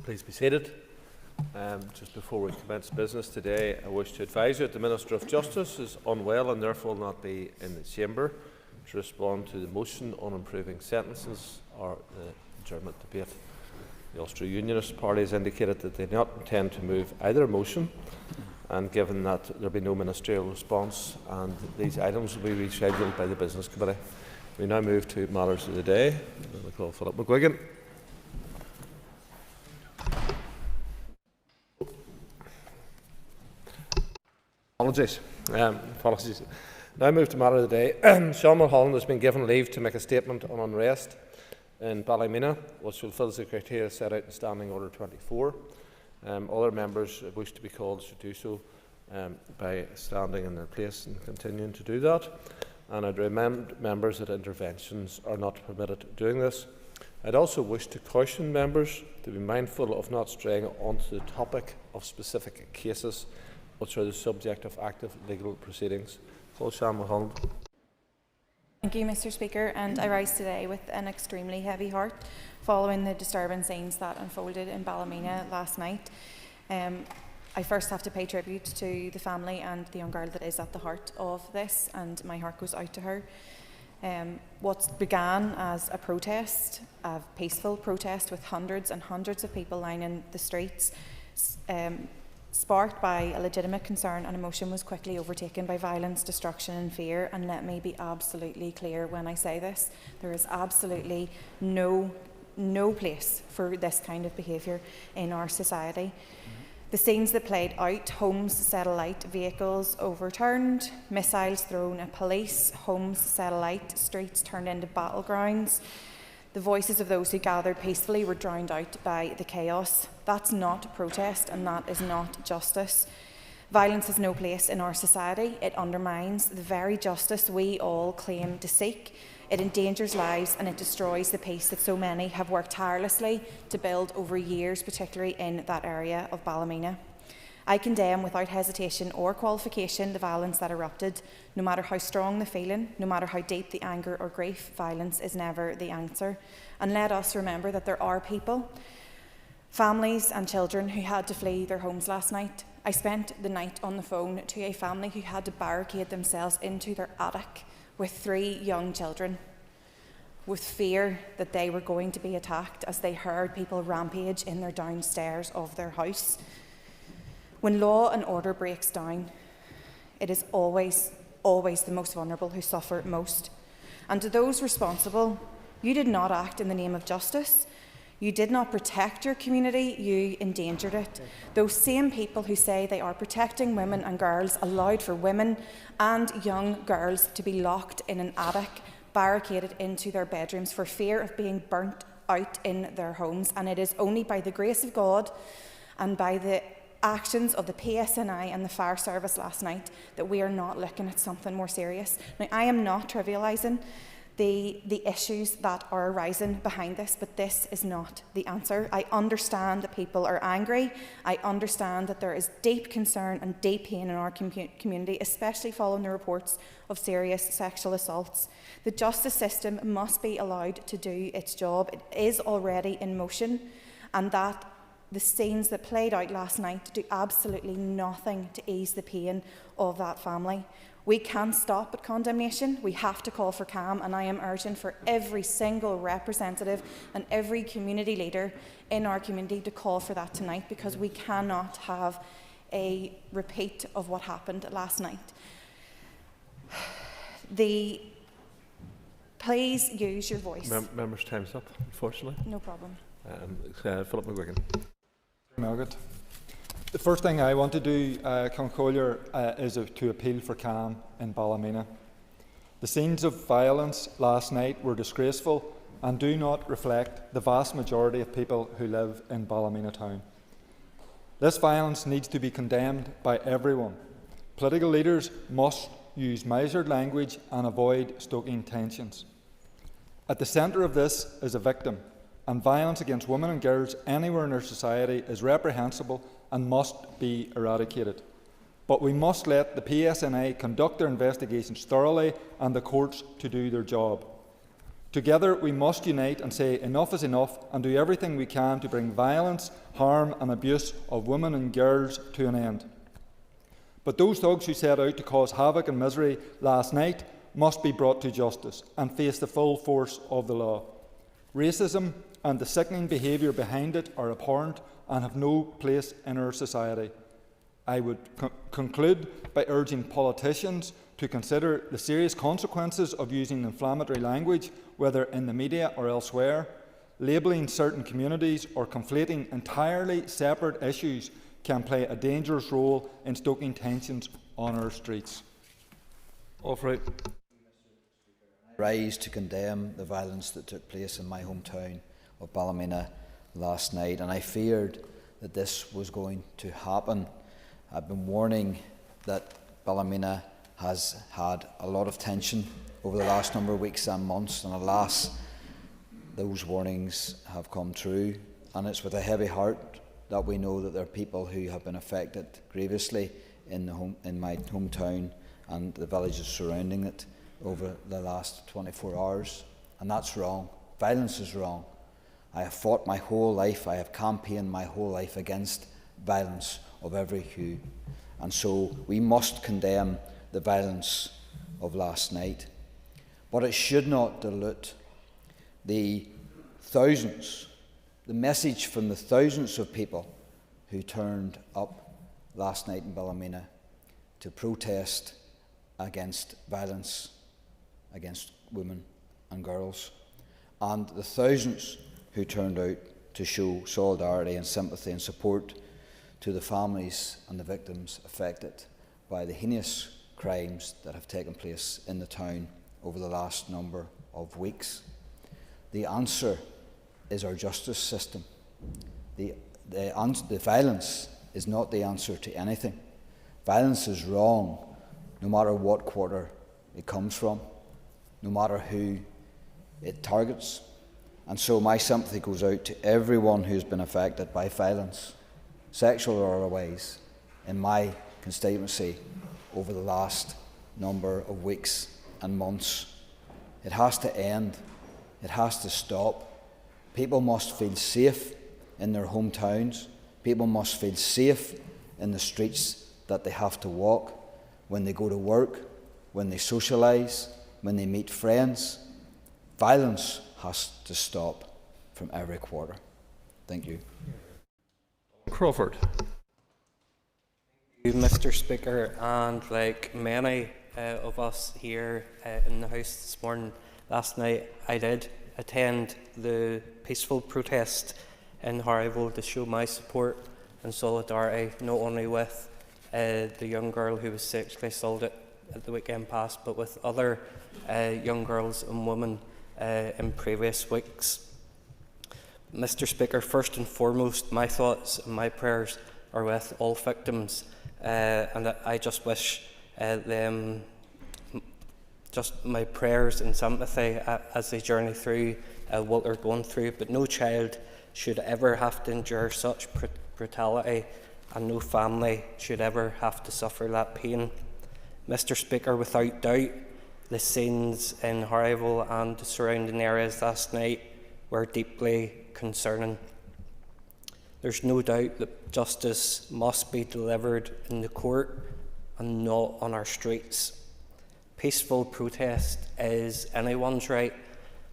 Please be seated. Just before we commence business today, I wish to advise you that the Minister of Justice is unwell and therefore will not be in the chamber to respond to the motion on improving sentences or the adjournment debate. The Ulster Unionist Party has indicated that they do not intend to move either motion, and given that there will be no ministerial response, and these items will be rescheduled by the Business Committee. We now move to matters of the day. I call Philip McGuigan. Apologies. Now move to matter of the day. Sean Mulholland has been given leave to make a statement on unrest in Ballymena, which fulfils the criteria set out in Standing Order 24. Other members who wish to be called should do so by standing in their place and continuing to do that. And I'd remind members that interventions are not permitted doing this. I'd also wish to caution members to be mindful of not straying onto the topic of specific cases which are the subject of active legal proceedings. Sean Mulholland. Thank you, Mr. Speaker, and I rise today with an extremely heavy heart following the disturbing scenes that unfolded in Ballymena last night. I first have to pay tribute to the family and the young girl that is at the heart of this, and my heart goes out to her. What began as a protest, a peaceful protest with hundreds and hundreds of people lining the streets, sparked by a legitimate concern and emotion, was quickly overtaken by violence, destruction and fear. And let me be absolutely clear when I say this, there is absolutely no place for this kind of behaviour in our society. The scenes that played out: homes set alight, vehicles overturned, missiles thrown at police, homes set alight, streets turned into battlegrounds. The voices of those who gathered peacefully were drowned out by the chaos. That's not protest, and that is not justice. Violence has no place in our society. It undermines the very justice we all claim to seek. It endangers lives and it destroys the peace that so many have worked tirelessly to build over years, particularly in that area of Ballymena. I condemn without hesitation or qualification the violence that erupted. No matter how strong the feeling, no matter how deep the anger or grief, violence is never the answer. And let us remember that there are people, families and children who had to flee their homes last night. I spent the night on the phone to a family who had to barricade themselves into their attic with 3 young children, with fear that they were going to be attacked as they heard people rampage in their downstairs of their house. When law and order breaks down, it is always the most vulnerable who suffer most. And to those responsible, you did not act in the name of justice. You did not protect your community, you endangered it. Those same people who say they are protecting women and girls allowed for women and young girls to be locked in an attic, barricaded into their bedrooms for fear of being burnt out in their homes. And it is only by the grace of God and by the actions of the PSNI and the fire service last night that we are not looking at something more serious. Now, I am not trivialising the issues that are arising behind this, but this is not the answer. I understand that people are angry. I understand that there is deep concern and deep pain in our community, especially following the reports of serious sexual assaults. The justice system must be allowed to do its job. It is already in motion, and that the scenes that played out last night do absolutely nothing to ease the pain of that family. We can't stop at condemnation. We have to call for calm, and I am urging for every single representative and every community leader in our community to call for that tonight, because we cannot have a repeat of what happened last night. Please use your voice. Members' time's up, unfortunately. No problem. Philip McGuigan. Margaret. The first thing I want to do, Concholia, is to appeal for calm in Ballymena. The scenes of violence last night were disgraceful and do not reflect the vast majority of people who live in Ballymena town. This violence needs to be condemned by everyone. Political leaders must use measured language and avoid stoking tensions. At the centre of this is a victim, and violence against women and girls anywhere in our society is reprehensible and must be eradicated. But we must let the PSNI conduct their investigations thoroughly and the courts to do their job. Together we must unite and say enough is enough and do everything we can to bring violence, harm and abuse of women and girls to an end. But those thugs who set out to cause havoc and misery last night must be brought to justice and face the full force of the law. Racism and the sickening behaviour behind it are abhorrent and have no place in our society. I would conclude by urging politicians to consider the serious consequences of using inflammatory language, whether in the media or elsewhere. Labelling certain communities or conflating entirely separate issues can play a dangerous role in stoking tensions on our streets. Alfred. Rise to condemn the violence that took place in my hometown of Ballymena last night, and I feared that this was going to happen. I've been warning that Ballymena has had a lot of tension over the last number of weeks and months, and alas, those warnings have come true, and it's with a heavy heart that we know that there are people who have been affected grievously in my hometown and the villages surrounding it over the last 24 hours, and that's wrong. Violence is wrong. I have fought my whole life, I have campaigned my whole life against violence of every hue, and so we must condemn the violence of last night. But it should not dilute the message from the thousands of people who turned up last night in Ballymena to protest against violence against women and girls, and the thousands who turned out to show solidarity and sympathy and support to the families and the victims affected by the heinous crimes that have taken place in the town over the last number of weeks. The answer is our justice system. The violence is not the answer to anything. Violence is wrong no matter what quarter it comes from, no matter who it targets. And so my sympathy goes out to everyone who's been affected by violence, sexual or otherwise, in my constituency over the last number of weeks and months. It has to end. It has to stop. People must feel safe in their hometowns. People must feel safe in the streets that they have to walk, when they go to work, when they socialise, when they meet friends. Violence has to stop from every quarter. Thank you. Crawford. Thank you, Mr. Speaker, and like many of us here in the House this morning, last night I did attend the peaceful protest in Harrival to show my support and solidarity, not only with the young girl who was sexually assaulted at the weekend past, but with other young girls and women in previous weeks. Mr. Speaker, first and foremost, my thoughts and my prayers are with all victims, and I just wish them just my prayers and sympathy as they journey through what they're going through. But no child should ever have to endure such brutality, and no family should ever have to suffer that pain. Mr. Speaker, without doubt, the scenes in Harrival and the surrounding areas last night were deeply concerning. There's no doubt that justice must be delivered in the court and not on our streets. Peaceful protest is anyone's right,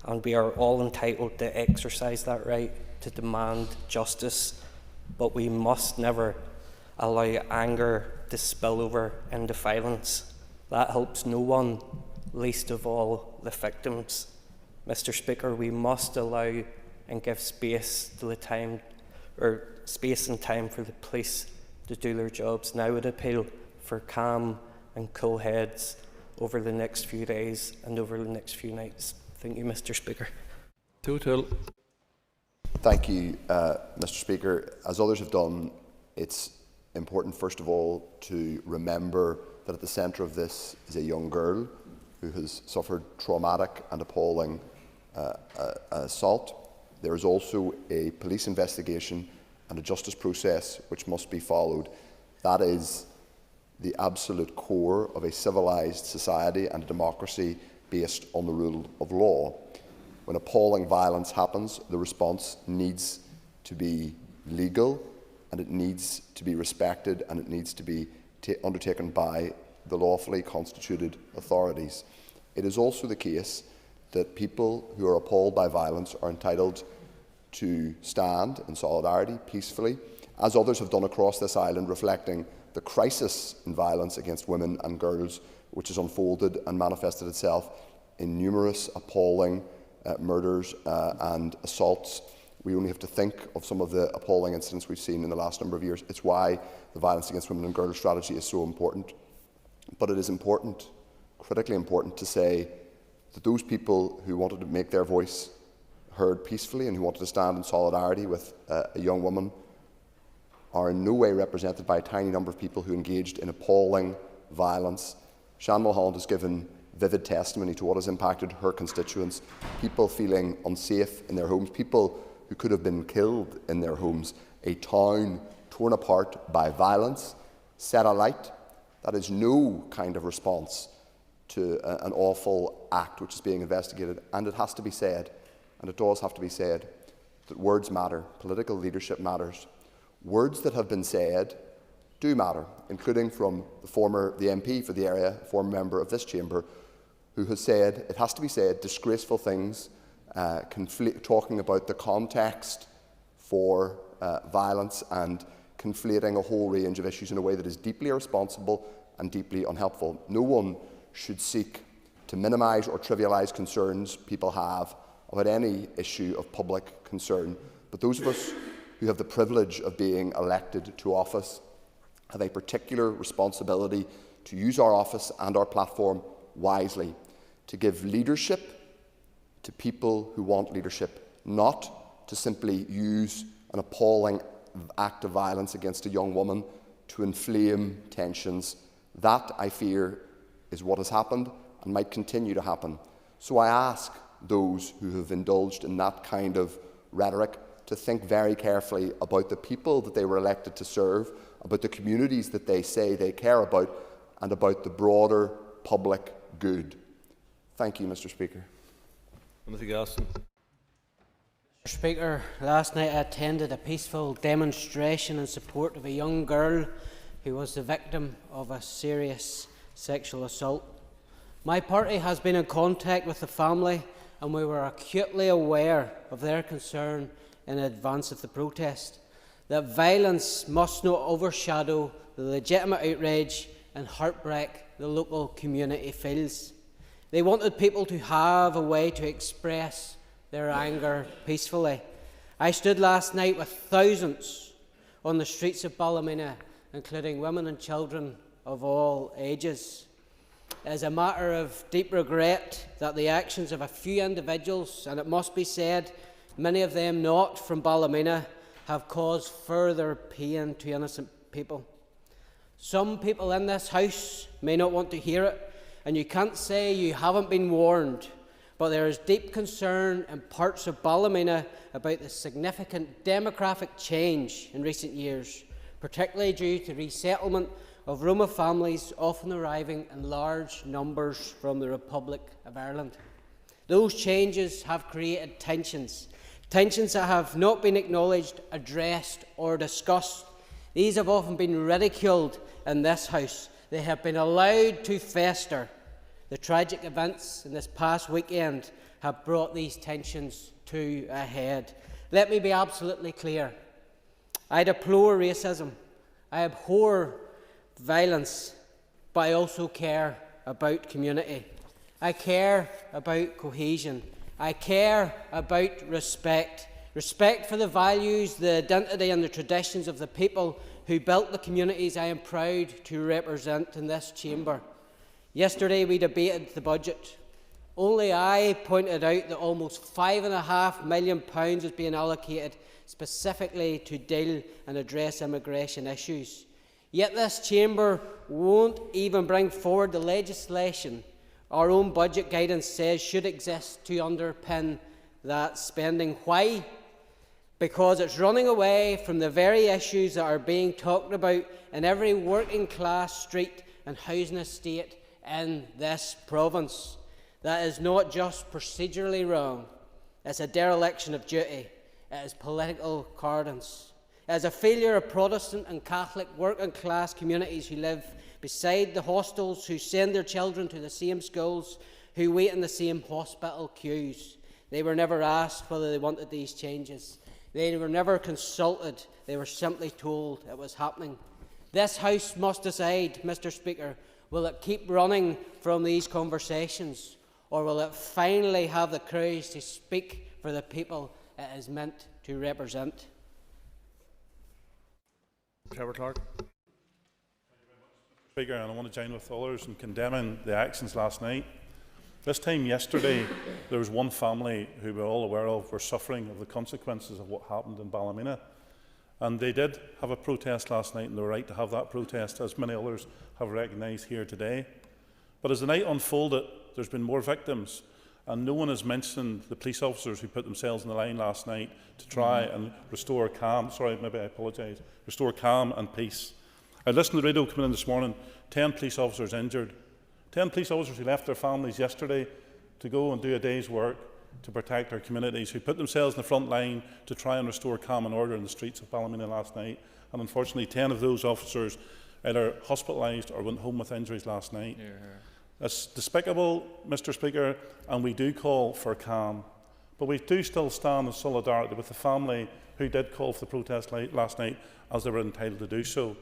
and we are all entitled to exercise that right to demand justice, but we must never allow anger to spill over into violence. That helps no one, least of all the victims. Mr. Speaker, we must allow and give space and time for the police to do their jobs. And I would appeal for calm and cool heads over the next few days and over the next few nights. Thank you, Mr. Speaker. Total. Thank you, Mr. Speaker. As others have done, it's important, first of all, to remember that at the centre of this is a young girl who has suffered traumatic and appalling assault. There is also a police investigation and a justice process which must be followed. That is the absolute core of a civilised society and a democracy based on the rule of law. when appalling violence happens, the response needs to be legal, and it needs to be respected, and it needs to be undertaken by the lawfully constituted authorities. It is also the case that people who are appalled by violence are entitled to stand in solidarity peacefully, as others have done across this island, reflecting the crisis in violence against women and girls, which has unfolded and manifested itself in numerous appalling murders and assaults. We only have to think of some of the appalling incidents we've seen in the last number of years. It's why the violence against women and girls strategy is so important. But it is important, critically important, to say that those people who wanted to make their voice heard peacefully and who wanted to stand in solidarity with a young woman are in no way represented by a tiny number of people who engaged in appalling violence. Shan Mulholland has given vivid testimony to what has impacted her constituents, people feeling unsafe in their homes, people who could have been killed in their homes, a town torn apart by violence, set alight. That is no kind of response to an awful act which is being investigated. And it has to be said, and it does have to be said, that words matter, political leadership matters. Words that have been said do matter, including from the MP for the area, former member of this chamber, who has said, it has to be said, disgraceful things, talking about the context for violence and conflating a whole range of issues in a way that is deeply irresponsible and deeply unhelpful. No one should seek to minimise or trivialise concerns people have about any issue of public concern, but those of us who have the privilege of being elected to office have a particular responsibility to use our office and our platform wisely, to give leadership to people who want leadership, not to simply use an appalling act of violence against a young woman to inflame tensions. That, I fear, is what has happened and might continue to happen. So I ask those who have indulged in that kind of rhetoric to think very carefully about the people that they were elected to serve, about the communities that they say they care about, and about the broader public good. Thank you, Mr. Speaker. Mr. Speaker, last night I attended a peaceful demonstration in support of a young girl who was the victim of a serious sexual assault. My party has been in contact with the family, and we were acutely aware of their concern in advance of the protest, that violence must not overshadow the legitimate outrage and heartbreak the local community feels. They wanted people to have a way to express their anger peacefully. I stood last night with thousands on the streets of Ballymena, including women and children of all ages. It is a matter of deep regret that the actions of a few individuals, and it must be said, many of them not from Ballymena, have caused further pain to innocent people. Some people in this House may not want to hear it, and you can't say you haven't been warned, but there is deep concern in parts of Ballymena about the significant demographic change in recent years, particularly due to resettlement of Roma families often arriving in large numbers from the Republic of Ireland. Those changes have created tensions that have not been acknowledged, addressed or discussed. These have often been ridiculed in this House. They have been allowed to fester. The tragic events in this past weekend have brought these tensions to a head. Let me be absolutely clear. I deplore racism. I abhor violence, but I also care about community. I care about cohesion. I care about respect. Respect for the values, the identity and the traditions of the people who built the communities I am proud to represent in this chamber. Yesterday we debated the budget. Only I pointed out that almost £5.5 million is being allocated specifically to deal and address immigration issues. Yet this chamber won't even bring forward the legislation our own budget guidance says should exist to underpin that spending. Why? Because it's running away from the very issues that are being talked about in every working class street and housing estate in this province. That is not just procedurally wrong, It's a dereliction of duty. It is political cowardice. It is a failure of Protestant and Catholic working class communities who live beside the hostels, who send their children to the same schools, who wait in the same hospital queues. They were never asked whether they wanted these changes. They were never consulted. They were simply told it was happening. This House must decide, Mr. Speaker, will it keep running from these conversations, or will it finally have the courage to speak for the people it is meant to represent? Trevor Clark. Speaker, and I want to join with others in condemning the actions last night. This time yesterday, there was one family who we're all aware of were suffering of the consequences of what happened in Ballymena. And they did have a protest last night, and they were right to have that protest, as many others have recognised here today. But as the night unfolded, there's been more victims, and no one has mentioned the police officers who put themselves in the line last night to try and restore calm. Sorry, maybe I apologise. Restore calm and peace. I listened to the radio coming in this morning. 10 police officers injured. 10 police officers who left their families yesterday to go and do a day's work to protect our communities, who put themselves in the front line to try and restore calm and order in the streets of Ballymena last night. And unfortunately, 10 of those officers either hospitalised or went home with injuries last night. It's despicable, Mr. Speaker, and we do call for calm. But we do still stand in solidarity with the family who did call for the protest last night, as they were entitled to do so.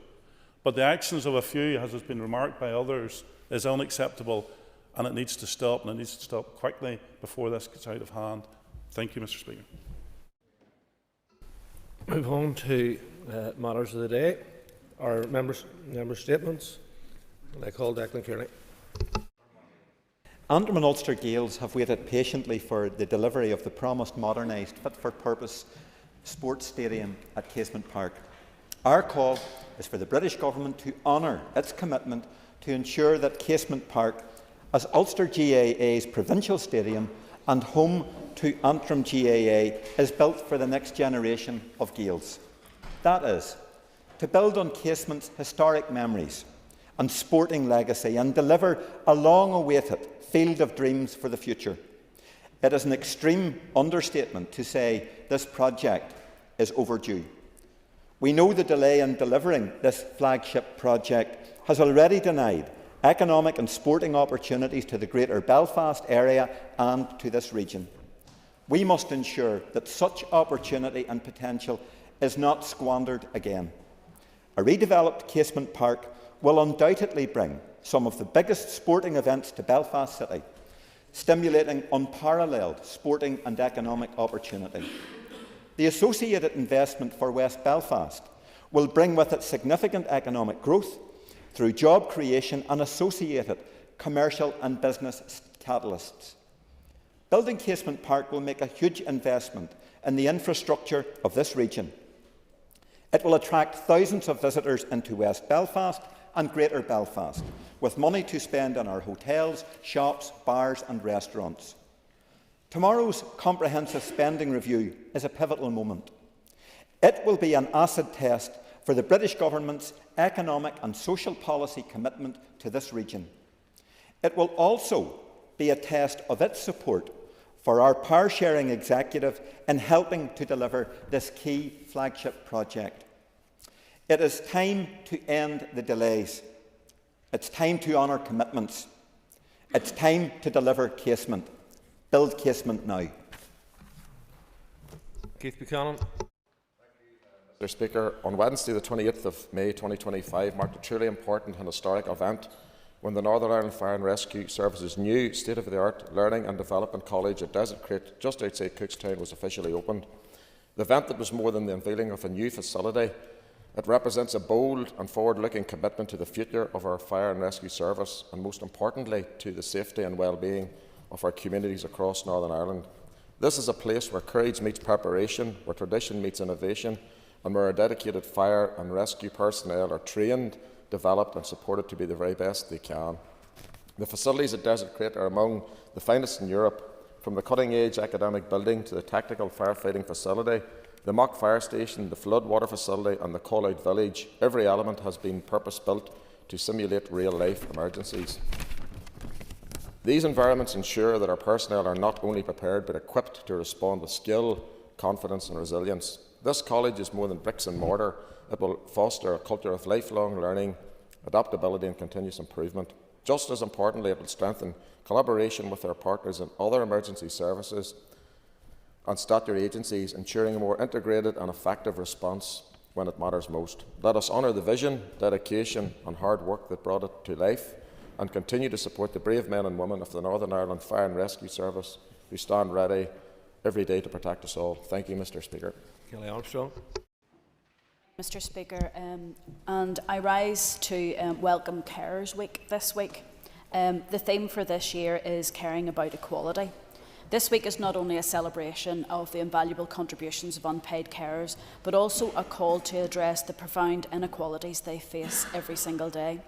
But the actions of a few, as has been remarked by others, is unacceptable, and it needs to stop, and it needs to stop quickly before this gets out of hand. Thank you, Mr. Speaker. Move on to matters of the day. Our member statements. I call Declan Kearney. Antrim and Ulster Gaels have waited patiently for the delivery of the promised modernised, fit-for-purpose sports stadium at Casement Park. Our call is for the British Government to honour its commitment to ensure that Casement Park, as Ulster GAA's provincial stadium and home to Antrim GAA, is built for the next generation of Gaels. That is, to build on Casement's historic memories and sporting legacy and deliver a long-awaited field of dreams for the future. It is an extreme understatement to say this project is overdue. We know the delay in delivering this flagship project has already denied economic and sporting opportunities to the greater Belfast area and to this region. We must ensure that such opportunity and potential is not squandered again. A redeveloped Casement Park will undoubtedly bring some of the biggest sporting events to Belfast City, stimulating unparalleled sporting and economic opportunity. The associated investment for West Belfast will bring with it significant economic growth through job creation and associated commercial and business catalysts. Building Casement Park will make a huge investment in the infrastructure of this region. It will attract thousands of visitors into West Belfast and Greater Belfast, with money to spend on our hotels, shops, bars and restaurants. Tomorrow's comprehensive spending review is a pivotal moment. It will be an acid test for the British Government's economic and social policy commitment to this region. It will also be a test of its support for our power-sharing executive in helping to deliver this key flagship project. It is time to end the delays. It's time to honour commitments. It's time to deliver Casement. Build Casement now. Keith Buchanan. Mr. Speaker, on Wednesday the 28th of May 2025 marked a truly important and historic event when the Northern Ireland Fire and Rescue Service's new state-of-the-art Learning and Development College at Desert Crate, just outside Cookstown, was officially opened. The event that was more than the unveiling of a new facility. It represents a bold and forward-looking commitment to the future of our fire and rescue service and, most importantly, to the safety and well-being of our communities across Northern Ireland. This is a place where courage meets preparation, where tradition meets innovation, and where our dedicated fire and rescue personnel are trained, developed and supported to be the very best they can. The facilities at Desert Crate are among the finest in Europe, from the cutting-edge academic building to the tactical firefighting facility, the mock fire station, the flood water facility and the call-out village. Every element has been purpose-built to simulate real-life emergencies. These environments ensure that our personnel are not only prepared but equipped to respond with skill, confidence and resilience. This college is more than bricks and mortar. It will foster a culture of lifelong learning, adaptability and continuous improvement. Just as importantly, it will strengthen collaboration with our partners in other emergency services and statutory agencies, ensuring a more integrated and effective response when it matters most. Let us honour the vision, dedication and hard work that brought it to life, and continue to support the brave men and women of the Northern Ireland Fire and Rescue Service who stand ready every day to protect us all. Thank you, Mr. Speaker. Kelly Armstrong. Mr. Speaker, and I rise to welcome Carers Week this week. The theme for this year is caring about equality. This week is not only a celebration of the invaluable contributions of unpaid carers, but also a call to address the profound inequalities they face every single day.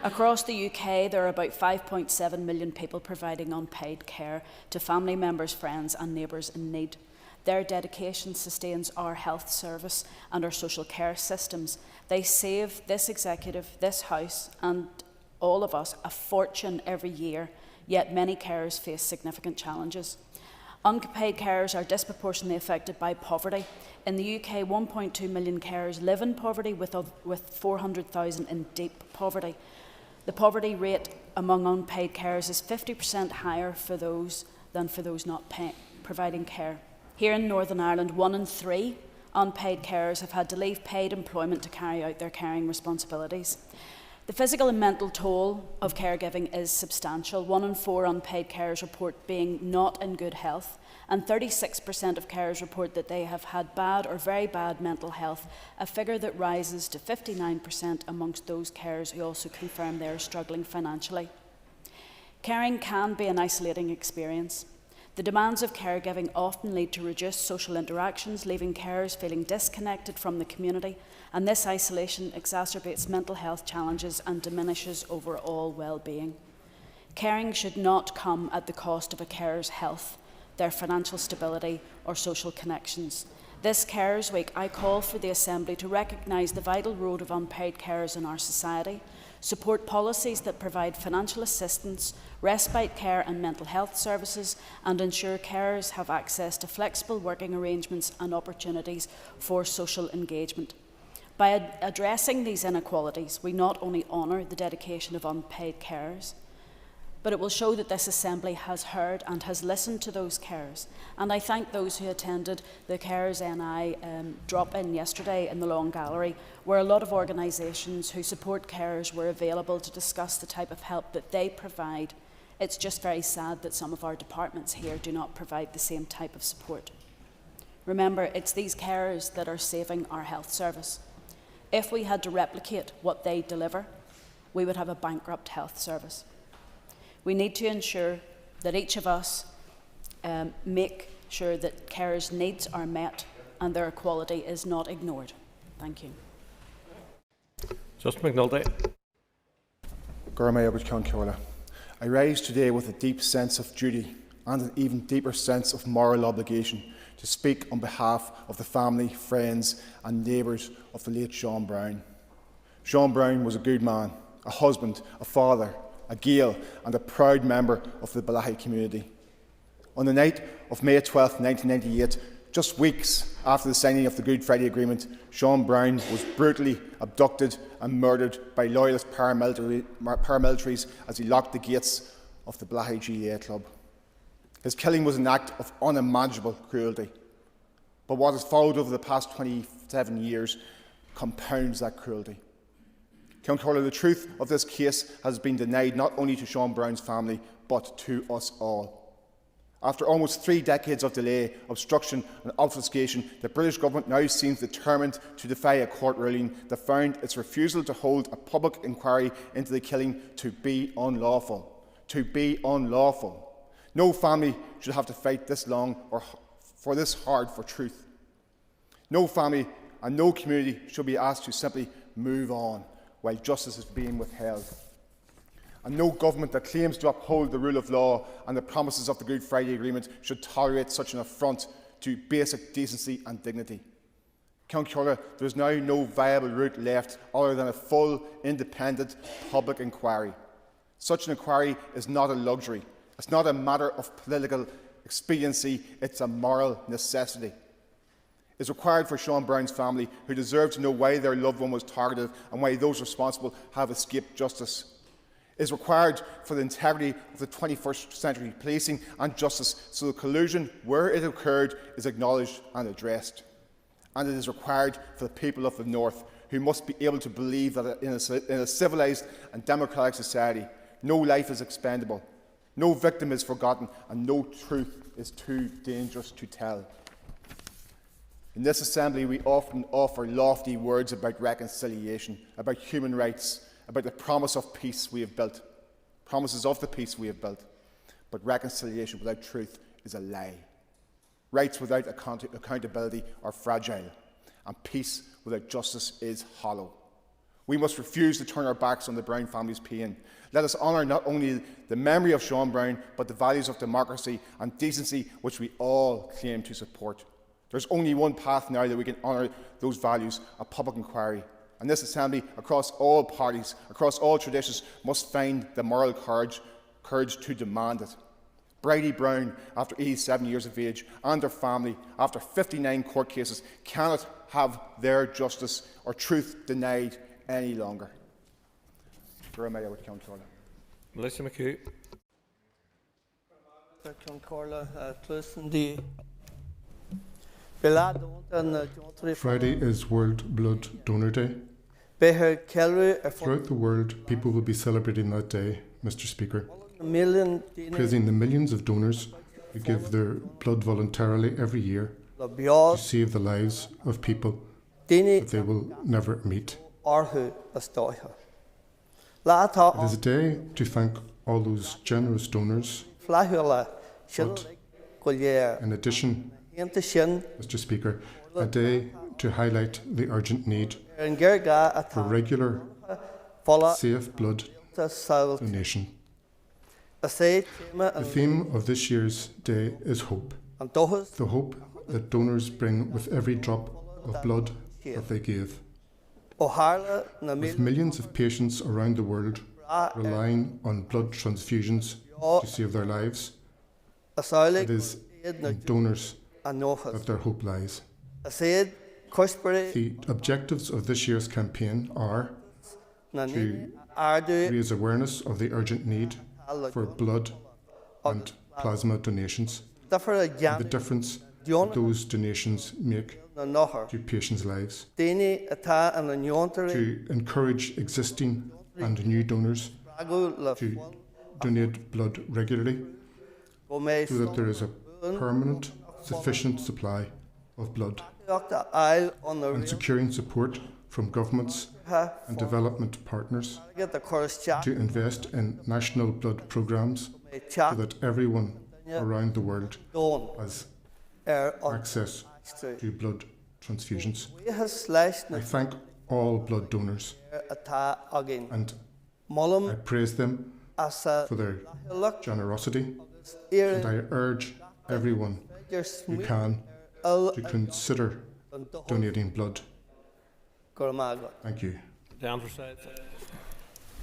Across the UK, there are about 5.7 million people providing unpaid care to family members, friends and neighbours in need. Their dedication sustains our health service and our social care systems. They save this executive, this House and all of us a fortune every year, yet many carers face significant challenges. Unpaid carers are disproportionately affected by poverty. In the UK, 1.2 million carers live in poverty, with 400,000 in deep poverty. The poverty rate among unpaid carers is 50% higher than for those not providing care. Here in Northern Ireland, 1 in 3 unpaid carers have had to leave paid employment to carry out their caring responsibilities. The physical and mental toll of caregiving is substantial. 1 in 4 unpaid carers report being not in good health, and 36% of carers report that they have had bad or very bad mental health, a figure that rises to 59% amongst those carers who also confirm they are struggling financially. Caring can be an isolating experience. The demands of caregiving often lead to reduced social interactions, leaving carers feeling disconnected from the community, and this isolation exacerbates mental health challenges and diminishes overall well-being. Caring should not come at the cost of a carer's health, their financial stability or social connections. This Carers Week, I call for the Assembly to recognise the vital role of unpaid carers in our society, support policies that provide financial assistance, respite care and mental health services, and ensure carers have access to flexible working arrangements and opportunities for social engagement. By addressing these inequalities, we not only honour the dedication of unpaid carers, but it will show that this Assembly has heard and has listened to those carers. And I thank those who attended the Carers NI drop-in yesterday in the Long Gallery, where a lot of organisations who support carers were available to discuss the type of help that they provide. It's just very sad that some of our departments here do not provide the same type of support. Remember, it's these carers that are saving our health service. If we had to replicate what they deliver, we would have a bankrupt health service. We need to ensure that each of us make sure that carers' needs are met and their equality is not ignored. Thank you. Justin McNulty. I rise today with a deep sense of duty and an even deeper sense of moral obligation to speak on behalf of the family, friends and neighbours of the late Sean Brown. Sean Brown was a good man, a husband, a father, a Gael and a proud member of the Ballymena community. On the night of May 12, 1998, just weeks after the signing of the Good Friday Agreement, Sean Brown was brutally abducted and murdered by loyalist paramilitaries as he locked the gates of the Ballymena GAA club. His killing was an act of unimaginable cruelty, but what has followed over the past 27 years compounds that cruelty. Councillor, the truth of this case has been denied not only to Sean Brown's family, but to us all. After almost 3 decades of delay, obstruction and obfuscation, the British government now seems determined to defy a court ruling that found its refusal to hold a public inquiry into the killing to be unlawful. To be unlawful. No family should have to fight this long or for this hard for truth. No family and no community should be asked to simply move on while justice is being withheld. And no government that claims to uphold the rule of law and the promises of the Good Friday Agreement should tolerate such an affront to basic decency and dignity. Councillor, there is now no viable route left other than a full, independent public inquiry. Such an inquiry is not a luxury. It's not a matter of political expediency, it's a moral necessity. It's required for Sean Brown's family, who deserve to know why their loved one was targeted and why those responsible have escaped justice. Is required for the integrity of the 21st century policing and justice, so the collusion, where it occurred, is acknowledged and addressed. And it is required for the people of the North, who must be able to believe that in a civilised and democratic society, no life is expendable, no victim is forgotten, and no truth is too dangerous to tell. In this assembly, we often offer lofty words about reconciliation, about human rights, about the promise of peace we have built, promises of the peace we have built. But reconciliation without truth is a lie. Rights without accountability are fragile, and peace without justice is hollow. We must refuse to turn our backs on the Brown family's pain. Let us honour not only the memory of Sean Brown, but the values of democracy and decency which we all claim to support. There's only one path now that we can honour those values: a public inquiry. And this Assembly, across all parties, across all traditions, must find the moral courage to demand it. Bridie Brown, after 87 years of age, and her family, after 59 court cases, cannot have their justice or truth denied any longer. Melissa McHugh. Friday is World Blood Donor Day. Throughout the world, people will be celebrating that day, Mr. Speaker, praising the millions of donors who give their blood voluntarily every year to save the lives of people that they will never meet. It is a day to thank all those generous donors, but in addition, Mr. Speaker, a day to highlight the urgent need for regular, safe blood donation. The theme of this year's day is hope. The hope that donors bring with every drop of blood that they give. With millions of patients around the world relying on blood transfusions to save their lives, it is in donors that their hope lies. The objectives of this year's campaign are to raise awareness of the urgent need for blood and plasma donations, and the difference that those donations make to patients' lives, to encourage existing and new donors to donate blood regularly, so that there is a permanent, sufficient supply of blood, and securing support from governments and development partners to invest in national blood programmes so that everyone around the world has access to blood transfusions. I thank all blood donors and I praise them for their generosity, and I urge everyone who can to consider donating blood. Thank you. Down for side.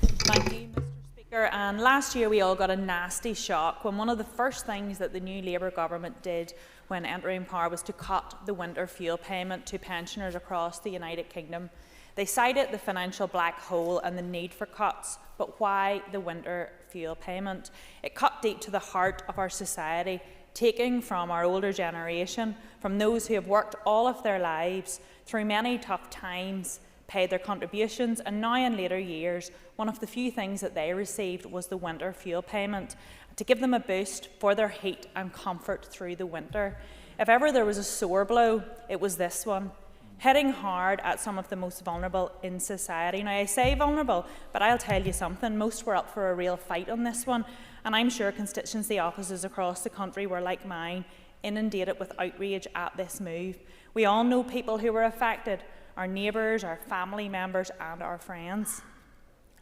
Thank you, Mr. Speaker. And last year we all got a nasty shock when one of the first things that the new Labour government did when entering power was to cut the winter fuel payment to pensioners across the United Kingdom. They cited the financial black hole and the need for cuts, but why the winter fuel payment? It cut deep to the heart of our society, taking from our older generation, from those who have worked all of their lives through many tough times, paid their contributions, and now in later years, one of the few things that they received was the winter fuel payment, to give them a boost for their heat and comfort through the winter. If ever there was a sore blow, it was this one, hitting hard at some of the most vulnerable in society. Now, I say vulnerable, but I'll tell you something, most were up for a real fight on this one, and I'm sure constituency offices across the country were, like mine, inundated with outrage at this move. We all know people who were affected, our neighbours, our family members and our friends.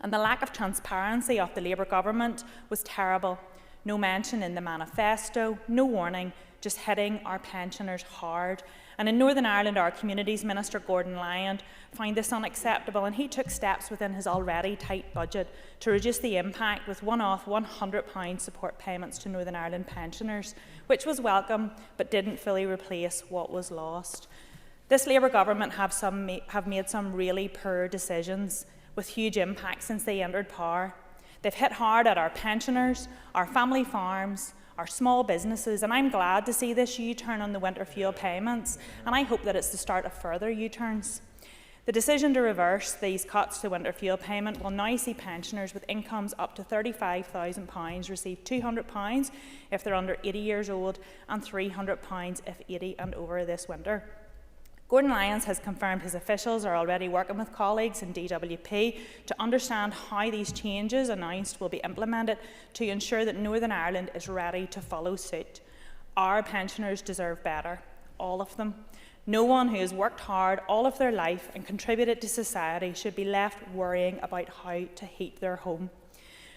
And the lack of transparency of the Labour government was terrible. No mention in the manifesto, no warning, just hitting our pensioners hard. And in Northern Ireland, our Communities Minister, Gordon Lyons, found this unacceptable, and he took steps within his already tight budget to reduce the impact with one-off £100 support payments to Northern Ireland pensioners, which was welcome but didn't fully replace what was lost. This Labour government have made some really poor decisions with huge impact since they entered power. They've hit hard at our pensioners, our family farms, our small businesses, and I'm glad to see this U-turn on the winter fuel payments, and I hope that it's the start of further U-turns. The decision to reverse these cuts to winter fuel payment will now see pensioners with incomes up to £35,000 receive £200 if they're under 80 years old and £300 if 80 and over this winter. Gordon Lyons has confirmed his officials are already working with colleagues in DWP to understand how these changes announced will be implemented to ensure that Northern Ireland is ready to follow suit. Our pensioners deserve better, all of them. No one who has worked hard all of their life and contributed to society should be left worrying about how to heat their home.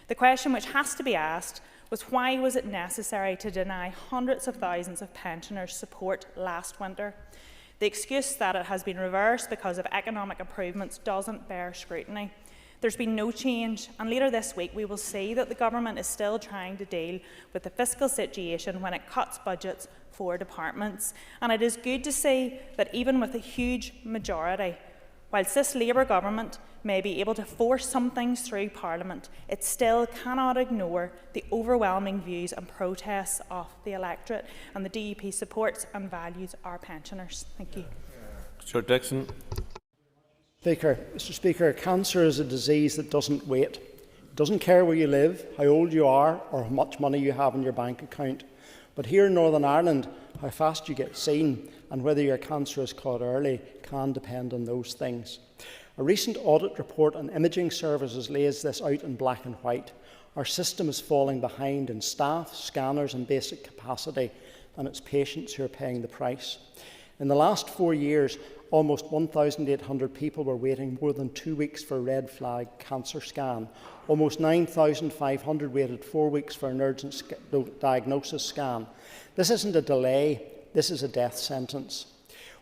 The question which has to be asked was, why was it necessary to deny hundreds of thousands of pensioners support last winter? The excuse that it has been reversed because of economic improvements doesn't bear scrutiny. There's been no change, and later this week we will see that the government is still trying to deal with the fiscal situation when it cuts budgets for departments. And it is good to see that even with a huge majority, whilst this Labour government may be able to force some things through Parliament, it still cannot ignore the overwhelming views and protests of the electorate, and the DUP supports and values our pensioners. Thank you. Sir Dixon. Mr. Speaker, cancer is a disease that doesn't wait. It doesn't care where you live, how old you are, or how much money you have in your bank account. But here in Northern Ireland, how fast you get seen and whether your cancer is caught early can depend on those things. A recent audit report on imaging services lays this out in black and white. Our system is falling behind in staff, scanners and basic capacity, and it's patients who are paying the price. In the last 4 years, almost 1,800 people were waiting more than 2 weeks for a red flag cancer scan. Almost 9,500 waited 4 weeks for an urgent diagnosis scan. This isn't a delay, this is a death sentence.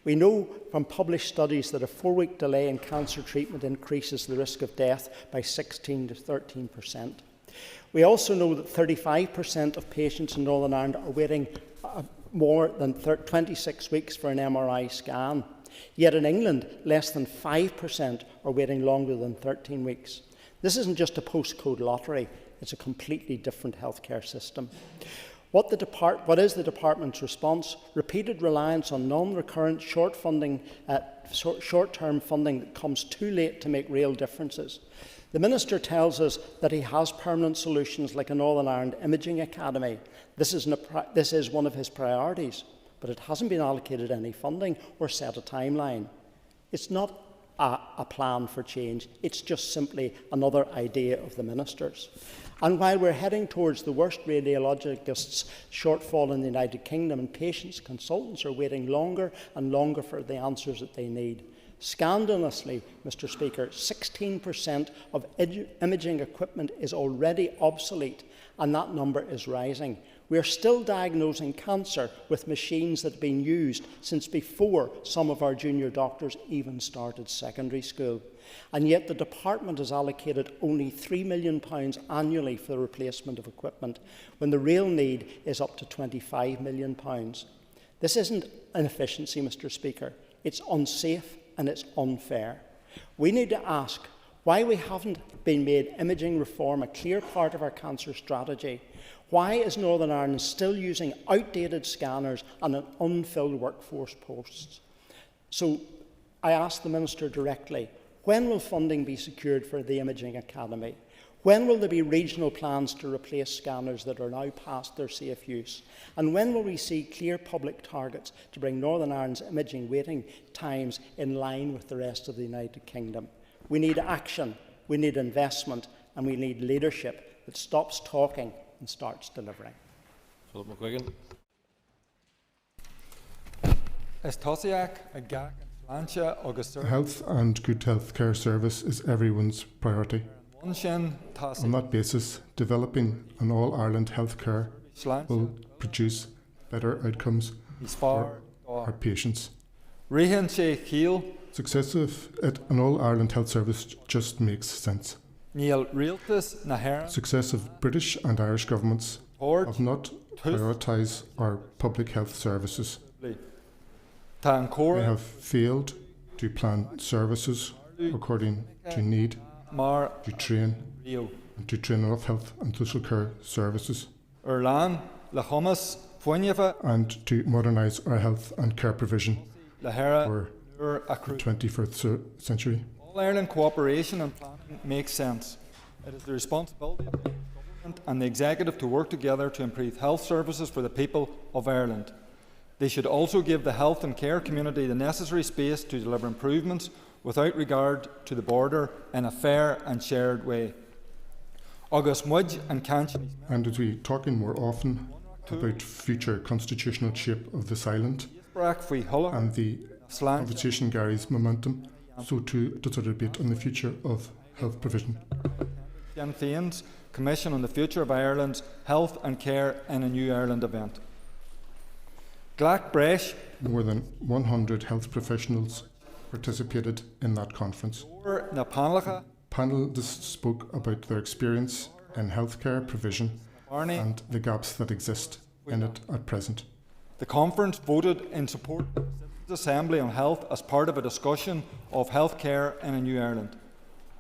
We know from published studies that a 4-week delay in cancer treatment increases the risk of death by 16 to 13%. We also know that 35% of patients in Northern Ireland are waiting more than 26 weeks for an MRI scan. Yet in England, less than 5% are waiting longer than 13 weeks. This isn't just a postcode lottery, it's a completely different healthcare system. What is the department's response? Repeated reliance on non-recurrent short-term funding that comes too late to make real differences. The Minister tells us that he has permanent solutions like a Northern Ireland Imaging Academy. This is one of his priorities, but it hasn't been allocated any funding or set a timeline. It's not a plan for change, it's just simply another idea of the Minister's. And while we're heading towards the worst radiologists' shortfall in the United Kingdom, and patients, consultants are waiting longer and longer for the answers that they need. Scandalously, Mr. Speaker, 16% of imaging equipment is already obsolete, and that number is rising. We are still diagnosing cancer with machines that have been used since before some of our junior doctors even started secondary school. And yet the department has allocated only £3 million annually for the replacement of equipment, when the real need is up to £25 million. This isn't inefficiency, Mr. Speaker. It's unsafe and it's unfair. We need to ask why we haven't been made imaging reform a clear part of our cancer strategy. Why is Northern Ireland still using outdated scanners and an unfilled workforce posts? So I ask the Minister directly, when will funding be secured for the Imaging Academy? When will there be regional plans to replace scanners that are now past their safe use? And when will we see clear public targets to bring Northern Ireland's imaging waiting times in line with the rest of the United Kingdom? We need action, we need investment, and we need leadership that stops talking and starts delivering. Philip McGuigan. Health and good healthcare service is everyone's priority. On that basis, developing an all-Ireland healthcare will produce better outcomes for our patients Rihan She Keel. Successive at an All-Ireland Health Service just makes sense. Neil Realtas Nahara. Successive British and Irish governments have not prioritised our public health services. They have failed to plan services according to need, to train enough health and social care services, and to modernise our health and care provision for the 21st century. All-Ireland cooperation and planning makes sense. It is the responsibility of the government and the executive to work together to improve health services for the people of Ireland. They should also give the health and care community the necessary space to deliver improvements without regard to the border in a fair and shared way. And as we talking more often about future constitutional shape of this island, and the conversation carries momentum, so too does a debate on the future of health provision. Sinn Féin's Commission on the Future of Ireland's Health and Care in a New Ireland event. More than 100 health professionals participated in that conference. Panelists spoke about their experience in healthcare provision and the gaps that exist in it at present. The conference voted in support of the Assembly on Health as part of a discussion of healthcare in a New Ireland.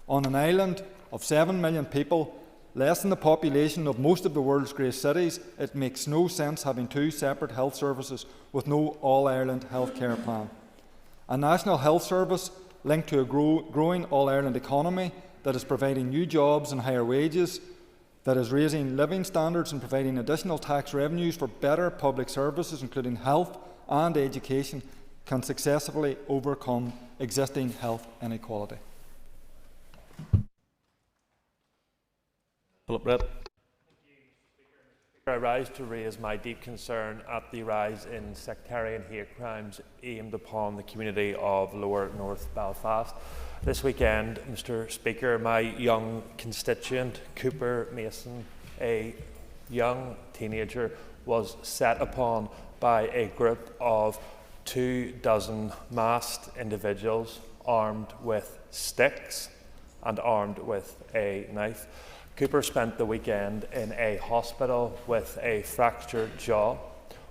On an island of 7 million people, less than the population of most of the world's great cities, it makes no sense having two separate health services with no All-Ireland healthcare plan. A national health service linked to a growing All-Ireland economy that is providing new jobs and higher wages, that is raising living standards and providing additional tax revenues for better public services, including health and education, can successfully overcome existing health inequality. Philip Brett. I rise to raise my deep concern at the rise in sectarian hate crimes aimed upon the community of Lower North Belfast. This weekend, Mr. Speaker, my young constituent, Cooper Mason, a young teenager, was set upon by a group of 24 masked individuals armed with sticks and armed with a knife. Cooper spent the weekend in a hospital with a fractured jaw,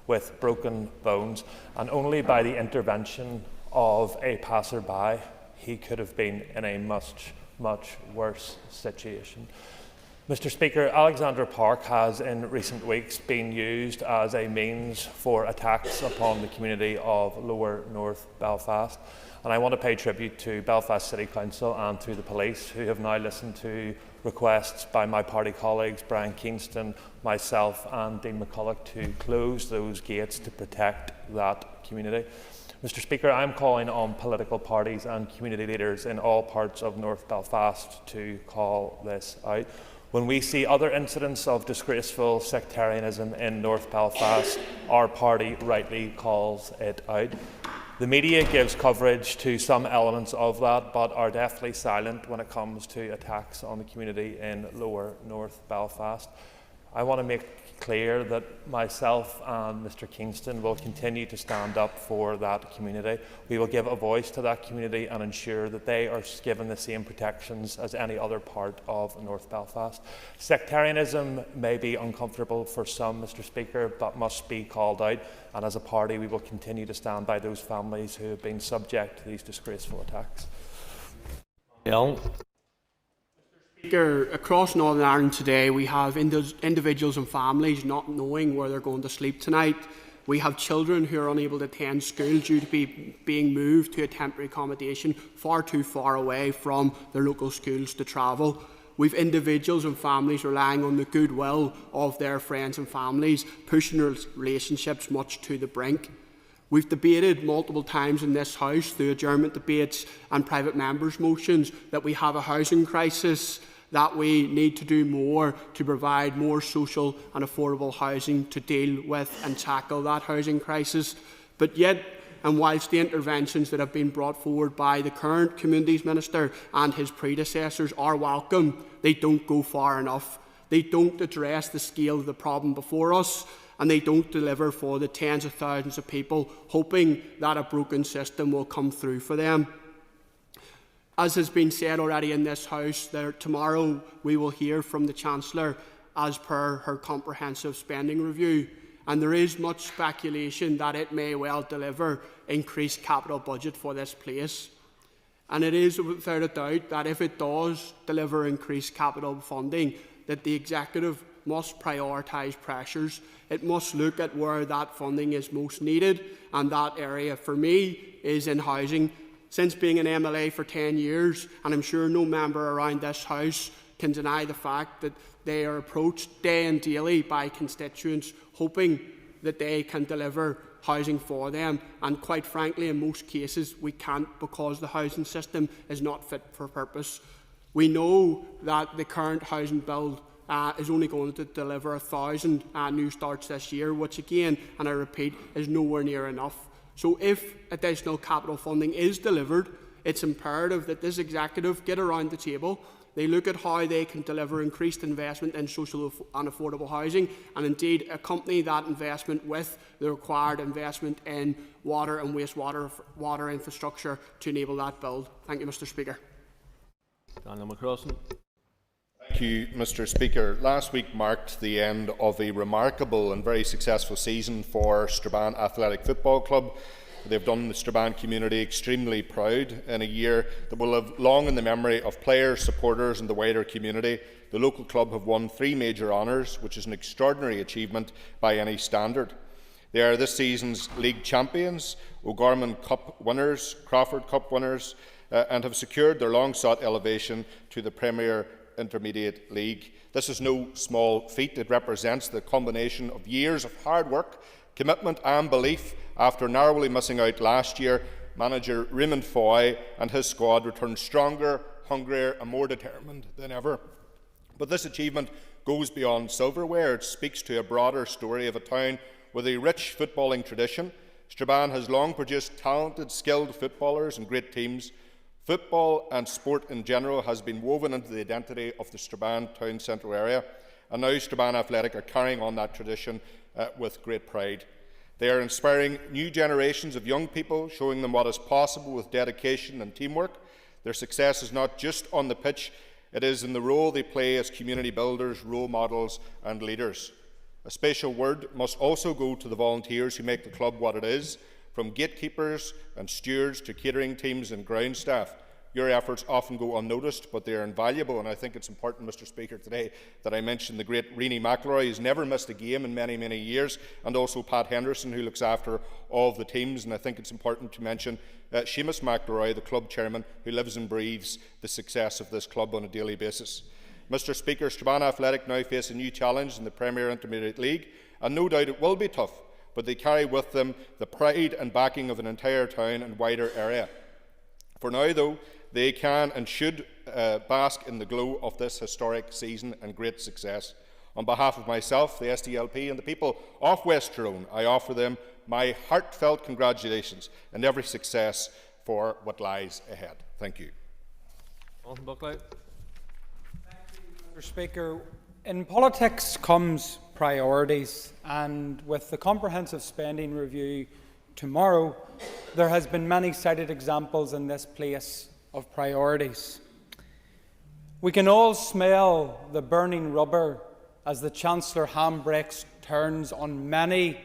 with broken bones, and only by the intervention of a passerby he could have been in a much worse situation. Mr. Speaker, Alexandra Park has in recent weeks been used as a means for attacks upon the community of Lower North Belfast. And I want to pay tribute to Belfast City Council and to the police, who have now listened to requests by my party colleagues Brian Kingston, myself and Dean McCulloch to close those gates to protect that community. Mr. Speaker, I am calling on political parties and community leaders in all parts of North Belfast to call this out. When we see other incidents of disgraceful sectarianism in North Belfast, our party rightly calls it out. The media gives coverage to some elements of that, but are definitely silent when it comes to attacks on the community in Lower North Belfast. I want to make clear that myself and Mr. Kingston will continue to stand up for that community. We will give a voice to that community and ensure that they are given the same protections as any other part of North Belfast. Sectarianism may be uncomfortable for some, Mr. Speaker, but must be called out, and as a party we will continue to stand by those families who have been subject to these disgraceful attacks. Speaker, across Northern Ireland today we have individuals and families not knowing where they're going to sleep tonight. We have children who are unable to attend school due to being moved to a temporary accommodation far too far away from their local schools to travel. We've individuals and families relying on the goodwill of their friends and families, pushing their relationships much to the brink. We've debated multiple times in this House through adjournment debates and private members' motions that we have a housing crisis, that we need to do more to provide more social and affordable housing to deal with and tackle that housing crisis. But yet, and whilst the interventions that have been brought forward by the current Communities Minister and his predecessors are welcome, they don't go far enough. They don't address the scale of the problem before us, and they don't deliver for the tens of thousands of people hoping that a broken system will come through for them. As has been said already in this House, tomorrow we will hear from the Chancellor as per her comprehensive spending review, and there is much speculation that it may well deliver increased capital budget for this place. And it is without a doubt that if it does deliver increased capital funding, that the Executive must prioritise pressures. It must look at where that funding is most needed, and that area for me is in housing. Since being an MLA for 10 years, and I'm sure no member around this House can deny the fact that they are approached day and daily by constituents hoping that they can deliver housing for them, and quite frankly in most cases we can't, because the housing system is not fit for purpose. We know that the current housing build is only going to deliver 1,000 new starts this year, which again, and I repeat, is nowhere near enough. So if additional capital funding is delivered, it's imperative that this Executive get around the table. They look at how they can deliver increased investment in social and affordable housing, and indeed accompany that investment with the required investment in water and water infrastructure to enable that build. Thank you, Mr. Speaker. Daniel McCrossan. Thank you, Mr. Speaker. Last week marked the end of a remarkable and very successful season for Strabane Athletic Football Club. They've done the Strabane community extremely proud in a year that will live long in the memory of players, supporters and the wider community. The local club have won 3 major honours, which is an extraordinary achievement by any standard. They are this season's league champions, O'Gorman Cup winners, Crawford Cup winners, and have secured their long-sought elevation to the Premier Intermediate League. This is no small feat. It represents the combination of years of hard work, commitment and belief. After narrowly missing out last year, manager Raymond Foy and his squad returned stronger, hungrier and more determined than ever. But this achievement goes beyond silverware. It speaks to a broader story of a town with a rich footballing tradition. Strabane has long produced talented, skilled footballers and great teams. Football and sport in general has been woven into the identity of the Strabane town central area, and now Strabane Athletic are carrying on that tradition with great pride. They are inspiring new generations of young people, showing them what is possible with dedication and teamwork. Their success is not just on the pitch, it is in the role they play as community builders, role models and leaders. A special word must also go to the volunteers who make the club what it is, from gatekeepers and stewards to catering teams and ground staff. Your efforts often go unnoticed, but they are invaluable, and I think it's important, Mr. Speaker, today that I mention the great Reenie McElroy, who's never missed a game in many, many years, and also Pat Henderson, who looks after all of the teams. And I think it's important to mention Seamus McElroy, the club chairman, who lives and breathes the success of this club on a daily basis. Mr. Speaker, Strabane Athletic now face a new challenge in the Premier Intermediate League, and no doubt it will be tough, but they carry with them the pride and backing of an entire town and wider area. For now, though, they can and should bask in the glow of this historic season and great success. On behalf of myself, the SDLP and the people of West Tyrone, I offer them my heartfelt congratulations and every success for what lies ahead. Thank you. Mr. Speaker, in politics comes priorities, and with the comprehensive spending review tomorrow, there has been many cited examples in this place of priorities. We can all smell the burning rubber as the Chancellor handbrakes turns on many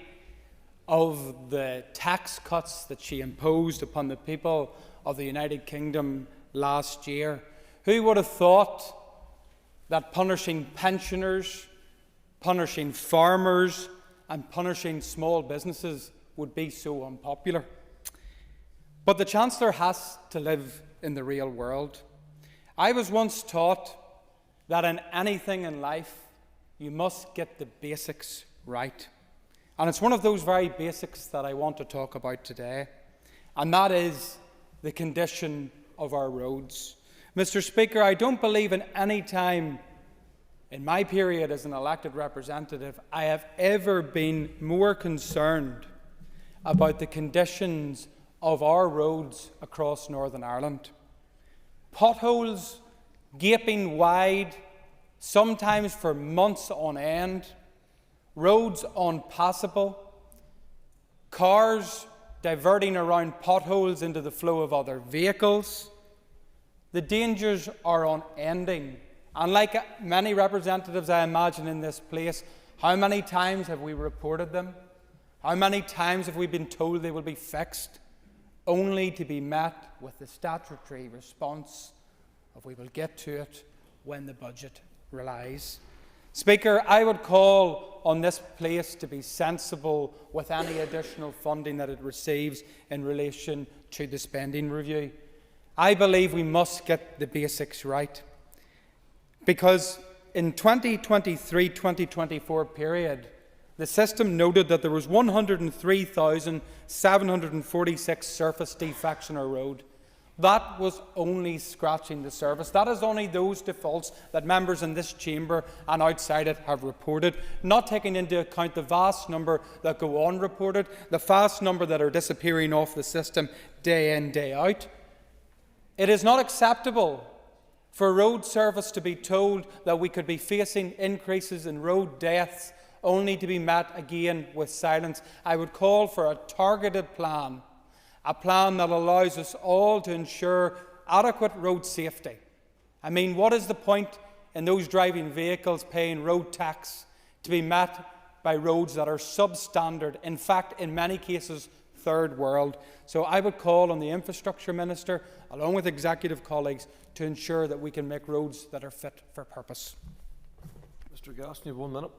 of the tax cuts that she imposed upon the people of the United Kingdom last year. Who would have thought that punishing pensioners, punishing farmers and punishing small businesses would be so unpopular? But the Chancellor has to live in the real world. I was once taught that in anything in life you must get the basics right. And it's one of those very basics that I want to talk about today, and that is the condition of our roads. Mr. Speaker, I don't believe in any time in my period as an elected representative I have ever been more concerned about the conditions of our roads across Northern Ireland. Potholes gaping wide, sometimes for months on end, roads unpassable, cars diverting around potholes into the flow of other vehicles. The dangers are unending. And like many representatives, I imagine, in this place, how many times have we reported them? How many times have we been told they will be fixed, only to be met with the statutory response of "we will get to it when the budget relies"? Speaker, I would call on this place to be sensible with any additional funding that it receives in relation to the spending review. I believe we must get the basics right, because in 2023-2024 period, the system noted that there was 103,746 surface defects on our road. That was only scratching the surface. That is only those defaults that members in this chamber and outside it have reported, not taking into account the vast number that go unreported, the vast number that are disappearing off the system day in, day out. It is not acceptable for road service to be told that we could be facing increases in road deaths only to be met again with silence. I would call for a targeted plan, a plan that allows us all to ensure adequate road safety. I mean, what is the point in those driving vehicles paying road tax to be met by roads that are substandard, in fact, in many cases, third world? So I would call on the Infrastructure Minister, along with executive colleagues, to ensure that we can make roads that are fit for purpose. Mr. Gaston, you have 1 minute.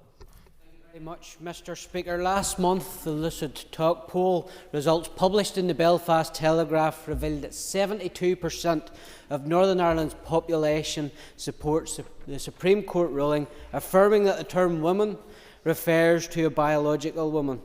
Very much, Mr. Speaker. Last month, the Lucid Talk poll results published in the Belfast Telegraph revealed that 72% of Northern Ireland's population supports the Supreme Court ruling affirming that the term woman refers to a biological woman.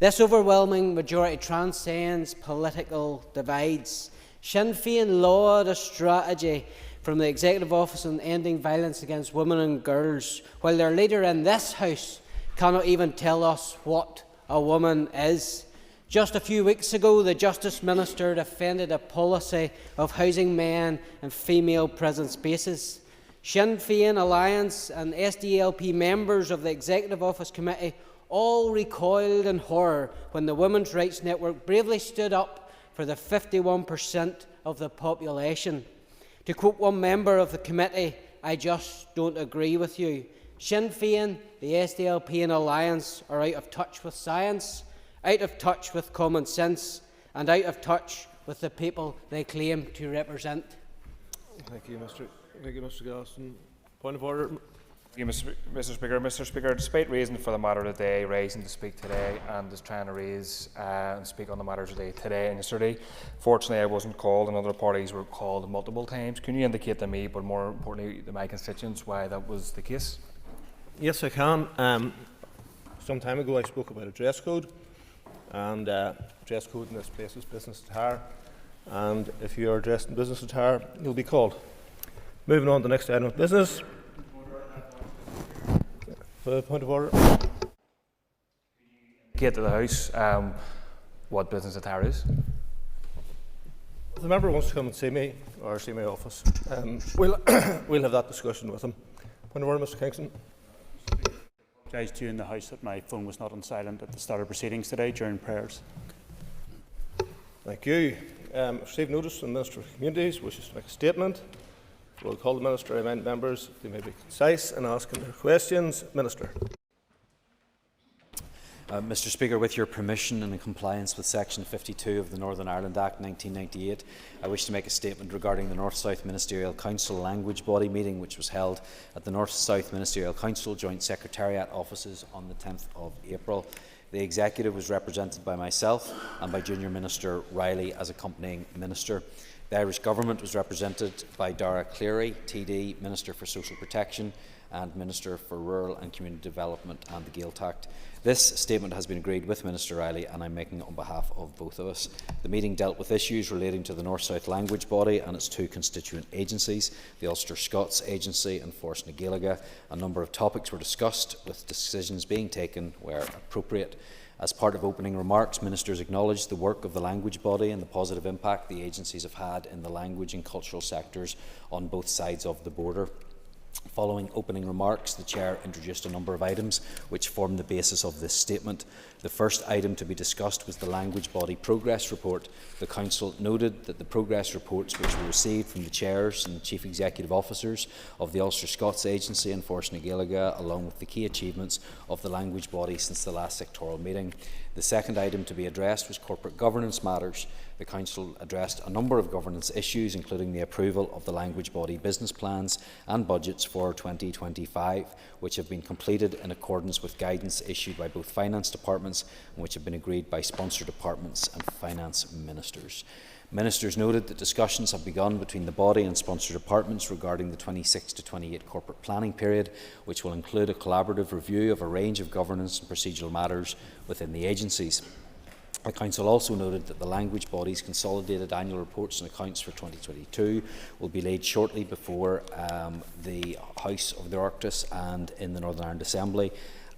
This overwhelming majority transcends political divides. Sinn Féin lauded a strategy from the Executive Office on ending violence against women and girls, while their leader in this House cannot even tell us what a woman is. Just a few weeks ago, the Justice Minister defended a policy of housing men in female prison spaces. Sinn Féin Alliance and SDLP members of the Executive Office Committee all recoiled in horror when the Women's Rights Network bravely stood up for the 51% of the population. To quote one member of the committee, "I just don't agree with you. Sinn Féin, the SDLP and Alliance are out of touch with science, out of touch with common sense, and out of touch with the people they claim to represent." Thank you, Mr. Gaston. Point of order. Thank you, Mr. Speaker. Mr. Speaker, despite raising for the matter today, rising to speak today, and is trying to raise and speak on the matter today and yesterday, fortunately I wasn't called, and other parties were called multiple times. Can you indicate to me, but more importantly to my constituents, why that was the case? Yes, I can. Some time ago I spoke about a dress code, and dress code in this place is business attire, and if you are dressed in business attire, you'll be called. Moving on to the next item of business. Point of order. Indicate to the House what business attire is. If the member wants to come and see me, or see my office, we'll have that discussion with him. Point of order, Mr. Kingston. I apologise to you in the House that my phone was not on silent at the start of proceedings today during prayers. Thank you. I've received notice from the Minister of Communities wishes to make a statement. We'll call the Minister. I remind members they may be concise in asking their questions. Minister. Mr. Speaker, with your permission and in compliance with Section 52 of the Northern Ireland Act 1998, I wish to make a statement regarding the North-South Ministerial Council language body meeting which was held at the North-South Ministerial Council Joint Secretariat offices on the 10th of April. The Executive was represented by myself and by Junior Minister Riley as accompanying Minister. The Irish Government was represented by Dara Cleary, TD, Minister for Social Protection and Minister for Rural and Community Development and the Gaeltacht. This statement has been agreed with Minister Riley, and I'm making it on behalf of both of us. The meeting dealt with issues relating to the North-South Language Body and its two constituent agencies, the Ulster Scots Agency and Force na Gaeilge. A number of topics were discussed, with decisions being taken where appropriate. As part of opening remarks, ministers acknowledged the work of the language body and the positive impact the agencies have had in the language and cultural sectors on both sides of the border. Following opening remarks, the Chair introduced a number of items which form the basis of this statement. The first item to be discussed was the Language Body Progress Report. The Council noted that the progress reports which were received from the Chairs and Chief Executive Officers of the Ulster Scots Agency and Fermanagh Gaeilge, along with the key achievements of the language body since the last sectoral meeting. The second item to be addressed was corporate governance matters. The Council addressed a number of governance issues, including the approval of the language body business plans and budgets for 2025, which have been completed in accordance with guidance issued by both finance departments and which have been agreed by sponsor departments and finance ministers. Ministers noted that discussions have begun between the body and sponsor departments regarding the 26 to 28 corporate planning period, which will include a collaborative review of a range of governance and procedural matters within the agencies. The Council also noted that the language body's consolidated annual reports and accounts for 2022 will be laid shortly before the House of the Oireachtas and in the Northern Ireland Assembly,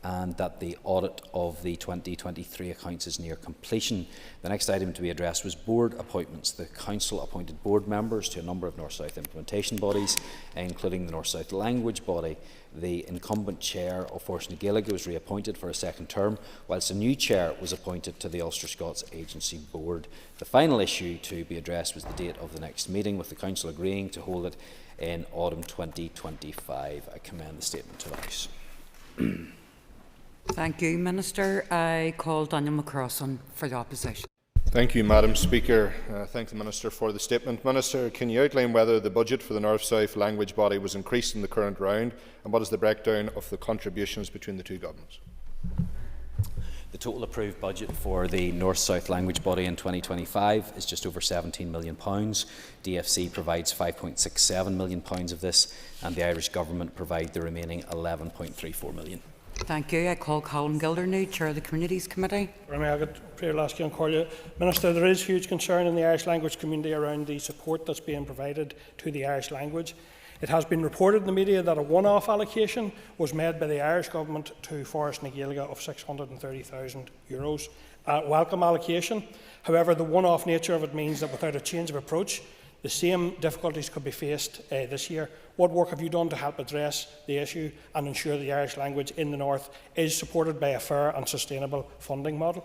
and that the audit of the 2023 accounts is near completion. The next item to be addressed was board appointments. The Council appointed board members to a number of North-South implementation bodies, including the North-South Language Body. The incumbent chair of Fermanagh Gaeilge was reappointed for a second term, whilst a new chair was appointed to the Ulster Scots Agency Board. The final issue to be addressed was the date of the next meeting, with the Council agreeing to hold it in autumn 2025. I commend the statement to the House. Thank you, Minister. I call Daniel McCrossan for the opposition. Thank you, Madam Speaker. Thank the Minister for the statement. Minister, can you outline whether the budget for the North-South Language Body was increased in the current round, and what is the breakdown of the contributions between the two governments? The total approved budget for the North-South Language Body in 2025 is just over £17 million. DFC provides £5.67 million of this, and the Irish Government provide the remaining £11.34 million. Thank you. I call Colin Gildernew, Chair of the Communities Committee. Minister, there is huge concern in the Irish language community around the support that's being provided to the Irish language. It has been reported in the media that a one-off allocation was made by the Irish Government to Fermanagh Gaeilge of €630,000. A welcome allocation. However, the one-off nature of it means that without a change of approach, the same difficulties could be faced this year. What work have you done to help address the issue and ensure the Irish language in the North is supported by a fair and sustainable funding model?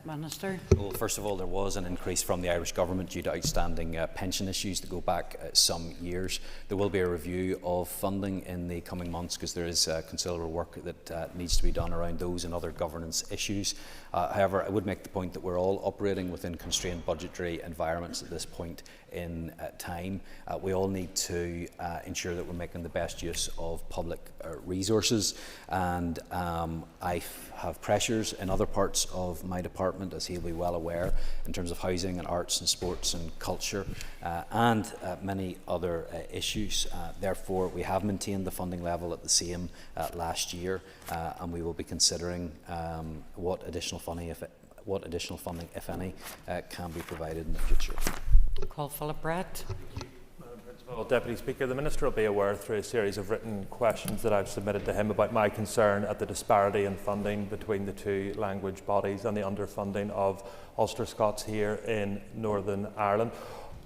Minister. Well, first of all, there was an increase from the Irish Government due to outstanding pension issues that go back some years. There will be a review of funding in the coming months because there is considerable work that needs to be done around those and other governance issues. However, I would make the point that we're all operating within constrained budgetary environments at this point in time. We all need to ensure that we're making the best use of public resources, and I have pressures in other parts of my department, as he'll be well aware, in terms of housing and arts and sports and culture and many other issues. Therefore, we have maintained the funding level at the same last year, and we will be considering what additional funding, if any, can be provided in the future. Call Philip Brett. Well, Deputy Speaker, the Minister will be aware through a series of written questions that I've submitted to him about my concern at the disparity in funding between the two language bodies and the underfunding of Ulster Scots here in Northern Ireland.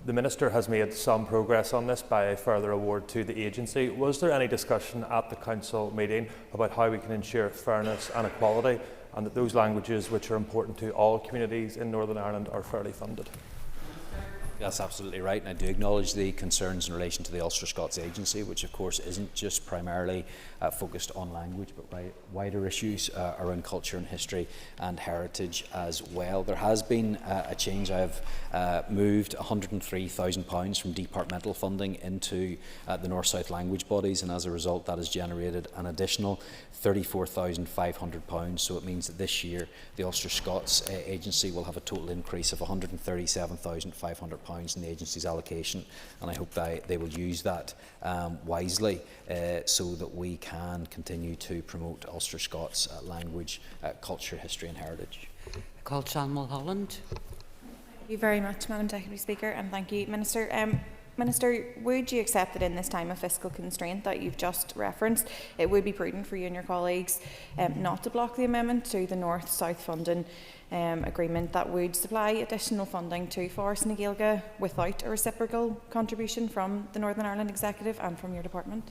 The Minister has made some progress on this by a further award to the agency. Was there any discussion at the Council meeting about how we can ensure fairness and equality, and that those languages which are important to all communities in Northern Ireland are fairly funded? That's absolutely right, and I do acknowledge the concerns in relation to the Ulster Scots Agency, which of course isn't just primarily focused on language, but wider issues around culture and history and heritage as well. There has been a change. I've moved £103,000 from departmental funding into the North-South language bodies, and as a result that has generated an additional £34,500. So it means that this year the Ulster Scots Agency will have a total increase of £137,500 in the agency's allocation, and I hope that they will use that wisely so that we can continue to promote Ulster Scots language, culture, history and heritage. Call Sean Mulholland. Thank you very much, Madam Deputy Speaker, and thank you, Minister. Minister, would you accept that in this time of fiscal constraint that you've just referenced, it would be prudent for you and your colleagues not to block the amendment to the North-South funding agreement that would supply additional funding to Fermanagh Gaeilge without a reciprocal contribution from the Northern Ireland Executive and from your department?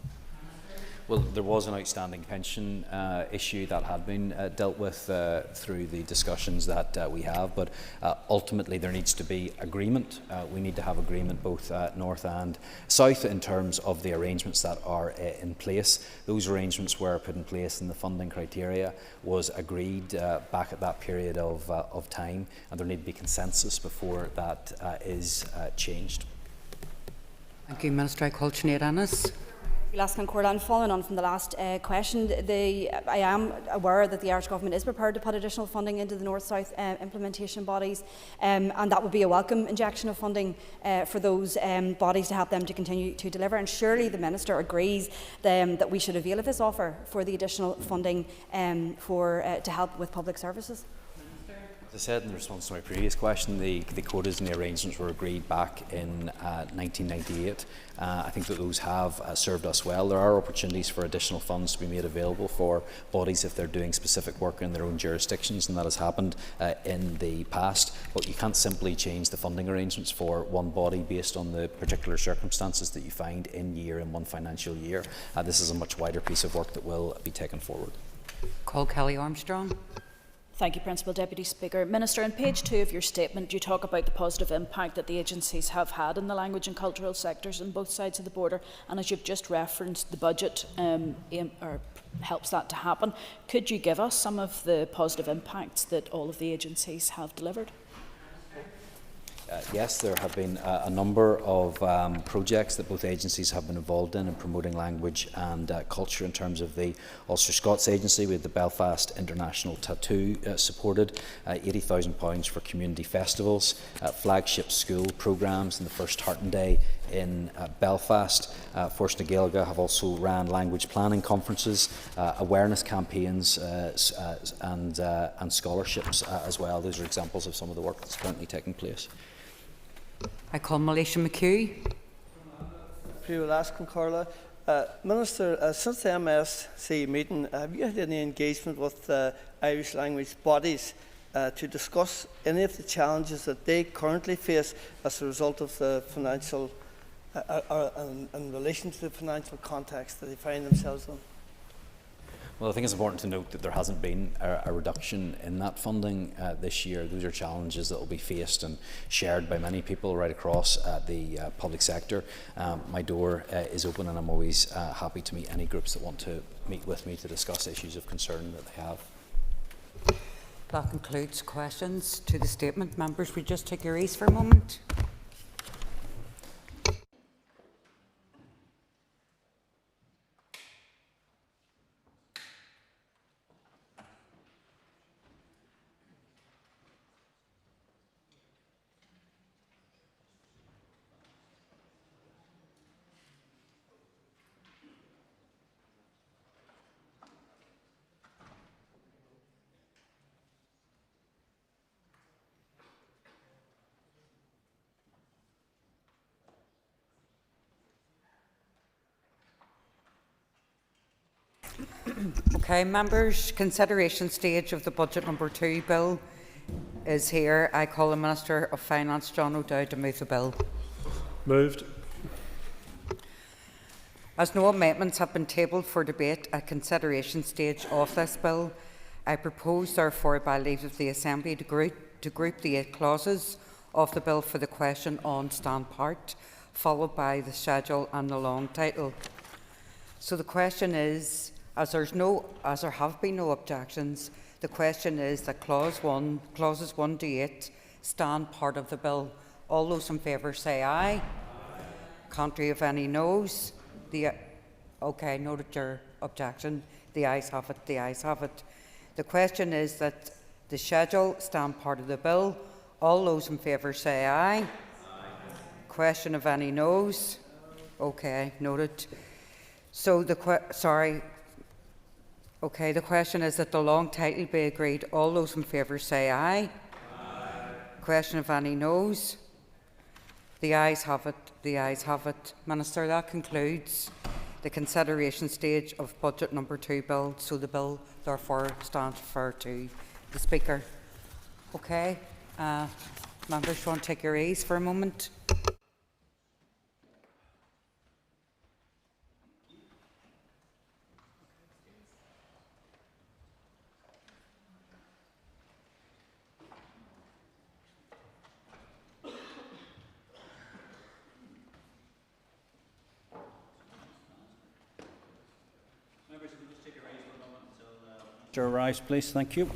Well, there was an outstanding pension issue that had been dealt with through the discussions that we have, but ultimately there needs to be agreement. We need to have agreement both north and south in terms of the arrangements that are in place. Those arrangements were put in place and the funding criteria was agreed back at that period of time, and there need to be consensus before that is changed. Thank you, Minister. I call Sinead Annis. And following on from the last question, I am aware that the Irish Government is prepared to put additional funding into the North-South implementation bodies, and that would be a welcome injection of funding for those bodies to help them to continue to deliver. And surely the Minister agrees that we should avail of this offer for the additional funding to help with public services. As I said in response to my previous question, the quotas and the arrangements were agreed back in 1998. I think that those have served us well. There are opportunities for additional funds to be made available for bodies if they're doing specific work in their own jurisdictions, and that has happened in the past. But you can't simply change the funding arrangements for one body based on the particular circumstances that you find in one financial year. This is a much wider piece of work that will be taken forward. Call Kelly Armstrong. Thank you, Principal Deputy Speaker. Minister, on page 2 of your statement, you talk about the positive impact that the agencies have had in the language and cultural sectors on both sides of the border, and as you've just referenced, the budget helps that to happen. Could you give us some of the positive impacts that all of the agencies have delivered? Yes, there have been a number of projects that both agencies have been involved in promoting language and culture. In terms of the Ulster Scots Agency, we had the Belfast International Tattoo supported, £80,000 for community festivals, flagship school programmes, and the first Tartan Day in Belfast. Force na Gaeilge have also ran language planning conferences, awareness campaigns and scholarships as well. Those are examples of some of the work that's currently taking place. I call Malaysia McHugh. Minister, since the MSC meeting, have you had any engagement with Irish language bodies to discuss any of the challenges that they currently face as a result of the financial, in relation to the financial context that they find themselves in? Well, I think it's important to note that there hasn't been a reduction in that funding this year. Those are challenges that will be faced and shared by many people right across the public sector. My door is open, and I'm always happy to meet any groups that want to meet with me to discuss issues of concern that they have. That concludes questions to the statement. Members, we just take your ease for a moment. Okay, members, consideration stage of the budget number 2 bill is here. I call the Minister of Finance, John O'Dowd, to move the bill. Moved. As no amendments have been tabled for debate at consideration stage of this bill, I propose therefore by leave of the Assembly to group the 8 clauses of the bill for the question on stand part, followed by the schedule and the long title. So the question is, as there have been no objections, the question is that clauses 1 to 8 stand part of the bill. All those in favour say aye. Aye. Contrary of any noes? Okay, noted your objection. The ayes have it. The ayes have it. The question is that the schedule stand part of the bill. All those in favour say aye. Aye. Question of any noes? Okay, noted. So the question is that the long title be agreed. All those in favour say aye. Aye. Question of any noes? The ayes have it. The ayes have it. Minister, that concludes the consideration stage of budget number 2 bill. So the bill therefore stands referred to the Speaker. Okay, members, want to take your ease for a moment? Mr. Rice, please. Thank you.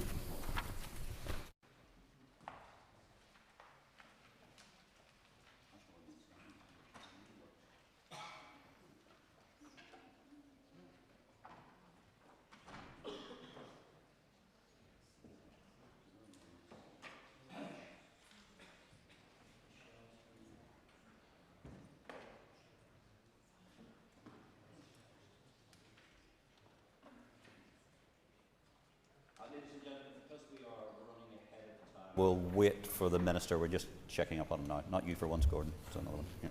We'll wait for the Minister. We're just checking up on him now. Not you for once, Gordon. It's another one. Yeah.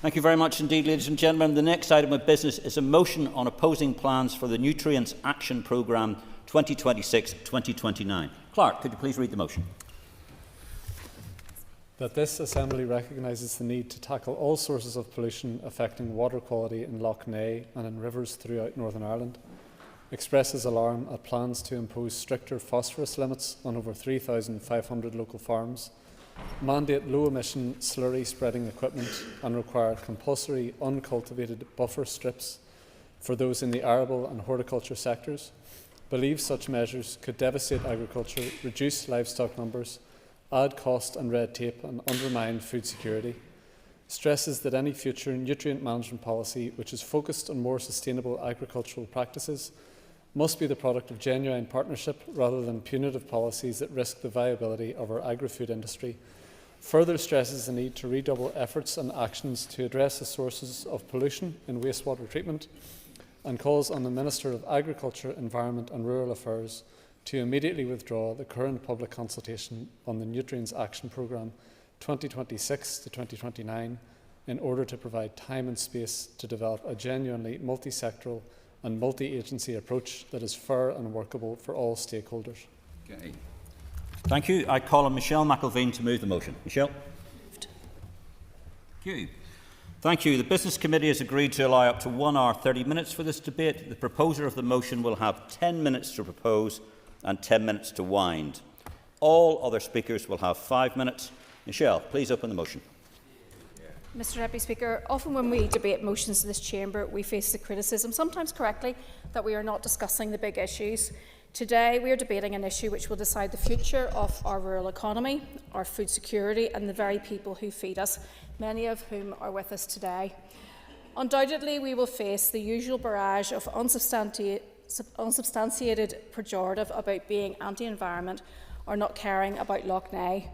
Thank you very much indeed, ladies and gentlemen. The next item of business is a motion on opposing plans for the Nutrients Action Programme 2026-2029. Clerk, could you please read the motion? That this Assembly recognises the need to tackle all sources of pollution affecting water quality in Lough Neagh and in rivers throughout Northern Ireland, expresses alarm at plans to impose stricter phosphorus limits on over 3,500 local farms, mandate low-emission slurry spreading equipment and require compulsory uncultivated buffer strips for those in the arable and horticulture sectors, believes such measures could devastate agriculture, reduce livestock numbers, add cost and red tape and undermine food security, stresses that any future nutrient management policy which is focused on more sustainable agricultural practices must be the product of genuine partnership rather than punitive policies that risk the viability of our agri-food industry, further stresses the need to redouble efforts and actions to address the sources of pollution in wastewater treatment, and calls on the Minister of Agriculture, Environment and Rural Affairs to immediately withdraw the current public consultation on the Nutrients Action Programme 2026-2029 in order to provide time and space to develop a genuinely multi-sectoral and multi-agency approach that is fair and workable for all stakeholders. Okay. Thank you. I call on Michelle McIlveen to move the motion. Michelle. Thank you. Thank you. The Business Committee has agreed to allow up to 1 hour 30 minutes for this debate. The proposer of the motion will have 10 minutes to propose and 10 minutes to wind. All other speakers will have 5 minutes. Michelle, please open the motion. Mr Deputy Speaker, often when we debate motions in this chamber, we face the criticism, sometimes correctly, that we are not discussing the big issues. Today, we are debating an issue which will decide the future of our rural economy, our food security and the very people who feed us, many of whom are with us today. Undoubtedly, we will face the usual barrage of unsubstantiated pejorative about being anti-environment or not caring about Lough Neagh.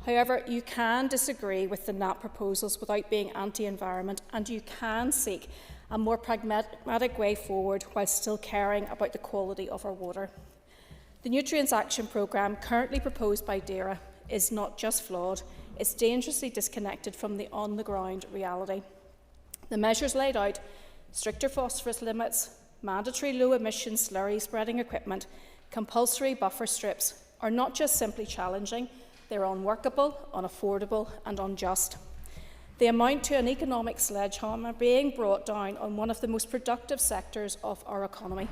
However, you can disagree with the NAP proposals without being anti-environment, and you can seek a more pragmatic way forward while still caring about the quality of our water. The Nutrients Action Programme currently proposed by DAERA is not just flawed, it's dangerously disconnected from the on-the-ground reality. The measures laid out, stricter phosphorus limits, mandatory low-emission slurry spreading equipment, compulsory buffer strips, are not just simply challenging, they're unworkable, unaffordable and unjust. They amount to an economic sledgehammer being brought down on one of the most productive sectors of our economy.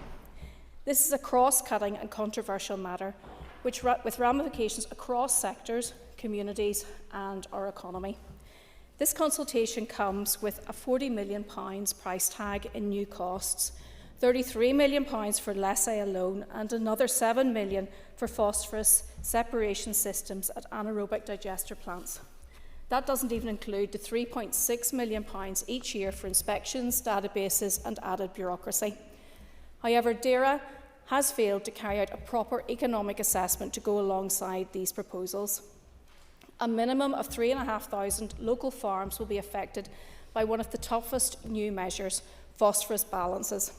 This is a cross-cutting and controversial matter with ramifications across sectors, communities and our economy. This consultation comes with a £40 million price tag in new costs, £33 million for Lessay alone, and another £7 million for phosphorus separation systems at anaerobic digester plants. That doesn't even include the £3.6 million each year for inspections, databases and added bureaucracy. However, DAERA has failed to carry out a proper economic assessment to go alongside these proposals. A minimum of 3,500 local farms will be affected by one of the toughest new measures, phosphorus balances.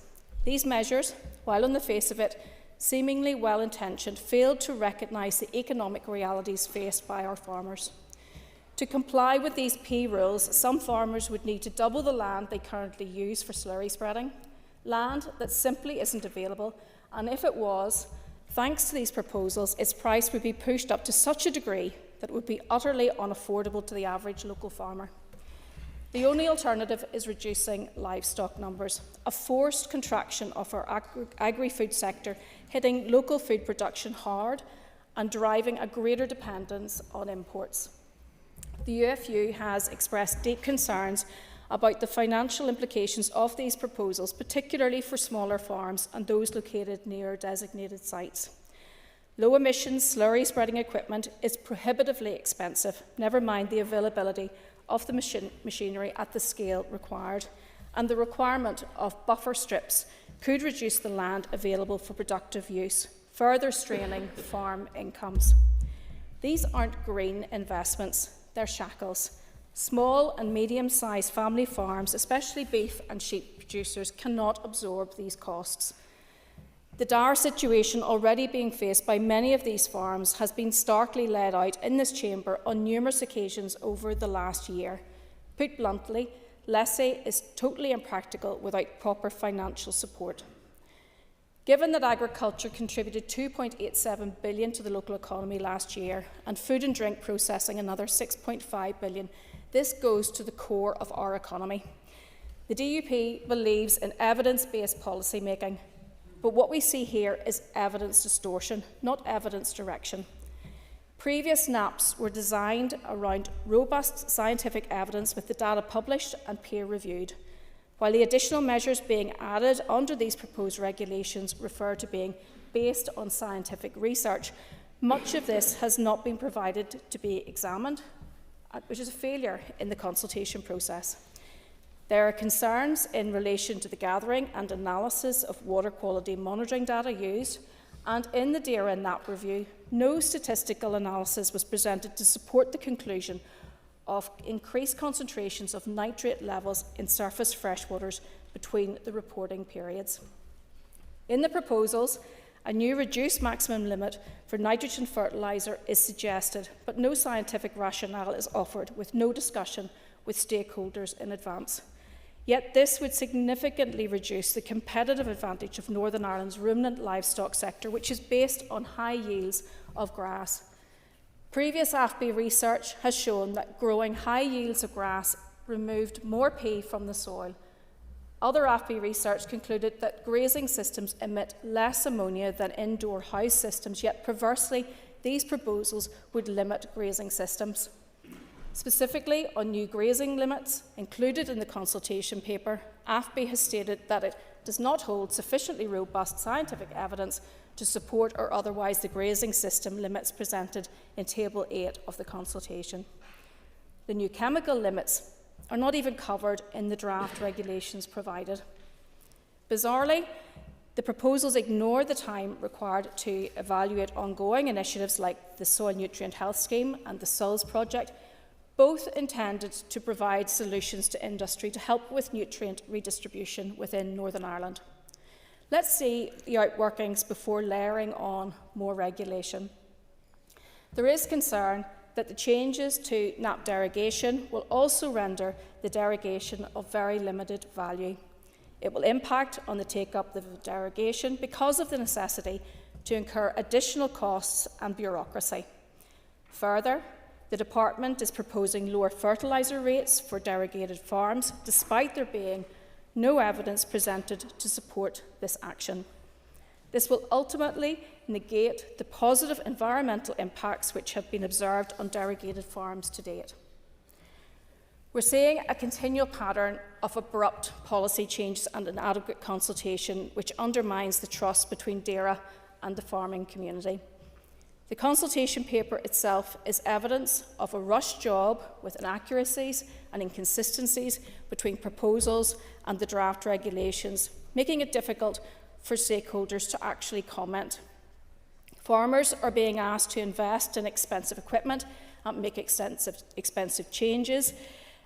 These measures, while on the face of it seemingly well-intentioned, failed to recognise the economic realities faced by our farmers. To comply with these P rules, some farmers would need to double the land they currently use for slurry spreading, land that simply isn't available, and if it was, thanks to these proposals, its price would be pushed up to such a degree that it would be utterly unaffordable to the average local farmer. The only alternative is reducing livestock numbers, a forced contraction of our agri-food sector, hitting local food production hard and driving a greater dependence on imports. The UFU has expressed deep concerns about the financial implications of these proposals, particularly for smaller farms and those located near designated sites. Low-emissions slurry spreading equipment is prohibitively expensive, never mind the availability of the machinery at the scale required, and the requirement of buffer strips could reduce the land available for productive use, further straining farm incomes. These aren't green investments, they're shackles. Small and medium-sized family farms, especially beef and sheep producers, cannot absorb these costs. The dire situation already being faced by many of these farms has been starkly laid out in this chamber on numerous occasions over the last year. Put bluntly, Lessay is totally impractical without proper financial support. Given that agriculture contributed £2.87 billion to the local economy last year, and food and drink processing another £6.5 billion, this goes to the core of our economy. The DUP believes in evidence-based policy making, but what we see here is evidence distortion, not evidence direction. Previous NAPs were designed around robust scientific evidence with the data published and peer-reviewed, while the additional measures being added under these proposed regulations refer to being based on scientific research. Much of this has not been provided to be examined, which is a failure in the consultation process. There are concerns in relation to the gathering and analysis of water quality monitoring data used, and in the DAERA NAP review, no statistical analysis was presented to support the conclusion of increased concentrations of nitrate levels in surface freshwaters between the reporting periods. In the proposals, a new reduced maximum limit for nitrogen fertiliser is suggested, but no scientific rationale is offered, with no discussion with stakeholders in advance. Yet this would significantly reduce the competitive advantage of Northern Ireland's ruminant livestock sector, which is based on high yields of grass. Previous AFBI research has shown that growing high yields of grass removed more pea from the soil. Other AFBI research concluded that grazing systems emit less ammonia than indoor house systems, yet perversely, these proposals would limit grazing systems. Specifically, on new grazing limits included in the consultation paper, AFBI has stated that it does not hold sufficiently robust scientific evidence to support or otherwise the grazing system limits presented in Table 8 of the consultation. The new chemical limits are not even covered in the draft regulations provided. Bizarrely, the proposals ignore the time required to evaluate ongoing initiatives like the Soil Nutrient Health Scheme and the SULS project, both intended to provide solutions to industry to help with nutrient redistribution within Northern Ireland. Let's see the outworkings before layering on more regulation. There is concern that the changes to NAP derogation will also render the derogation of very limited value. It will impact on the take-up of the derogation because of the necessity to incur additional costs and bureaucracy. Further, the Department is proposing lower fertiliser rates for derogated farms, despite there being no evidence presented to support this action. This will ultimately negate the positive environmental impacts which have been observed on derogated farms to date. We're seeing a continual pattern of abrupt policy changes and inadequate consultation, which undermines the trust between DAERA and the farming community. The consultation paper itself is evidence of a rushed job with inaccuracies and inconsistencies between proposals and the draft regulations, making it difficult for stakeholders to actually comment. Farmers are being asked to invest in expensive equipment and make expensive changes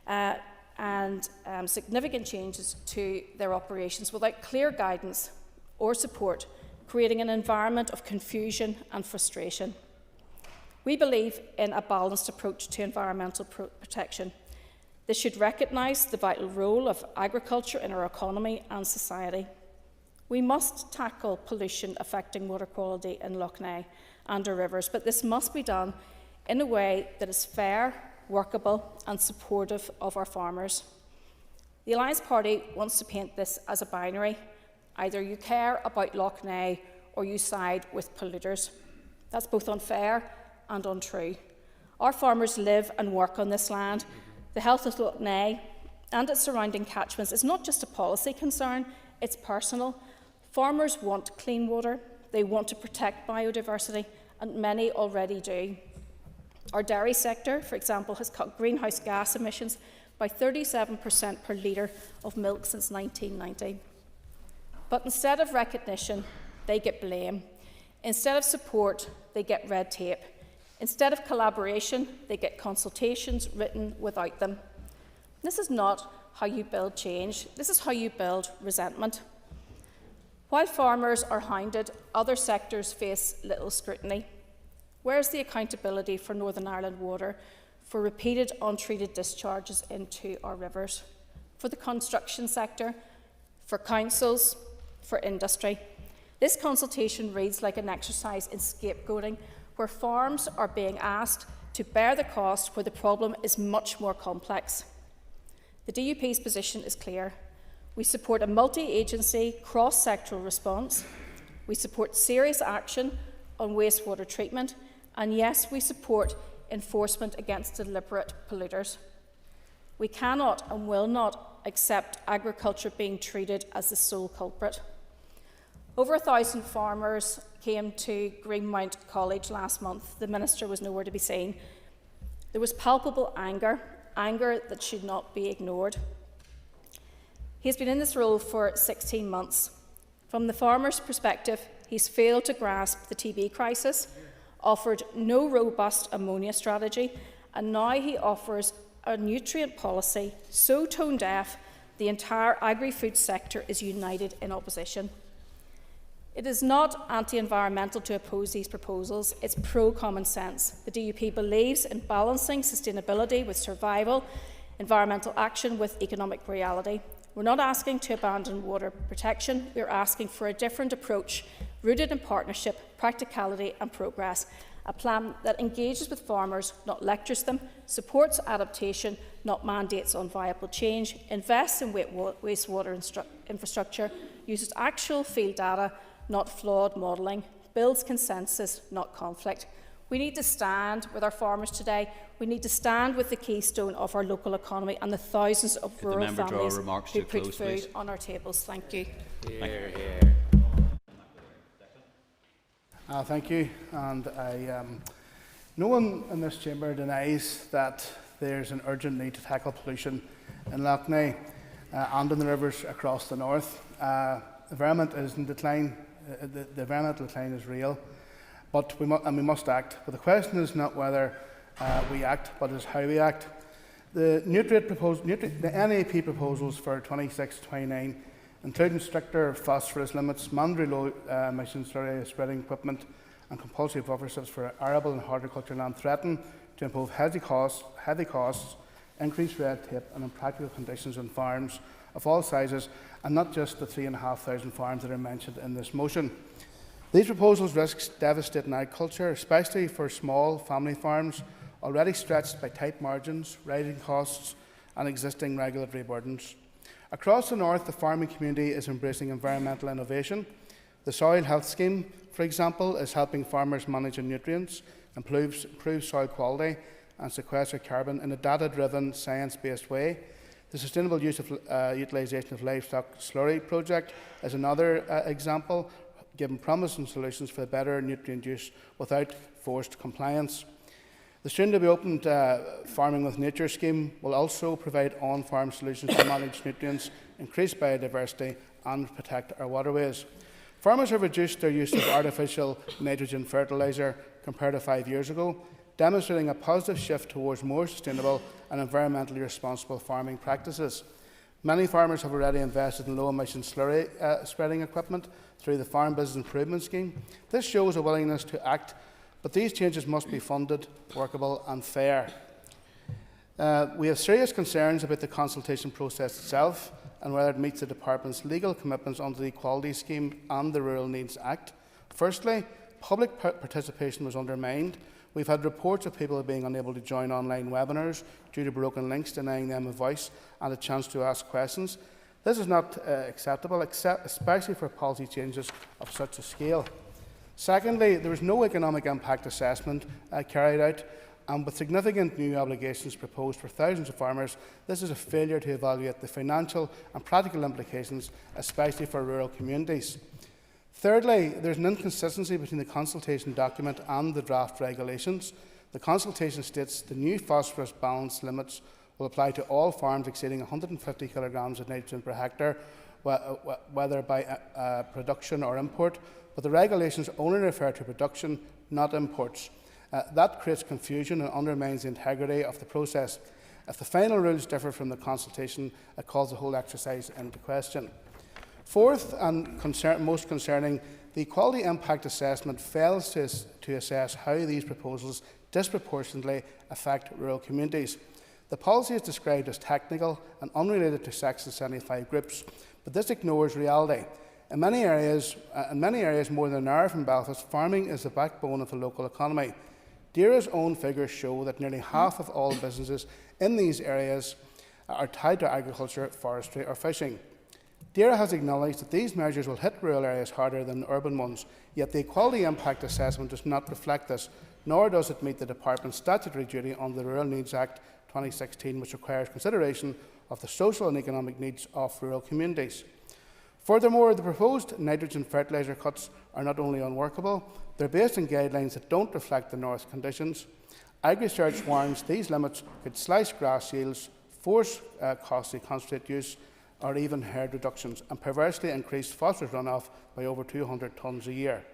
and significant changes to their operations without clear guidance or support, creating an environment of confusion and frustration. We believe in a balanced approach to environmental protection. This should recognise the vital role of agriculture in our economy and society. We must tackle pollution affecting water quality in Lough Neagh and our rivers, but this must be done in a way that is fair, workable and supportive of our farmers. The Alliance Party wants to paint this as a binary. Either you care about Lough Neagh or you side with polluters. That's both unfair and untrue. Our farmers live and work on this land. The health of Lough Neagh and its surrounding catchments is not just a policy concern, it's personal. Farmers want clean water, they want to protect biodiversity, and many already do. Our dairy sector, for example, has cut greenhouse gas emissions by 37% per litre of milk since 1990. But instead of recognition, they get blame. Instead of support, they get red tape. Instead of collaboration, they get consultations written without them. This is not how you build change. This is how you build resentment. While farmers are hounded, other sectors face little scrutiny. Where's the accountability for Northern Ireland Water for repeated untreated discharges into our rivers? For the construction sector, for councils, for industry? This consultation reads like an exercise in scapegoating, where farms are being asked to bear the cost where the problem is much more complex. The DUP's position is clear. We support a multi-agency, cross-sectoral response. We support serious action on wastewater treatment. And yes, we support enforcement against deliberate polluters. We cannot and will not accept agriculture being treated as the sole culprit. Over 1,000 farmers came to Greenmount College last month. The Minister was nowhere to be seen. There was palpable anger that should not be ignored. He has been in this role for 16 months. From the farmer's perspective, he's failed to grasp the TB crisis, offered no robust ammonia strategy, and now he offers a nutrient policy so tone-deaf the entire agri-food sector is united in opposition. It is not anti-environmental to oppose these proposals, it's pro-common sense. The DUP believes in balancing sustainability with survival, environmental action with economic reality. We're not asking to abandon water protection, we're asking for a different approach, rooted in partnership, practicality and progress. A plan that engages with farmers, not lectures them, supports adaptation, not mandates unviable change, invests in wastewater infrastructure, uses actual field data, not flawed modelling, builds consensus, not conflict. We need to stand with our farmers today. We need to stand with the keystone of our local economy and the thousands of rural families who put food on our tables. Thank you. Hear, hear. Thank you. And no one in this chamber denies that there's an urgent need to tackle pollution in Lough Neagh and in the rivers across the north. The environment is in decline. The environmental decline is real, but we must act. But the question is not whether we act, but is how we act. The NAP proposals for 26-29, including stricter phosphorus limits, mandatory low emissions spreading equipment, and compulsory buffer strips for arable and horticultural land, threaten to impose heavy costs, increased red tape, and impractical conditions on farms of all sizes, and not just the 3,500 farms that are mentioned in this motion. These proposals risk devastating agriculture, especially for small family farms already stretched by tight margins, rising costs, and existing regulatory burdens. Across the north, the farming community is embracing environmental innovation. The Soil Health Scheme, for example, is helping farmers manage their nutrients, improve soil quality, and sequester carbon in a data-driven, science-based way. The sustainable utilisation of livestock slurry project is another example, giving promising solutions for better nutrient use without forced compliance. The soon-to-be-opened Farming with Nature scheme will also provide on-farm solutions to manage nutrients, increase biodiversity and protect our waterways. Farmers have reduced their use of artificial nitrogen fertiliser compared to 5 years ago, demonstrating a positive shift towards more sustainable and environmentally responsible farming practices. Many farmers have already invested in low-emission slurry spreading equipment through the Farm Business Improvement Scheme. This shows a willingness to act, but these changes must be funded, workable and fair. We have serious concerns about the consultation process itself and whether it meets the Department's legal commitments under the Equality Scheme and the Rural Needs Act. Firstly, public participation was undermined. We've had reports of people being unable to join online webinars due to broken links, denying them a voice and a chance to ask questions. This is not acceptable, especially for policy changes of such a scale. Secondly, there was no economic impact assessment carried out, and with significant new obligations proposed for thousands of farmers, this is a failure to evaluate the financial and practical implications, especially for rural communities. Thirdly, there is an inconsistency between the consultation document and the draft regulations. The consultation states the new phosphorus balance limits will apply to all farms exceeding 150 kilograms of nitrogen per hectare, whether by production or import, but the regulations only refer to production, not imports. That creates confusion and undermines the integrity of the process. If the final rules differ from the consultation, it calls the whole exercise into question. Fourth, and most concerning, the Equality Impact Assessment fails to assess how these proposals disproportionately affect rural communities. The policy is described as technical and unrelated to Section 75 groups, but this ignores reality. In many areas more than an hour from Belfast, farming is the backbone of the local economy. DAERA's own figures show that nearly half of all businesses in these areas are tied to agriculture, forestry or fishing. DAERA has acknowledged that these measures will hit rural areas harder than urban ones, yet the Equality Impact Assessment does not reflect this, nor does it meet the Department's statutory duty under the Rural Needs Act 2016, which requires consideration of the social and economic needs of rural communities. Furthermore, the proposed nitrogen fertiliser cuts are not only unworkable, they're based on guidelines that don't reflect the North conditions. AgResearch warns these limits could slice grass yields, force costly concentrate use, or even herd reductions, and perversely increase phosphorus runoff by over 200 tonnes a year.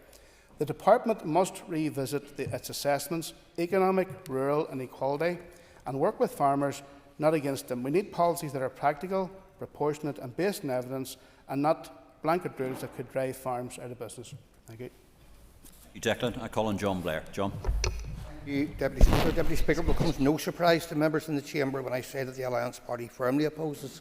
The Department must revisit its assessments, economic, rural and equality, and work with farmers, not against them. We need policies that are practical, proportionate and based on evidence, and not blanket rules that could drive farms out of business. Thank you. Declan. I call on John Blair. John. Thank you, Deputy Speaker. Deputy Speaker, it will come as no surprise to members in the Chamber when I say that the Alliance Party firmly opposes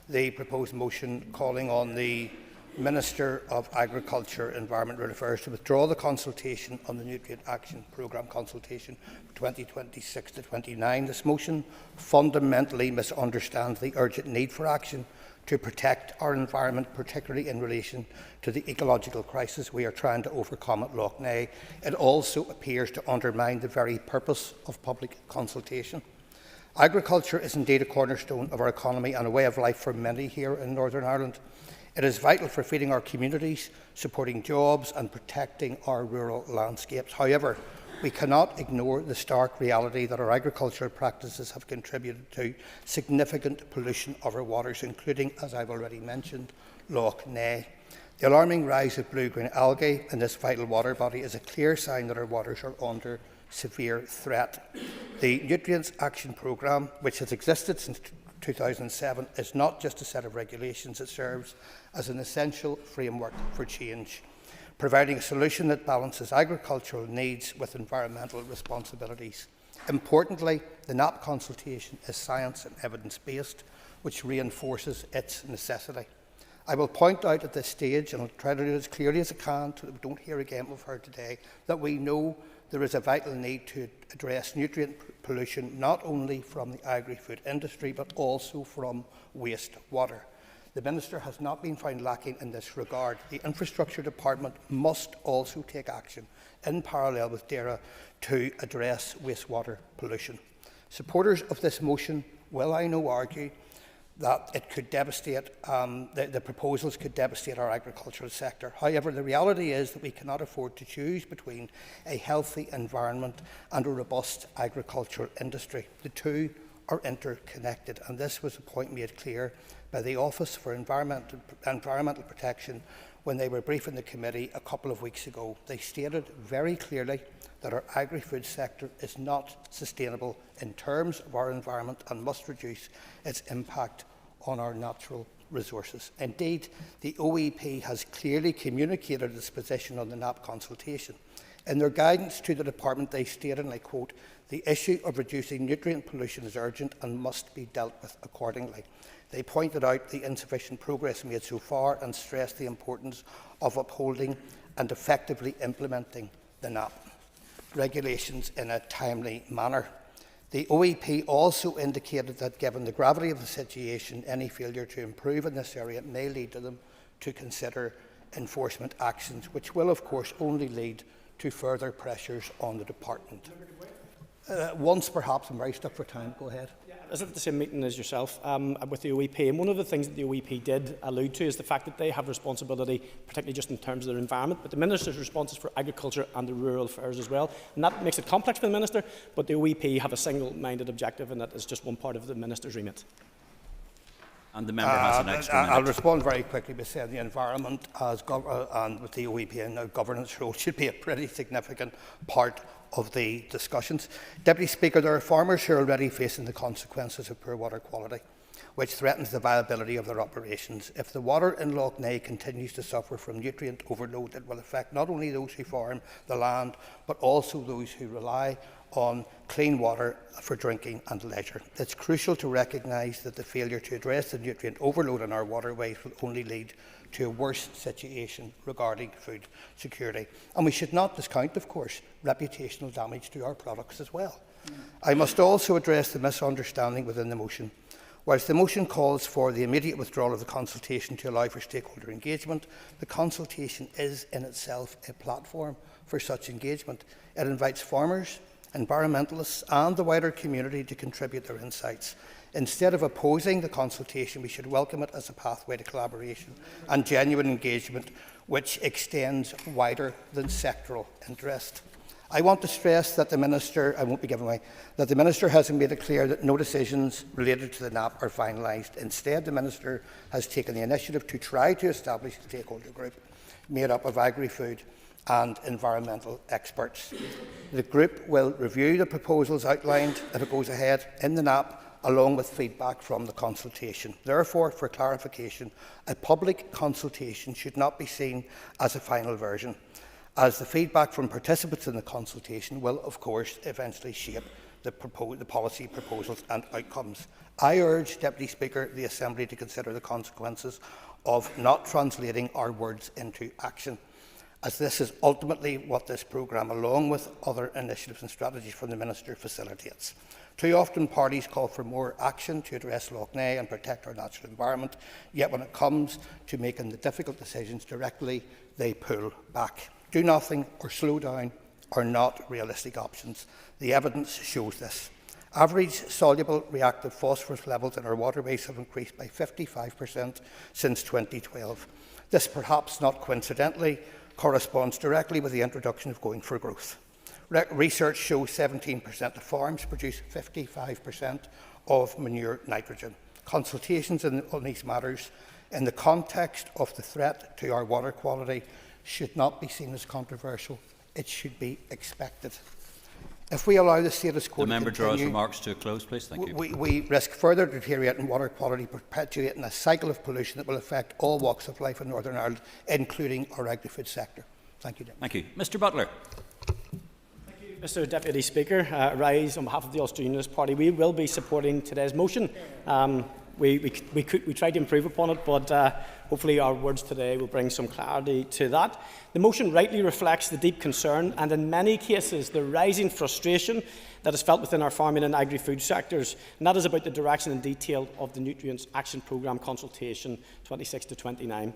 the proposed motion calling on the Minister of Agriculture, Environment and Rural Affairs to withdraw the consultation on the Nutrient Action Programme consultation for 2026 to 29. This motion fundamentally misunderstands the urgent need for action to protect our environment, particularly in relation to the ecological crisis we are trying to overcome at Lough Neagh. It also appears to undermine the very purpose of public consultation. Agriculture is indeed a cornerstone of our economy and a way of life for many here in Northern Ireland. It is vital for feeding our communities, supporting jobs and protecting our rural landscapes. However, we cannot ignore the stark reality that our agricultural practices have contributed to significant pollution of our waters, including, as I've already mentioned, Lough Neagh. The alarming rise of blue-green algae in this vital water body is a clear sign that our waters are under severe threat. The Nutrients Action Programme, which has existed since 2007, is not just a set of regulations. It serves as an essential framework for change, providing a solution that balances agricultural needs with environmental responsibilities. Importantly, the NAP consultation is science and evidence-based, which reinforces its necessity. I will point out at this stage, and I'll try to do it as clearly as I can so that we don't hear again what we've heard today, that we know there is a vital need to address nutrient pollution not only from the agri-food industry but also from wastewater. The Minister has not been found lacking in this regard. The Infrastructure Department must also take action in parallel with DAERA to address wastewater pollution. Supporters of this motion will, I know, argue that it could devastate, the proposals could devastate our agricultural sector. However, the reality is that we cannot afford to choose between a healthy environment and a robust agricultural industry. The two are interconnected, and this was a point made clear by the Office for Environmental Protection when they were briefing the committee a couple of weeks ago. They stated very clearly that our agri-food sector is not sustainable in terms of our environment and must reduce its impact on our natural resources. Indeed, the OEP has clearly communicated its position on the NAP consultation. In their guidance to the Department, they stated, and I quote, "The issue of reducing nutrient pollution is urgent and must be dealt with accordingly." They pointed out the insufficient progress made so far and stressed the importance of upholding and effectively implementing the NAP regulations in a timely manner. The OEP also indicated that given the gravity of the situation, any failure to improve in this area may lead to them to consider enforcement actions, which will of course only lead to further pressures on the department. Once perhaps, I'm very stuck for time, go ahead. I was at the same meeting as yourself with the OEP, and one of the things that the OEP did allude to is the fact that they have responsibility, particularly just in terms of their environment, but the Minister's response is for agriculture and the rural affairs as well, and that makes it complex for the Minister, but the OEP have a single-minded objective, and that is just one part of the Minister's remit. And the member has an extra minute. I'll respond very quickly by saying the environment and with the OEP and the governance role should be a pretty significant part of the discussions. Deputy Speaker, there are farmers who are already facing the consequences of poor water quality, which threatens the viability of their operations. If the water in Lough Neagh continues to suffer from nutrient overload, it will affect not only those who farm the land, but also those who rely on clean water for drinking and leisure. It's crucial to recognise that the failure to address the nutrient overload in our waterways will only lead to a worse situation regarding food security. And we should not discount, of course, reputational damage to our products as well. I must also address the misunderstanding within the motion. Whilst the motion calls for the immediate withdrawal of the consultation to allow for stakeholder engagement, the consultation is in itself a platform for such engagement. It invites farmers, environmentalists and the wider community to contribute their insights. Instead of opposing the consultation, we should welcome it as a pathway to collaboration and genuine engagement which extends wider than sectoral interest. I want to stress that the Minister, that the Minister hasn't made it clear that no decisions related to the NAP are finalised. Instead, the Minister has taken the initiative to try to establish a stakeholder group made up of agri-food and environmental experts. The group will review the proposals outlined, if it goes ahead, in the NAP, along with feedback from the consultation. Therefore, for clarification, a public consultation should not be seen as a final version, as the feedback from participants in the consultation will, of course, eventually shape the policy proposals and outcomes. I urge, Deputy Speaker, the Assembly to consider the consequences of not translating our words into action, as this is ultimately what this programme, along with other initiatives and strategies from the Minister, facilitates. Too often parties call for more action to address Lough Neagh and protect our natural environment, yet when it comes to making the difficult decisions directly, they pull back. Do nothing or slow down are not realistic options. The evidence shows this. Average soluble reactive phosphorus levels in our waterways have increased by 55% since 2012. This, perhaps not coincidentally, corresponds directly with the introduction of Going for Growth. Research shows 17% of farms produce 55% of manure nitrogen. Consultations on these matters in the context of the threat to our water quality should not be seen as controversial. It should be expected. If we allow the status quo to continue, draws remarks to a close, please. Thank you. We risk further deteriorating water quality, perpetuating a cycle of pollution that will affect all walks of life in Northern Ireland, including our agri-food sector. Thank you, Deputy. Thank you. Mr Butler. Mr Deputy Speaker, rise on behalf of the Ulster Unionist Party. We will be supporting today's motion. We tried to improve upon it, but hopefully our words today will bring some clarity to that. The motion rightly reflects the deep concern and in many cases the rising frustration that is felt within our farming and agri-food sectors, and that is about the direction and detail of the Nutrients Action Programme consultation 26 to 29.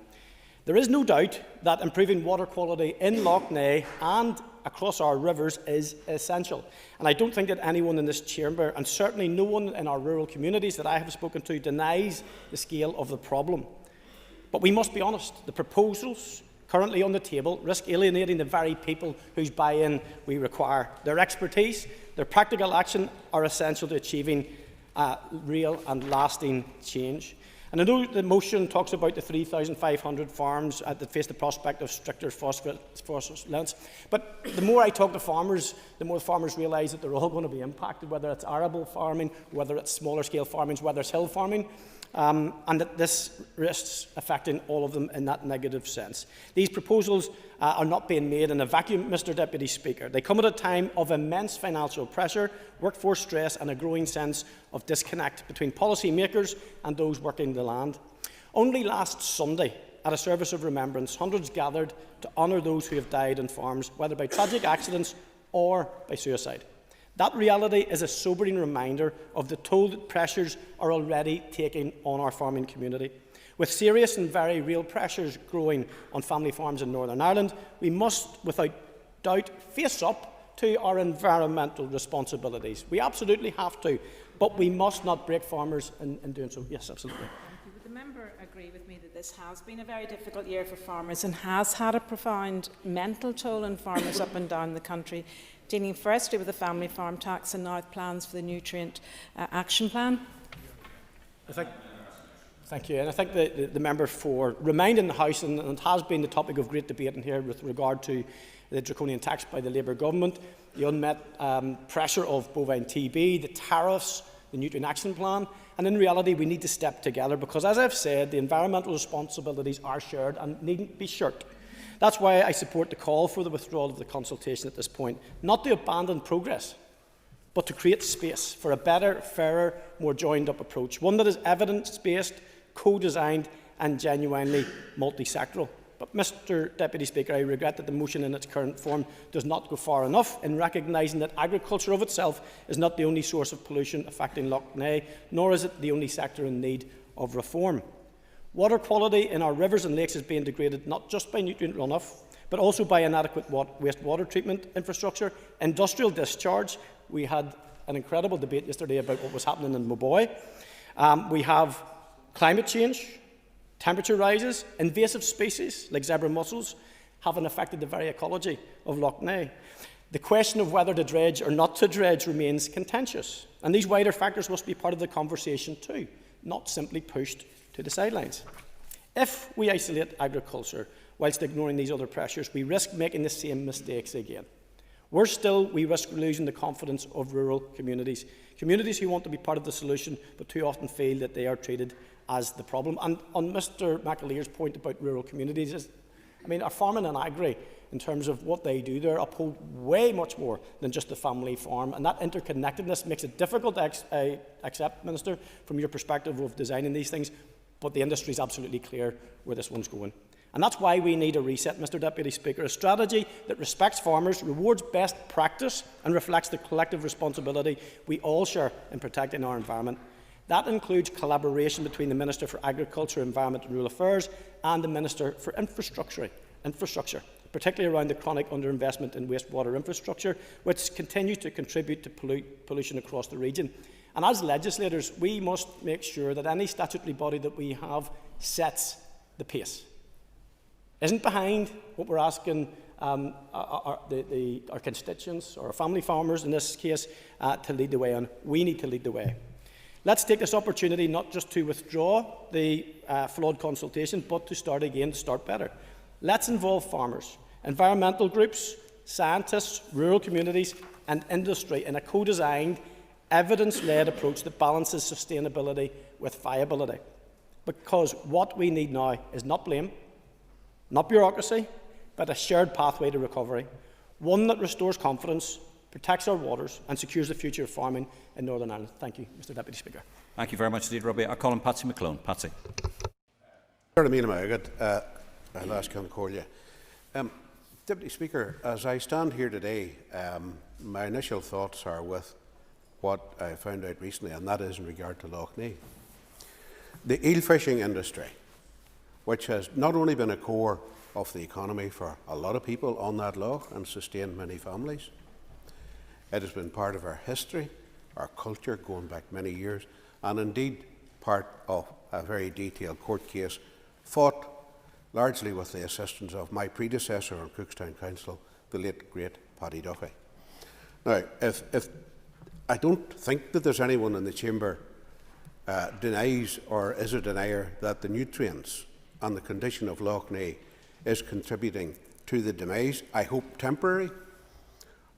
There is no doubt that improving water quality in Lough Neagh and across our rivers is essential. And I don't think that anyone in this chamber, and certainly no one in our rural communities that I have spoken to, denies the scale of the problem. But we must be honest, the proposals currently on the table risk alienating the very people whose buy-in we require. Their expertise, their practical action are essential to achieving real and lasting change. And I know the motion talks about the 3,500 farms that face the prospect of stricter phosphorus limits. But the more I talk to farmers, the more farmers realise that they're all going to be impacted, whether it's arable farming, whether it's smaller scale farming, whether it's hill farming, and that this risks affecting all of them in that negative sense. These proposals are not being made in a vacuum, Mr Deputy Speaker. They come at a time of immense financial pressure, workforce stress and a growing sense of disconnect between policy makers and those working the land. Only last Sunday, at a service of remembrance, hundreds gathered to honour those who have died on farms, whether by tragic accidents or by suicide. That reality is a sobering reminder of the toll that pressures are already taking on our farming community. With serious and very real pressures growing on family farms in Northern Ireland, we must, without doubt, face up to our environmental responsibilities. We absolutely have to, but we must not break farmers in doing so. Yes, absolutely. Would the member agree with me that this has been a very difficult year for farmers and has had a profound mental toll on farmers up and down the country, dealing firstly with the family farm tax and now with plans for the nutrient action plan? Thank you. And I thank the member for reminding the House, and it has been the topic of great debate in here with regard to the draconian tax by the Labour government, the unmet pressure of bovine TB, the tariffs, the nutrient action plan. And in reality, we need to step together because, as I've said, the environmental responsibilities are shared and needn't be shirked. That's why I support the call for the withdrawal of the consultation at this point, not to abandon progress, but to create space for a better, fairer, more joined-up approach, one that is evidence-based, co-designed and genuinely multi-sectoral. But, Mr Deputy Speaker, I regret that the motion in its current form does not go far enough in recognising that agriculture of itself is not the only source of pollution affecting Lough Neagh, nor is it the only sector in need of reform. Water quality in our rivers and lakes is being degraded not just by nutrient runoff, but also by inadequate wastewater treatment infrastructure, industrial discharge. We had an incredible debate yesterday about what was happening in Moboy. We have climate change, temperature rises, invasive species like zebra mussels having affected the very ecology of Lough Neagh. The question of whether to dredge or not to dredge remains contentious, and these wider factors must be part of the conversation too, not simply pushed to the sidelines. If we isolate agriculture whilst ignoring these other pressures, we risk making the same mistakes again. Worse still, we risk losing the confidence of rural communities, communities who want to be part of the solution but too often feel that they are treated as the problem. And on Mr McAleer's point about rural communities, our farming and agri, in terms of what they do there, uphold way much more than just the family farm. And that interconnectedness makes it difficult to accept, Minister, from your perspective of designing these things. But the industry is absolutely clear where this one's going. And that's why we need a reset, Mr Deputy Speaker, a strategy that respects farmers, rewards best practice and reflects the collective responsibility we all share in protecting our environment. That includes collaboration between the Minister for Agriculture, Environment and Rural Affairs and the Minister for Infrastructure, particularly around the chronic underinvestment in wastewater infrastructure, which continues to contribute to pollution across the region. And as legislators, we must make sure that any statutory body that we have sets the pace, isn't behind what we're asking our constituents, or our family farmers in this case, to lead the way on. We need to lead the way. Let's take this opportunity not just to withdraw the flawed consultation, but to start again, to start better. Let's involve farmers, environmental groups, scientists, rural communities and industry in a co-designed, evidence-led approach that balances sustainability with viability. Because what we need now is not blame, not bureaucracy, but a shared pathway to recovery, one that restores confidence, protects our waters and secures the future of farming in Northern Ireland. Thank you, Mr Deputy Speaker. Thank you very much indeed, Robbie. I call on Patsy McClone. Patsy. Deputy Speaker, as I stand here today, my initial thoughts are with what I found out recently, and that is in regard to Lough Neagh. The eel fishing industry which has not only been a core of the economy for a lot of people on that loch and sustained many families. It has been part of our history, our culture, going back many years, and indeed part of a very detailed court case fought largely with the assistance of my predecessor on Cookstown Council, the late great Paddy Duffy. Now, if I don't think that there's anyone in the chamber denies or is a denier that the nutrients and the condition of Lough Neagh is contributing to the demise, I hope temporary,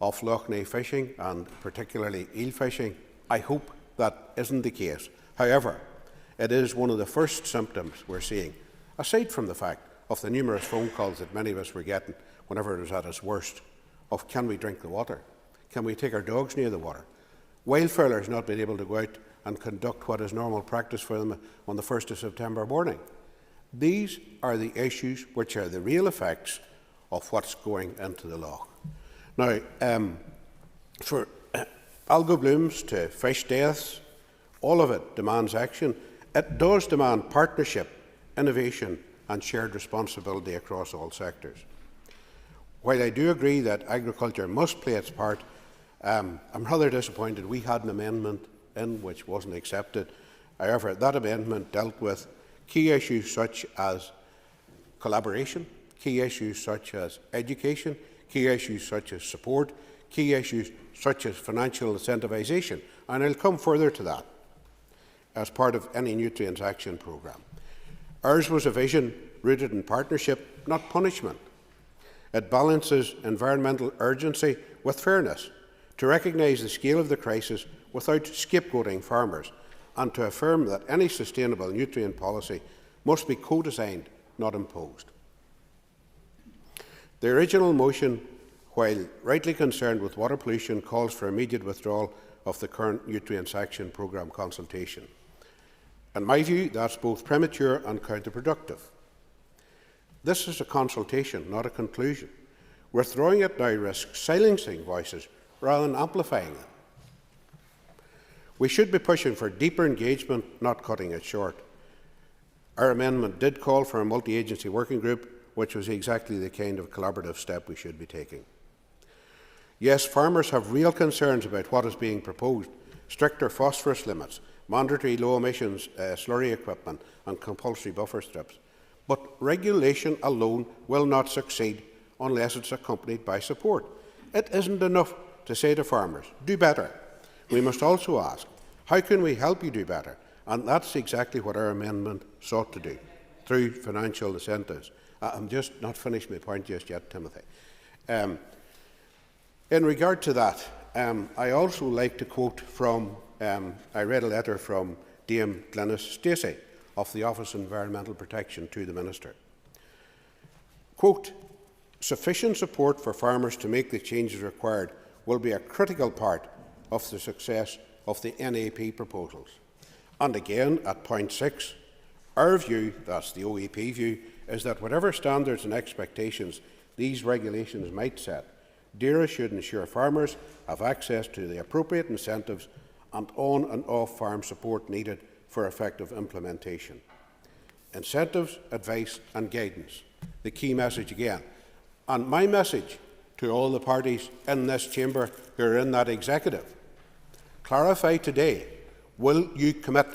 of Lough Neagh fishing and particularly eel fishing. I hope that isn't the case. However, it is one of the first symptoms we're seeing, aside from the fact of the numerous phone calls that many of us were getting whenever it was at its worst, of can we drink the water? Can we take our dogs near the water? Wildfowlers not being able to go out and conduct what is normal practice for them on the 1st of September morning. These are the issues which are the real effects of what's going into the loch. Now, for algal blooms to fish deaths, all of it demands action. It does demand partnership, innovation and shared responsibility across all sectors. While I do agree that agriculture must play its part, I'm rather disappointed we had an amendment in which wasn't accepted. However, that amendment dealt with key issues such as collaboration, key issues such as education, key issues such as support, key issues such as financial incentivisation, and I'll come further to that as part of any nutrients action programme. Ours was a vision rooted in partnership, not punishment. It balances environmental urgency with fairness, to recognise the scale of the crisis without scapegoating farmers, and to affirm that any sustainable nutrient policy must be co-designed, not imposed. The original motion, while rightly concerned with water pollution, calls for immediate withdrawal of the current Nutrients Action Programme consultation. In my view, that's both premature and counterproductive. This is a consultation, not a conclusion. Withdrawing it now risks silencing voices rather than amplifying them. We should be pushing for deeper engagement, not cutting it short. Our amendment did call for a multi-agency working group, which was exactly the kind of collaborative step we should be taking. Yes, farmers have real concerns about what is being proposed: stricter phosphorus limits, mandatory low emissions slurry equipment and compulsory buffer strips. But regulation alone will not succeed unless it's accompanied by support. It isn't enough to say to farmers, do better. We must also ask, how can we help you do better? And that's exactly what our amendment sought to do, through financial incentives. I'm just not finished my point just yet, Timothy. In regard to that, I also like to quote from, I read a letter from Dame Glenys Stacey of the Office of Environmental Protection to the Minister. Quote, sufficient support for farmers to make the changes required will be a critical part of the success of the NAP proposals. And again, at point 6, our view, that's the OEP view, is that whatever standards and expectations these regulations might set, DAERA should ensure farmers have access to the appropriate incentives and on and off farm support needed for effective implementation. Incentives, advice and guidance, the key message again. And my message to all the parties in this chamber who are in that executive, clarify today, will you commit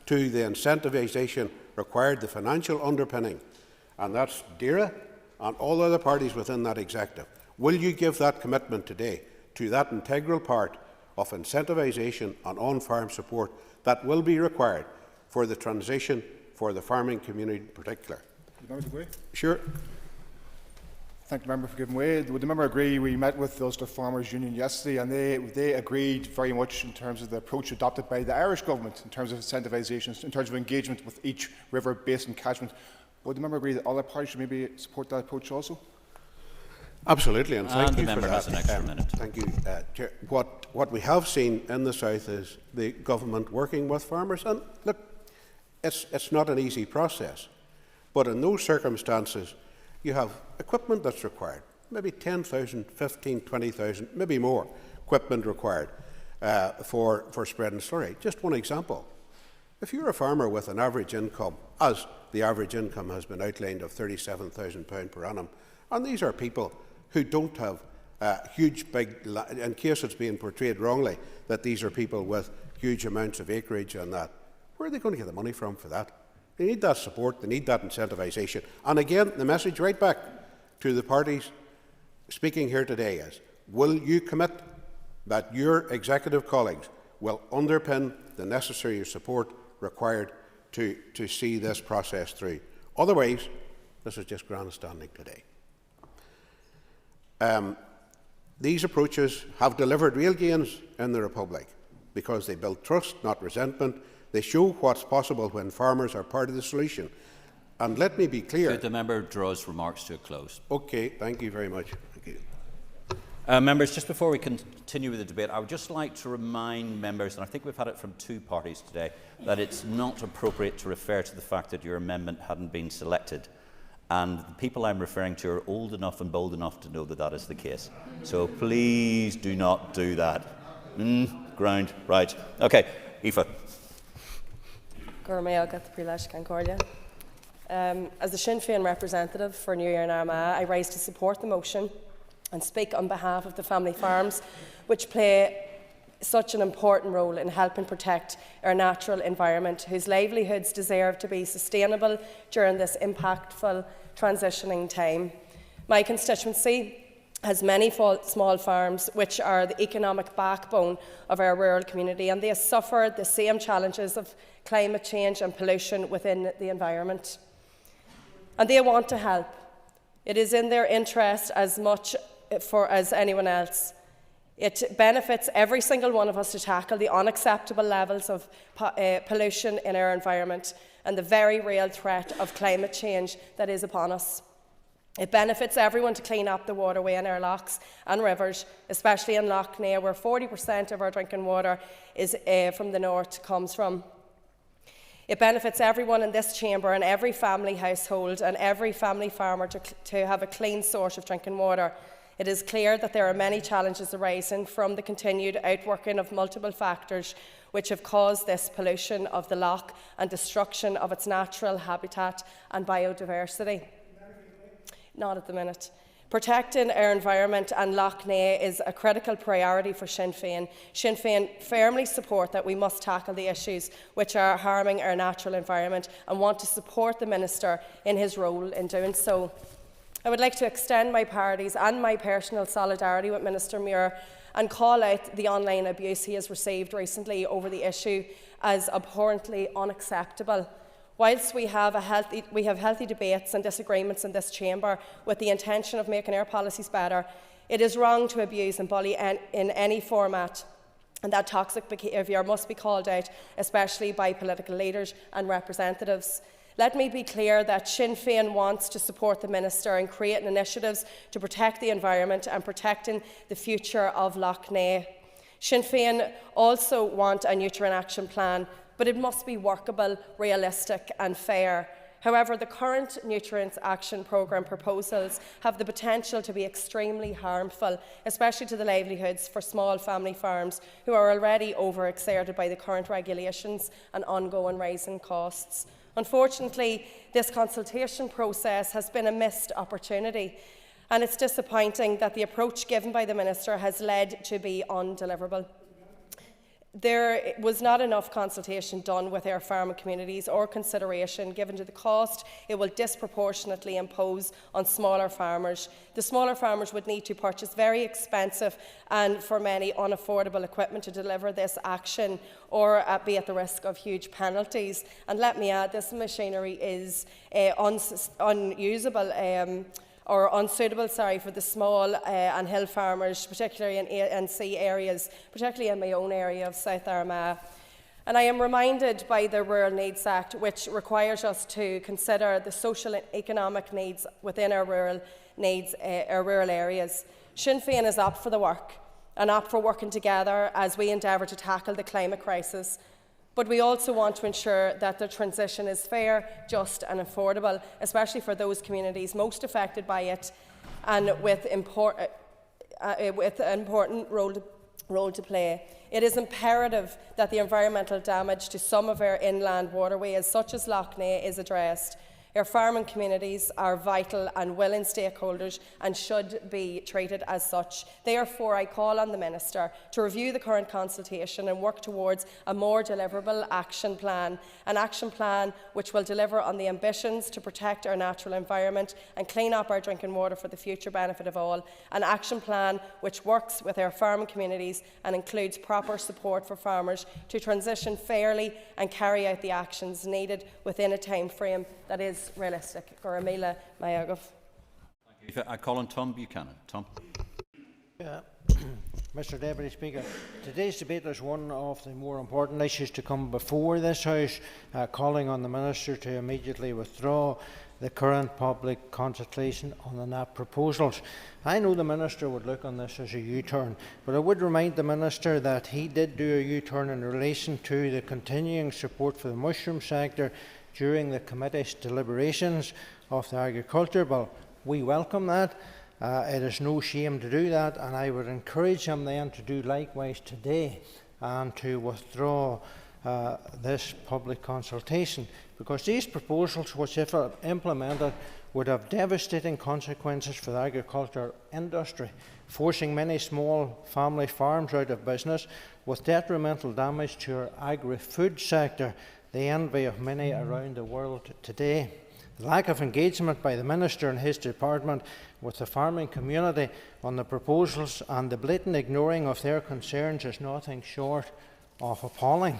to the incentivisation required, the financial underpinning, and that's DAERA and all other parties within that executive. Will you give that commitment today to that integral part of incentivisation and on-farm support that will be required for the transition for the farming community in particular? Sure. Thank the member for giving way. Would the member agree? We met with the Ulster Farmers Union yesterday, and they agreed very much in terms of the approach adopted by the Irish government in terms of incentivisation, in terms of engagement with each river basin catchment. Would the member agree that other parties should maybe support that approach also? Absolutely, and thank you for that. Has an extra minute. Thank you, Chair. What we have seen in the South is the government working with farmers, and look, it's not an easy process, but in those circumstances, you have equipment that's required, maybe 10,000, 15, 20,000, maybe more equipment required for spreading slurry. Just one example. If you're a farmer with an average income, as the average income has been outlined of £37,000 per annum. And these are people who don't have huge, big, in case it's being portrayed wrongly, that these are people with huge amounts of acreage and that. Where are they going to get the money from for that? They need that support, they need that incentivisation. And again, the message right back to the parties speaking here today is, will you commit that your executive colleagues will underpin the necessary support required to see this process through? Otherwise, this is just grandstanding today. These approaches have delivered real gains in the Republic because they build trust, not resentment. They show what's possible when farmers are part of the solution. And let me be clear. Could the member draw his remarks to a close? Okay, thank you very much. Thank you. Members, just before we continue with the debate, I would just like to remind members, and I think we've had it from two parties today, that it's not appropriate to refer to the fact that your amendment hadn't been selected. And the people I'm referring to are old enough and bold enough to know that that is the case. So please do not do that. Ground. Right. Okay. Aoife. As the Sinn Féin representative for New Year and Armagh, I rise to support the motion and speak on behalf of the family farms, which play such an important role in helping protect our natural environment, whose livelihoods deserve to be sustainable during this impactful transitioning time. My constituency has many small farms which are the economic backbone of our rural community, and they have suffered the same challenges of climate change and pollution within the environment. And they want to help. It is in their interest as much as anyone else. It benefits every single one of us to tackle the unacceptable levels of pollution in our environment and the very real threat of climate change that is upon us. It benefits everyone to clean up the waterway in our lochs and rivers, especially in Lough Neagh, where 40% of our drinking water is from the north comes from. It benefits everyone in this chamber and every family household and every family farmer to have a clean source of drinking water. It is clear that there are many challenges arising from the continued outworking of multiple factors which have caused this pollution of the loch and destruction of its natural habitat and biodiversity. Not at the minute. Protecting our environment and Lough Neagh is a critical priority for Sinn Féin. Sinn Féin firmly support that we must tackle the issues which are harming our natural environment and want to support the Minister in his role in doing so. I would like to extend my party's and my personal solidarity with Minister Muir and call out the online abuse he has received recently over the issue as abhorrently unacceptable. Whilst we have healthy debates and disagreements in this chamber with the intention of making our policies better, it is wrong to abuse and bully in any format, and that toxic behaviour must be called out, especially by political leaders and representatives. Let me be clear that Sinn Féin wants to support the Minister in creating initiatives to protect the environment and protecting the future of Lough Neagh. Sinn Féin also want a nutrient action plan, but it must be workable, realistic and fair. However, the current Nutrients Action Programme proposals have the potential to be extremely harmful, especially to the livelihoods for small family farms who are already overexerted by the current regulations and ongoing rising costs. Unfortunately, this consultation process has been a missed opportunity, and it's disappointing that the approach given by the Minister has led to be undeliverable. There was not enough consultation done with our farming communities or consideration given to the cost it will disproportionately impose on smaller farmers. The smaller farmers would need to purchase very expensive and, for many, unaffordable equipment to deliver this action or be at the risk of huge penalties. And let me add, this machinery is unusable or unsuitable, for the small and hill farmers, particularly in A&C areas, particularly in my own area of South Armagh. And I am reminded by the Rural Needs Act, which requires us to consider the social and economic needs within our rural areas. Sinn Féin is up for the work and up for working together as we endeavour to tackle the climate crisis. But we also want to ensure that the transition is fair, just and affordable, especially for those communities most affected by it and with an important role role to play. It is imperative that the environmental damage to some of our inland waterways, such as Lough Neagh, is addressed. Our farming communities are vital and willing stakeholders and should be treated as such. Therefore, I call on the Minister to review the current consultation and work towards a more deliverable action plan, an action plan which will deliver on the ambitions to protect our natural environment and clean up our drinking water for the future benefit of all, an action plan which works with our farming communities and includes proper support for farmers to transition fairly and carry out the actions needed within a time frame that is realistic. Goramila Mayagov. I call on Tom Buchanan. Tom. Mr Deputy Speaker, today's debate is one of the more important issues to come before this House, calling on the Minister to immediately withdraw the current public consultation on the NAP proposals. I know the Minister would look on this as a U-turn, but I would remind the Minister that he did do a U-turn in relation to the continuing support for the mushroom sector during the committee's deliberations of the Agriculture Bill. We welcome that. It is no shame to do that, and I would encourage him then to do likewise today and to withdraw this public consultation, because these proposals, which if implemented, would have devastating consequences for the agriculture industry, forcing many small family farms out of business, with detrimental damage to our agri-food sector, the envy of many around the world today. The lack of engagement by the Minister and his department with the farming community on the proposals and the blatant ignoring of their concerns is nothing short of appalling.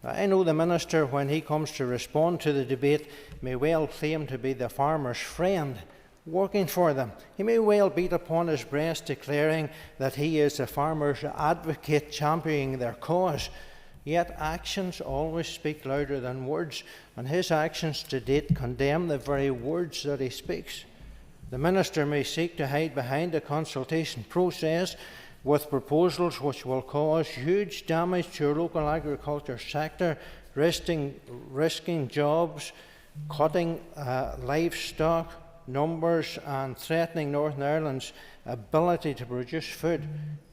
I know the Minister, when he comes to respond to the debate, may well claim to be the farmer's friend, working for them. He may well beat upon his breast, declaring that he is the farmer's advocate, championing their cause. Yet actions always speak louder than words, and his actions to date condemn the very words that he speaks. The Minister may seek to hide behind a consultation process with proposals which will cause huge damage to our local agriculture sector, risking jobs, cutting livestock numbers and threatening Northern Ireland's ability to produce food.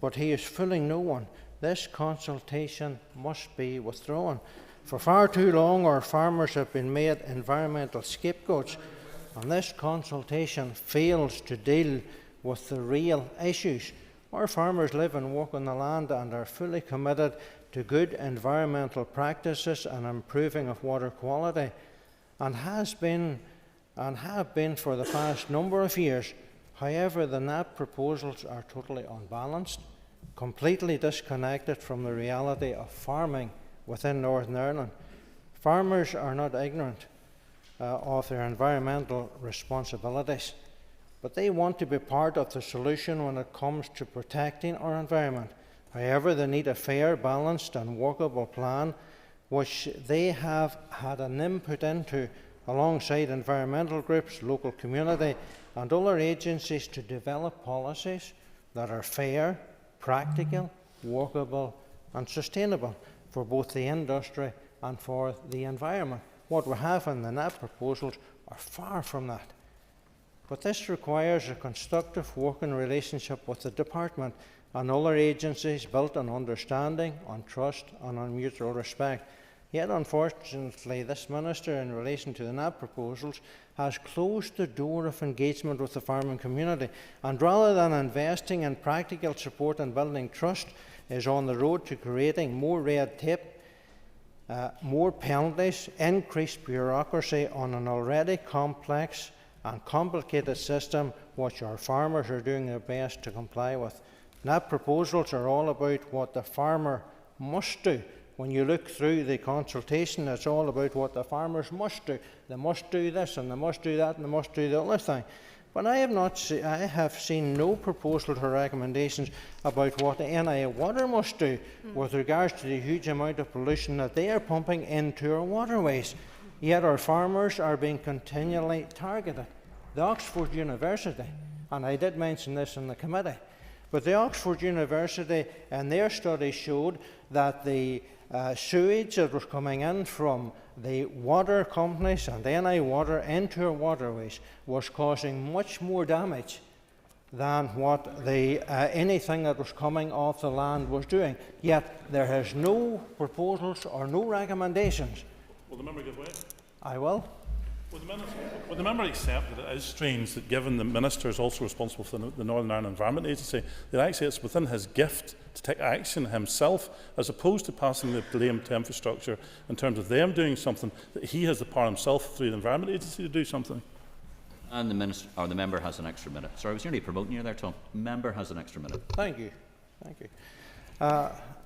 But he is fooling no one. This consultation must be withdrawn. For far too long, our farmers have been made environmental scapegoats, and this consultation fails to deal with the real issues. Our farmers live and work on the land and are fully committed to good environmental practices and improving of water quality, and have been for the past number of years. However, the NAP proposals are totally unbalanced, completely disconnected from the reality of farming within Northern Ireland. Farmers are not ignorant of their environmental responsibilities, but they want to be part of the solution when it comes to protecting our environment. However, they need a fair, balanced and workable plan which they have had an input into alongside environmental groups, local community and other agencies to develop policies that are fair, practical, workable and sustainable for both the industry and for the environment. What we have in the NAP proposals are far from that. But this requires a constructive working relationship with the Department and other agencies built on understanding, on trust and on mutual respect. Yet unfortunately this Minister, in relation to the NAP proposals, has closed the door of engagement with the farming community, and rather than investing in practical support and building trust, is on the road to creating more red tape, more penalties, increased bureaucracy on an already complex and complicated system which our farmers are doing their best to comply with. NAP proposals are all about what the farmer must do. When you look through the consultation, it's all about what the farmers must do. They must do this and they must do that and they must do the other thing. But I have seen no proposals or recommendations about what the NI Water must do with regards to the huge amount of pollution that they are pumping into our waterways. Yet our farmers are being continually targeted. The Oxford University, and I did mention this in the committee, but the Oxford University and their study showed that the sewage that was coming in from the water companies and NI Water into our waterways was causing much more damage than what anything that was coming off the land was doing. Yet there has no proposals or no recommendations. Will the member give way? I will. Would the member accept that it is strange that, given the Minister is also responsible for the Northern Ireland Environment Agency, that actually it's within his gift to take action himself, as opposed to passing the blame to infrastructure in terms of them doing something, that he has the power himself through the Environment Agency to do something? And the member has an extra minute. Sorry, I was nearly promoting you there, Tom. Member has an extra minute. Thank you. Thank you.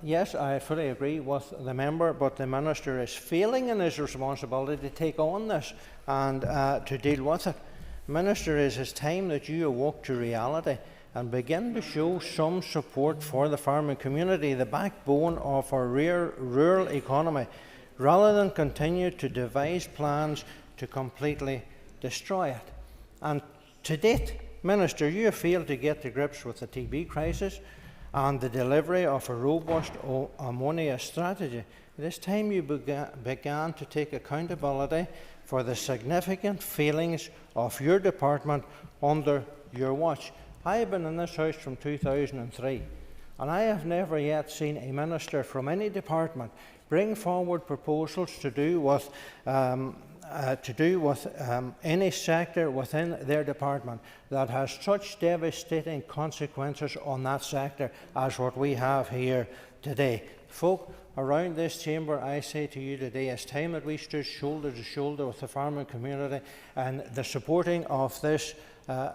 Yes, I fully agree with the member, but the Minister is failing in his responsibility to take on this and to deal with it. Minister, it is time that you awoke to reality and begin to show some support for the farming community, the backbone of our rural economy, rather than continue to devise plans to completely destroy it. And to date, Minister, you have failed to get to grips with the TB crisis and the delivery of a robust ammonia strategy. It is time you began to take accountability for the significant failings of your department under your watch. I have been in this House from 2003, and I have never yet seen a minister from any department bring forward proposals to do with any sector within their department that has such devastating consequences on that sector as what we have here today. Folk around this chamber, I say to you today, it's time that we stood shoulder to shoulder with the farming community and the supporting of this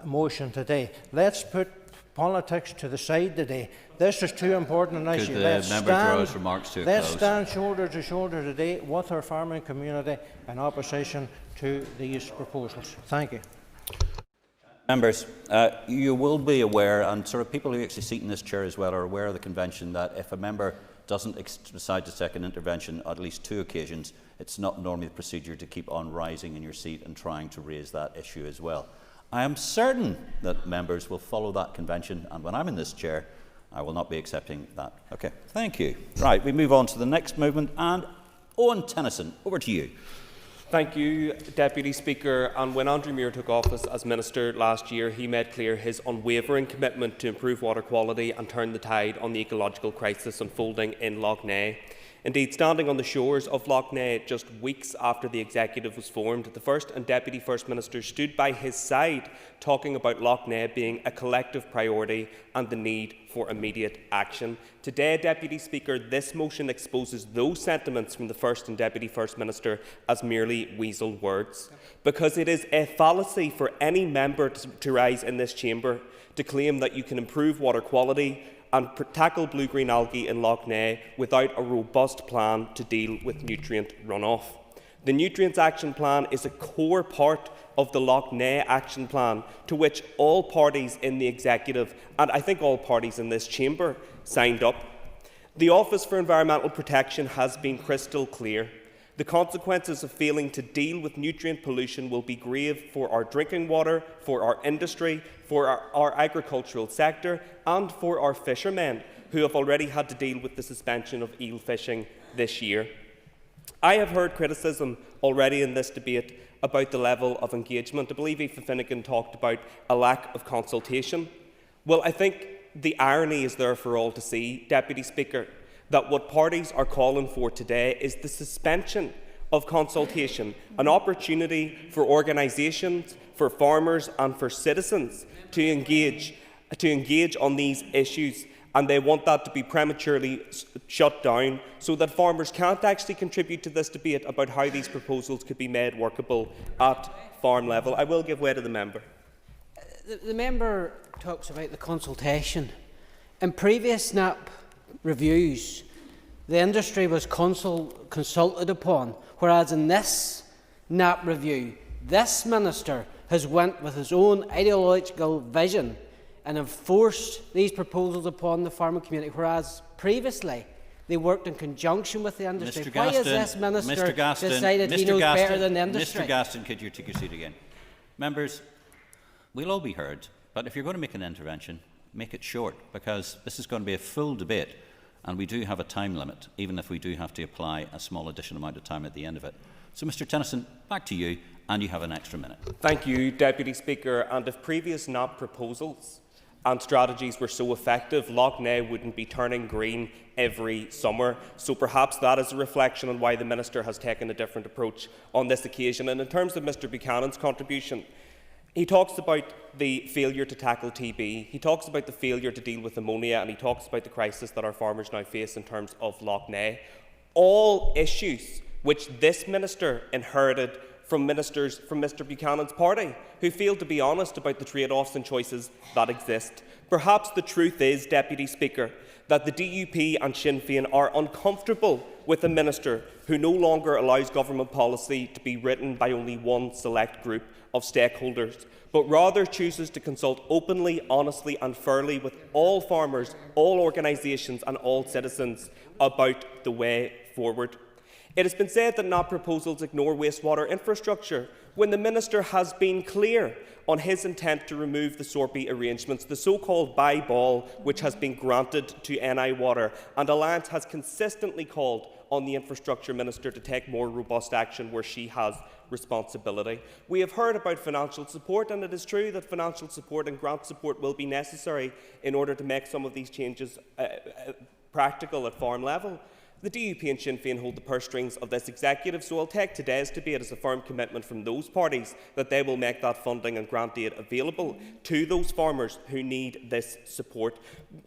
motion today. Let's put politics to the side today. This is too important an issue. Let's stand shoulder to shoulder today with our farming community in opposition to these proposals. Thank you. Members, you will be aware, and sort of people who actually sit in this chair as well are aware of the convention, that if a member doesn't decide to take an intervention on at least 2 occasions, it's not normally the procedure to keep on rising in your seat and trying to raise that issue as well. I am certain that members will follow that convention, and when I'm in this chair, I will not be accepting that. Okay, thank you. Right, we move on to the next movement, and Owen Tennyson, over to you. Thank you, Deputy Speaker. And when Andrew Muir took office as Minister last year, he made clear his unwavering commitment to improve water quality and turn the tide on the ecological crisis unfolding in Lough Neagh. Indeed, standing on the shores of Lough Neagh just weeks after the executive was formed, the First and Deputy First Minister stood by his side, talking about Lough Neagh being a collective priority and the need for immediate action. Today, Deputy Speaker, this motion exposes those sentiments from the First and Deputy First Minister as merely weasel words, because it is a fallacy for any member to rise in this chamber to claim that you can improve water quality and tackle blue-green algae in Lough Neagh without a robust plan to deal with nutrient runoff. The Nutrients Action Plan is a core part of the Lough Neagh Action Plan, to which all parties in the Executive, and I think all parties in this chamber, signed up. The Office for Environmental Protection has been crystal clear. The consequences of failing to deal with nutrient pollution will be grave for our drinking water, for our industry, for our agricultural sector, and for our fishermen, who have already had to deal with the suspension of eel fishing this year. I have heard criticism already in this debate about the level of engagement. I believe Aoife Finnegan talked about a lack of consultation. Well, I think the irony is there for all to see, Deputy Speaker, that what parties are calling for today is the suspension of consultation, an opportunity for organisations, for farmers and for citizens to engage on these issues, and they want that to be prematurely shut down so that farmers can't actually contribute to this debate about how these proposals could be made workable at farm level. I will give way to the member. The member talks about the consultation. In previous SNAP reviews, the industry was consulted upon, whereas in this NAP review, this minister has went with his own ideological vision and enforced these proposals upon the farming community, whereas previously they worked in conjunction with the industry. Mr. Why Gaston, has this minister Gaston, decided he knows better than the industry? Mr. Gaston, could you take your seat again? Members, we'll all be heard, but if you're going to make an intervention, make it short, because this is going to be a full debate, and we do have a time limit, even if we do have to apply a small additional amount of time at the end of it. So, Mr. Tennyson, back to you, and you have an extra minute. Thank you, Deputy Speaker. And if previous NAP proposals and strategies were so effective, Lough Neagh wouldn't be turning green every summer. So perhaps that is a reflection on why the Minister has taken a different approach on this occasion. And in terms of Mr Buchanan's contribution, he talks about the failure to tackle TB, he talks about the failure to deal with ammonia, and he talks about the crisis that our farmers now face in terms of Lough Neagh. All issues which this Minister inherited from ministers from Mr Buchanan's party, who failed to be honest about the trade-offs and choices that exist. Perhaps the truth is, Deputy Speaker, that the DUP and Sinn Féin are uncomfortable with a minister who no longer allows government policy to be written by only one select group of stakeholders, but rather chooses to consult openly, honestly and fairly with all farmers, all organisations and all citizens about the way forward. It has been said that NAP proposals ignore wastewater infrastructure, when the Minister has been clear on his intent to remove the SORPI arrangements, the so-called buy ball which has been granted to NI Water, and Alliance has consistently called on the Infrastructure Minister to take more robust action where she has responsibility. We have heard about financial support, and it is true that financial support and grant support will be necessary in order to make some of these changes practical at farm level. The DUP and Sinn Féin hold the purse strings of this executive, so I'll take today's debate as a firm commitment from those parties that they will make that funding and grant aid available to those farmers who need this support.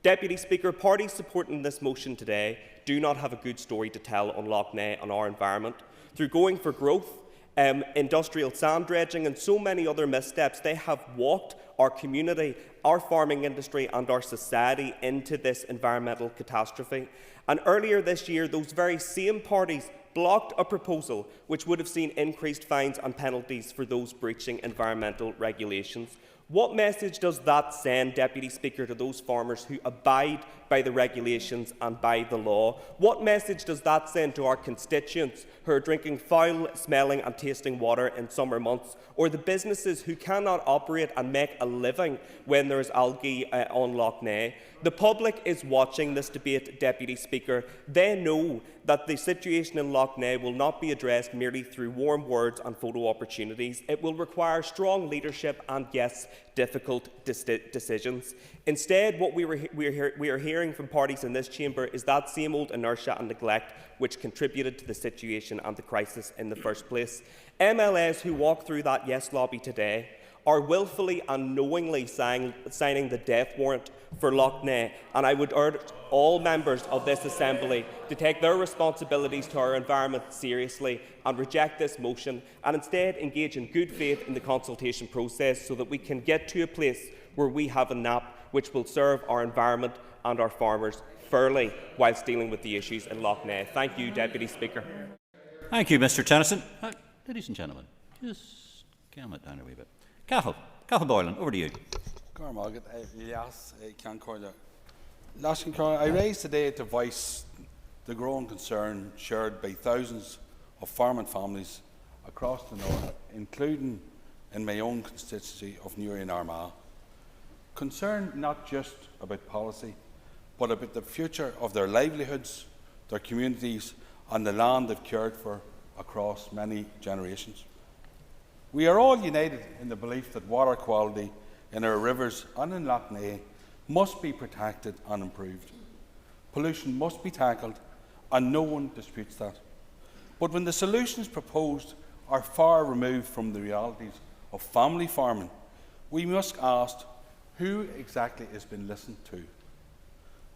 Deputy Speaker, parties supporting this motion today do not have a good story to tell on Lough Neagh and our environment. Through going for growth, industrial sand dredging and so many other missteps, they have walked our community, our farming industry and our society into this environmental catastrophe. And earlier this year, those very same parties blocked a proposal which would have seen increased fines and penalties for those breaching environmental regulations. What message does that send, Deputy Speaker, to those farmers who abide by the regulations and by the law? What message does that send to our constituents who are drinking foul-smelling and tasting water in summer months, or the businesses who cannot operate and make a living when there is algae on Lough Neagh? The public is watching this debate, Deputy Speaker. They know that the situation in Lough Neagh will not be addressed merely through warm words and photo opportunities. It will require strong leadership and, yes, difficult decisions. Instead, what we are hearing from parties in this chamber is that same old inertia and neglect which contributed to the situation and the crisis in the first place. MLAs who walk through that yes lobby today are willfully and knowingly signing the death warrant for Lough Neagh, and I would urge all members of this Assembly to take their responsibilities to our environment seriously and reject this motion, and instead engage in good faith in the consultation process so that we can get to a place where we have a NAP which will serve our environment and our farmers fairly whilst dealing with the issues in Lough Neagh. Thank you, Deputy Speaker. Thank you, Mr Tennyson. Ladies and gentlemen, just calm it down a wee bit. Cathal Boylan, over to you. I raise today to voice the growing concern shared by thousands of farming families across the north, including in my own constituency of Newry and Armagh. Concern not just about policy, but about the future of their livelihoods, their communities and the land they've cared for across many generations. We are all united in the belief that water quality in our rivers and in Lough Neagh must be protected and improved. Pollution must be tackled, and no one disputes that. But when the solutions proposed are far removed from the realities of family farming, we must ask who exactly has been listened to.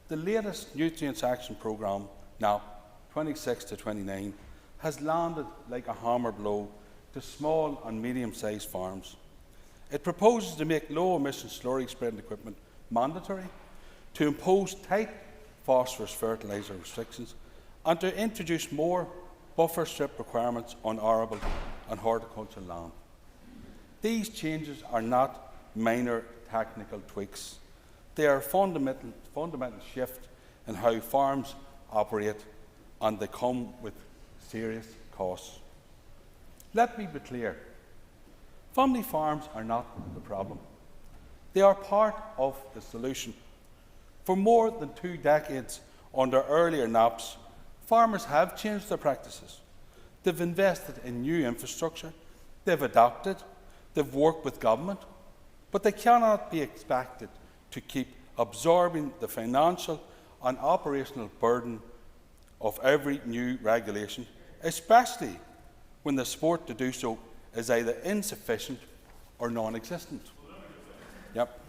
The latest Nutrients Action Programme, now 26 to 29, has landed like a hammer blow to small and medium-sized farms. It proposes to make low-emission slurry spreading equipment mandatory, to impose tight phosphorus fertiliser restrictions, and to introduce more buffer strip requirements on arable and horticultural land. These changes are not minor technical tweaks. They are a fundamental shift in how farms operate, and they come with serious costs. Let me be clear. Family farms are not the problem. They are part of the solution. For more than 2 decades under earlier NAPs, farmers have changed their practices. They've invested in new infrastructure, They've adapted, they've worked with government, but they cannot be expected to keep absorbing the financial and operational burden of every new regulation, especially when the support to do so is either insufficient or non-existent. Yep.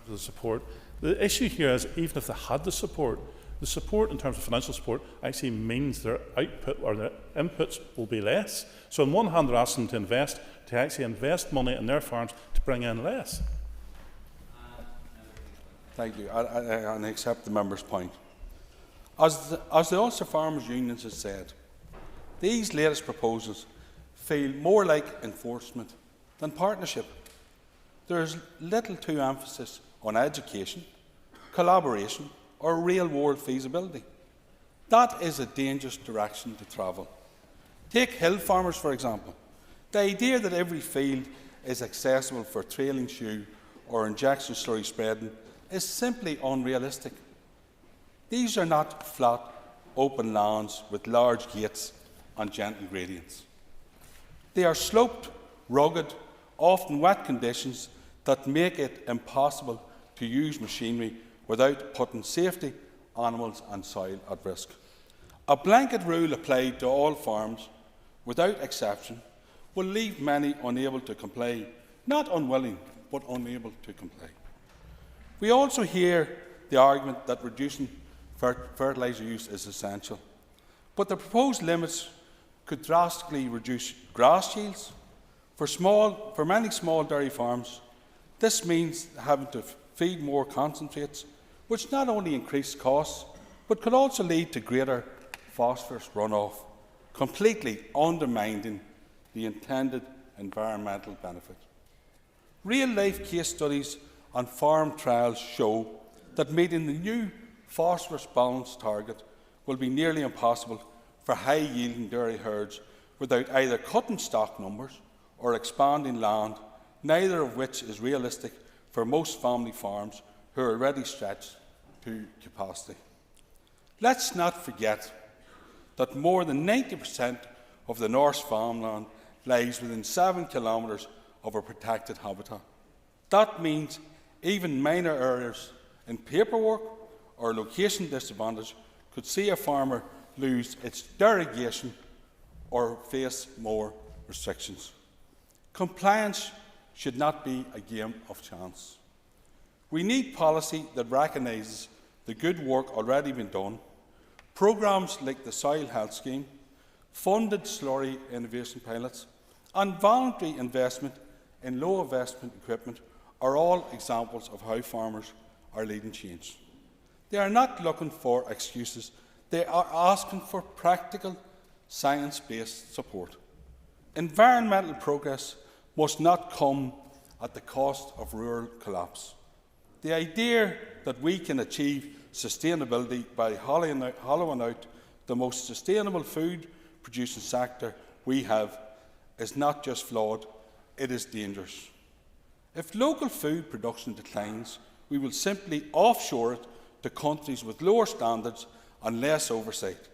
The support. The issue here is, even if they had the support in terms of financial support actually means their output or their inputs will be less. So on one hand, they're asking them to actually invest money in their farms to bring in less. Thank you. I accept the member's point. As the Ulster Farmers Unions has said, these latest proposals feel more like enforcement than partnership. There is little to emphasis on education, collaboration or real-world feasibility. That is a dangerous direction to travel. Take hill farmers, for example. The idea that every field is accessible for trailing shoe or injection slurry spreading is simply unrealistic. These are not flat, open lands with large gates and gentle gradients. They are sloped, rugged, often wet conditions that make it impossible to use machinery without putting safety, animals and soil at risk. A blanket rule applied to all farms, without exception, will leave many unable to comply, not unwilling, but unable to comply. We also hear the argument that reducing fertiliser use is essential, but the proposed limits could drastically reduce grass yields. For many small dairy farms, this means having to feed more concentrates, which not only increase costs, but could also lead to greater phosphorus runoff, completely undermining the intended environmental benefit. Real-life case studies and farm trials show that meeting the new phosphorus balance target will be nearly impossible for high-yielding dairy herds without either cutting stock numbers or expanding land, neither of which is realistic for most family farms who are already stretched to capacity. Let's not forget that more than 90% of the North's farmland lies within 7 kilometres of a protected habitat. That means even minor errors in paperwork or location disadvantage could see a farmer lose its derogation or face more restrictions. Compliance should not be a game of chance. We need policy that recognises the good work already been done. Programmes like the Soil Health Scheme, funded slurry innovation pilots and voluntary investment in low investment equipment are all examples of how farmers are leading change. They are not looking for excuses. They are asking for practical, science-based support. Environmental progress must not come at the cost of rural collapse. The idea that we can achieve sustainability by hollowing out the most sustainable food-producing sector we have is not just flawed, it is dangerous. If local food production declines, we will simply offshore it to countries with lower standards and less oversight.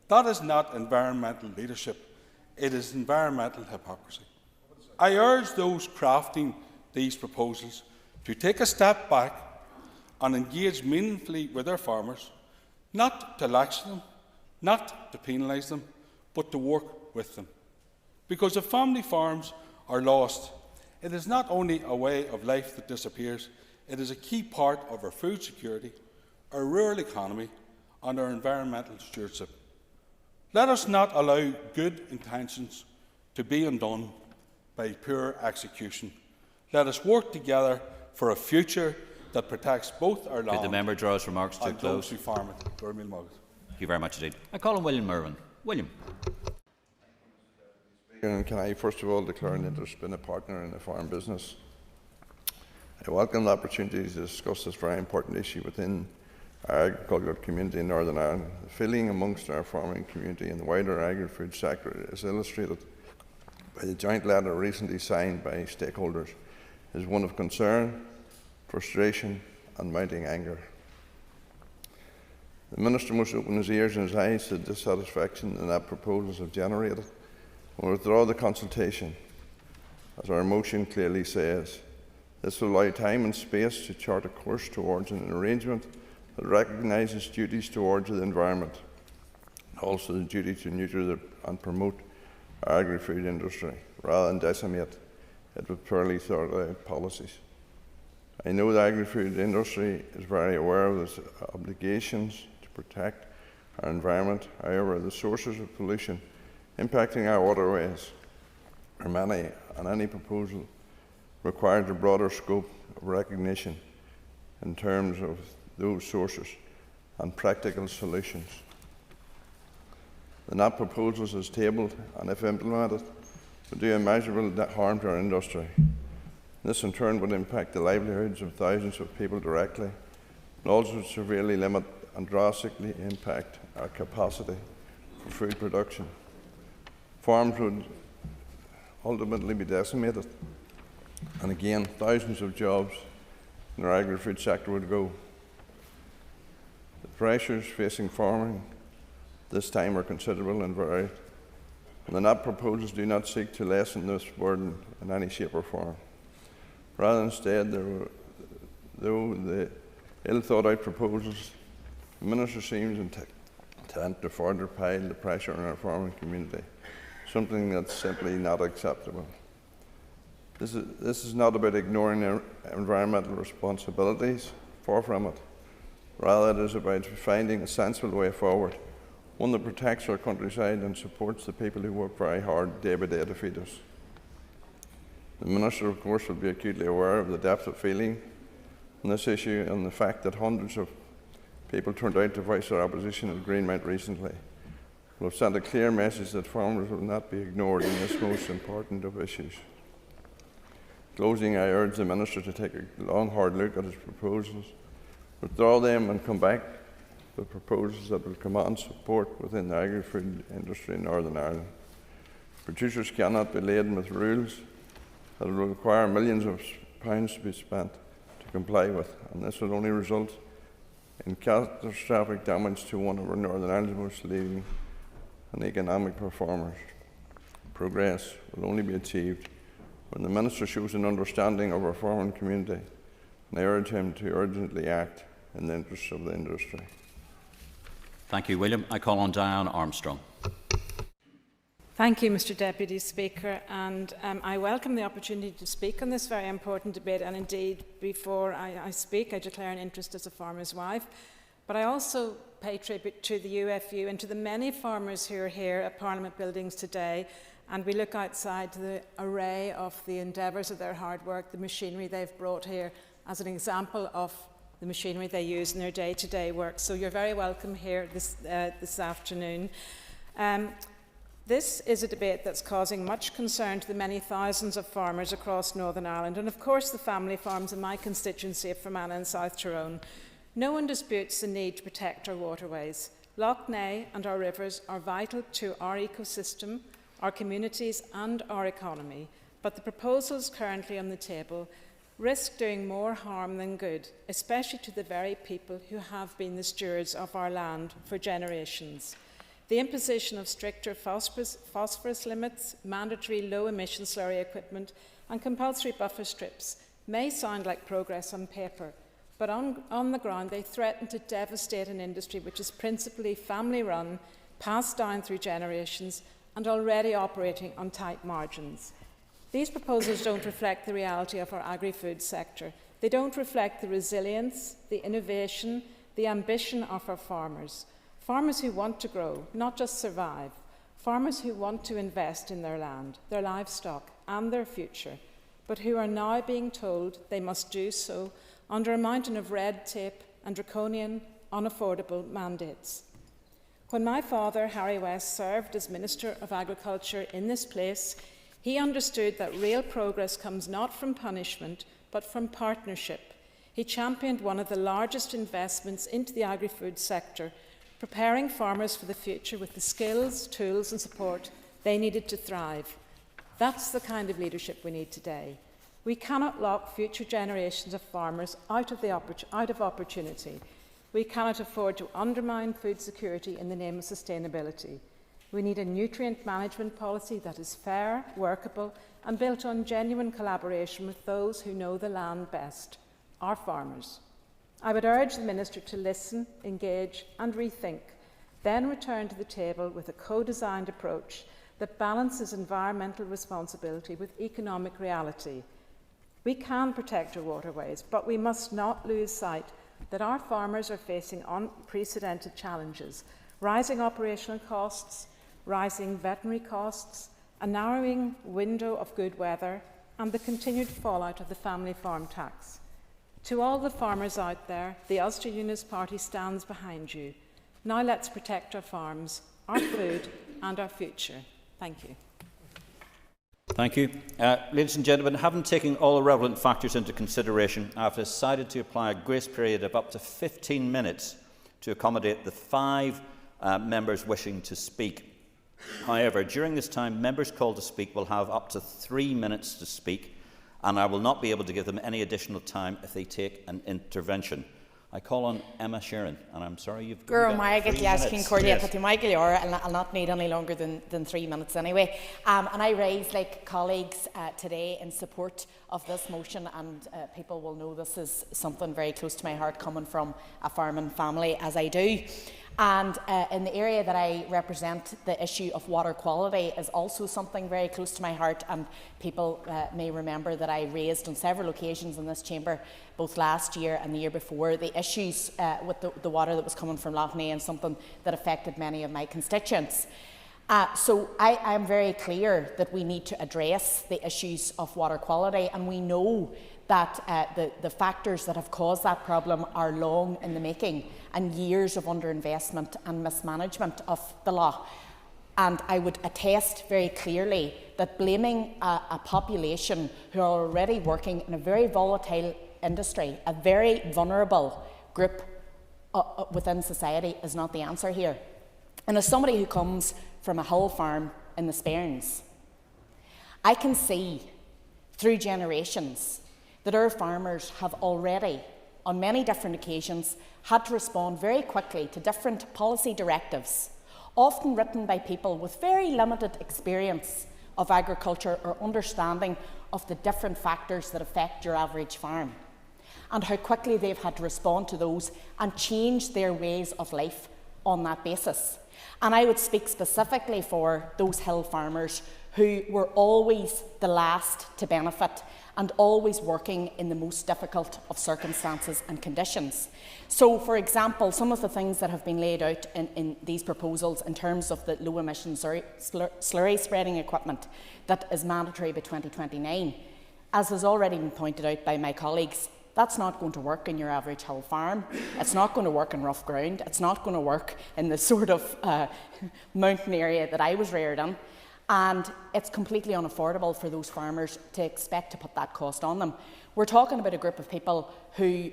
That is not environmental leadership, it is environmental hypocrisy. I urge those crafting these proposals to take a step back and engage meaningfully with their farmers, not to lecture them, not to penalise them, but to work with them. Because if family farms are lost, it is not only a way of life that disappears, it is a key part of our food security, our rural economy and our environmental stewardship. Let us not allow good intentions to be undone by poor execution. Let us work together for a future that protects both our land the member draw his remarks to and close. those who farm it. Thank you very much indeed. I call on William Mervyn. William. And can I first of all declare an interest in a partner in the farm business? I welcome the opportunity to discuss this very important issue within our agricultural community in Northern Ireland. The feeling amongst our farming community and the wider agri-food sector is illustrated by the joint letter recently signed by stakeholders is one of concern, frustration and mounting anger. The Minister must open his ears and his eyes to the dissatisfaction that proposals have generated We'll withdraw the consultation. As our motion clearly says, this will allow time and space to chart a course towards an arrangement that recognises duties towards the environment, also the duty to nurture and promote our agri-food industry, rather than decimate it with poorly thought out policies. I know the agri-food industry is very aware of its obligations to protect our environment. However, the sources of pollution impacting our waterways are many, and any proposal requires a broader scope of recognition in terms of those sources and practical solutions. The NAP proposals as tabled, and if implemented, would do immeasurable harm to our industry. This in turn would impact the livelihoods of thousands of people directly, and also severely limit and drastically impact our capacity for food production. Farms would ultimately be decimated, and again, thousands of jobs in our agri-food sector would go. The pressures facing farming this time are considerable and varied, and the NAP proposals do not seek to lessen this burden in any shape or form. Rather, instead, though the ill-thought-out proposals, the Minister seems intent to further pile the pressure on our farming community, something that's simply not acceptable. This is not about ignoring our environmental responsibilities, far from it. Rather, it is about finding a sensible way forward, one that protects our countryside and supports the people who work very hard day by day to feed us. The Minister, of course, will be acutely aware of the depth of feeling on this issue and the fact that hundreds of people turned out to voice their opposition at Greenmount recently. We have sent a clear message that farmers will not be ignored in this most important of issues. Closing, I urge the Minister to take a long, hard look at his proposals, withdraw them and come back with proposals that will command support within the agri-food industry in Northern Ireland. Producers cannot be laden with rules that will require millions of pounds to be spent to comply with, and this will only result in catastrophic damage to one of our Northern Ireland's most leading and economic performers. Progress will only be achieved when the Minister shows an understanding of our farming community, and I urge him to urgently act in the interests of the industry. Thank you, William. I call on Diane Armstrong. Thank you, Mr Deputy Speaker, and I welcome the opportunity to speak on this very important debate, and indeed, before I speak, I declare an interest as a farmer's wife, but I also pay tribute to the UFU and to the many farmers who are here at Parliament buildings today, and we look outside to the array of the endeavours of their hard work, the machinery they've brought here as an example of the machinery they use in their day-to-day work. So you're very welcome here this afternoon. This is a debate that's causing much concern to the many thousands of farmers across Northern Ireland, and of course the family farms in my constituency of Fermanagh and South Tyrone. No one disputes the need to protect our waterways. Lough Neagh and our rivers are vital to our ecosystem, our communities and our economy, but the proposals currently on the table risk doing more harm than good, especially to the very people who have been the stewards of our land for generations. The imposition of stricter phosphorus limits, mandatory low-emission slurry equipment and compulsory buffer strips may sound like progress on paper, but on the ground they threaten to devastate an industry which is principally family-run, passed down through generations and already operating on tight margins. These proposals don't reflect the reality of our agri-food sector. They don't reflect the resilience, the innovation, the ambition of our farmers. Farmers who want to grow, not just survive. Farmers who want to invest in their land, their livestock and their future, but who are now being told they must do so under a mountain of red tape and draconian, unaffordable mandates. When my father, Harry West, served as Minister of Agriculture in this place, he understood that real progress comes not from punishment, but from partnership. He championed one of the largest investments into the agri-food sector, preparing farmers for the future with the skills, tools and support they needed to thrive. That's the kind of leadership we need today. We cannot lock future generations of farmers out of opportunity. We cannot afford to undermine food security in the name of sustainability. We need a nutrient management policy that is fair, workable and built on genuine collaboration with those who know the land best, our farmers. I would urge the Minister to listen, engage and rethink, then return to the table with a co-designed approach that balances environmental responsibility with economic reality. We can protect our waterways, but we must not lose sight that our farmers are facing unprecedented challenges: rising operational costs, rising veterinary costs, a narrowing window of good weather, and the continued fallout of the family farm tax. To all the farmers out there, the Ulster Unionist Party stands behind you. Now let's protect our farms, our food and our future. Thank you. Thank you. Ladies and gentlemen, having taken all the relevant factors into consideration, I have decided to apply a grace period of up to 15 minutes to accommodate the 5 members wishing to speak. However, during this time, members called to speak will have up to 3 minutes to speak, and I will not be able to give them any additional time if they take an intervention. I call on Emma Sheeran, and I'm sorry you've got 3 minutes. Yes. I'll not need any longer than 3 minutes anyway. And I raise, like colleagues today, in support of this motion, and people will know this is something very close to my heart, coming from a farming family as I do. And in the area that I represent, the issue of water quality is also something very close to my heart, and people may remember that I raised on several occasions in this chamber, both last year and the year before, the issues with the water that was coming from Lough Neagh, and something that affected many of my constituents. So I am very clear that we need to address the issues of water quality, and we know that the factors that have caused that problem are long in the making, and years of underinvestment and mismanagement of the law. And I would attest very clearly that blaming a population who are already working in a very volatile industry, a very vulnerable group within society, is not the answer here. And as somebody who comes from a hill farm in the Sperrins, I can see through generations that our farmers have already, on many different occasions, had to respond very quickly to different policy directives, often written by people with very limited experience of agriculture or understanding of the different factors that affect your average farm, and how quickly they've had to respond to those and change their ways of life on that basis. And I would speak specifically for those hill farmers who were always the last to benefit and always working in the most difficult of circumstances and conditions. So, for example, some of the things that have been laid out in these proposals in terms of the low-emission slurry spreading equipment that is mandatory by 2029, as has already been pointed out by my colleagues, that's not going to work in your average hill farm. It's not going to work in rough ground. It's not going to work in the sort of mountain area that I was reared in. And it's completely unaffordable for those farmers to expect to put that cost on them. We're talking about a group of people who,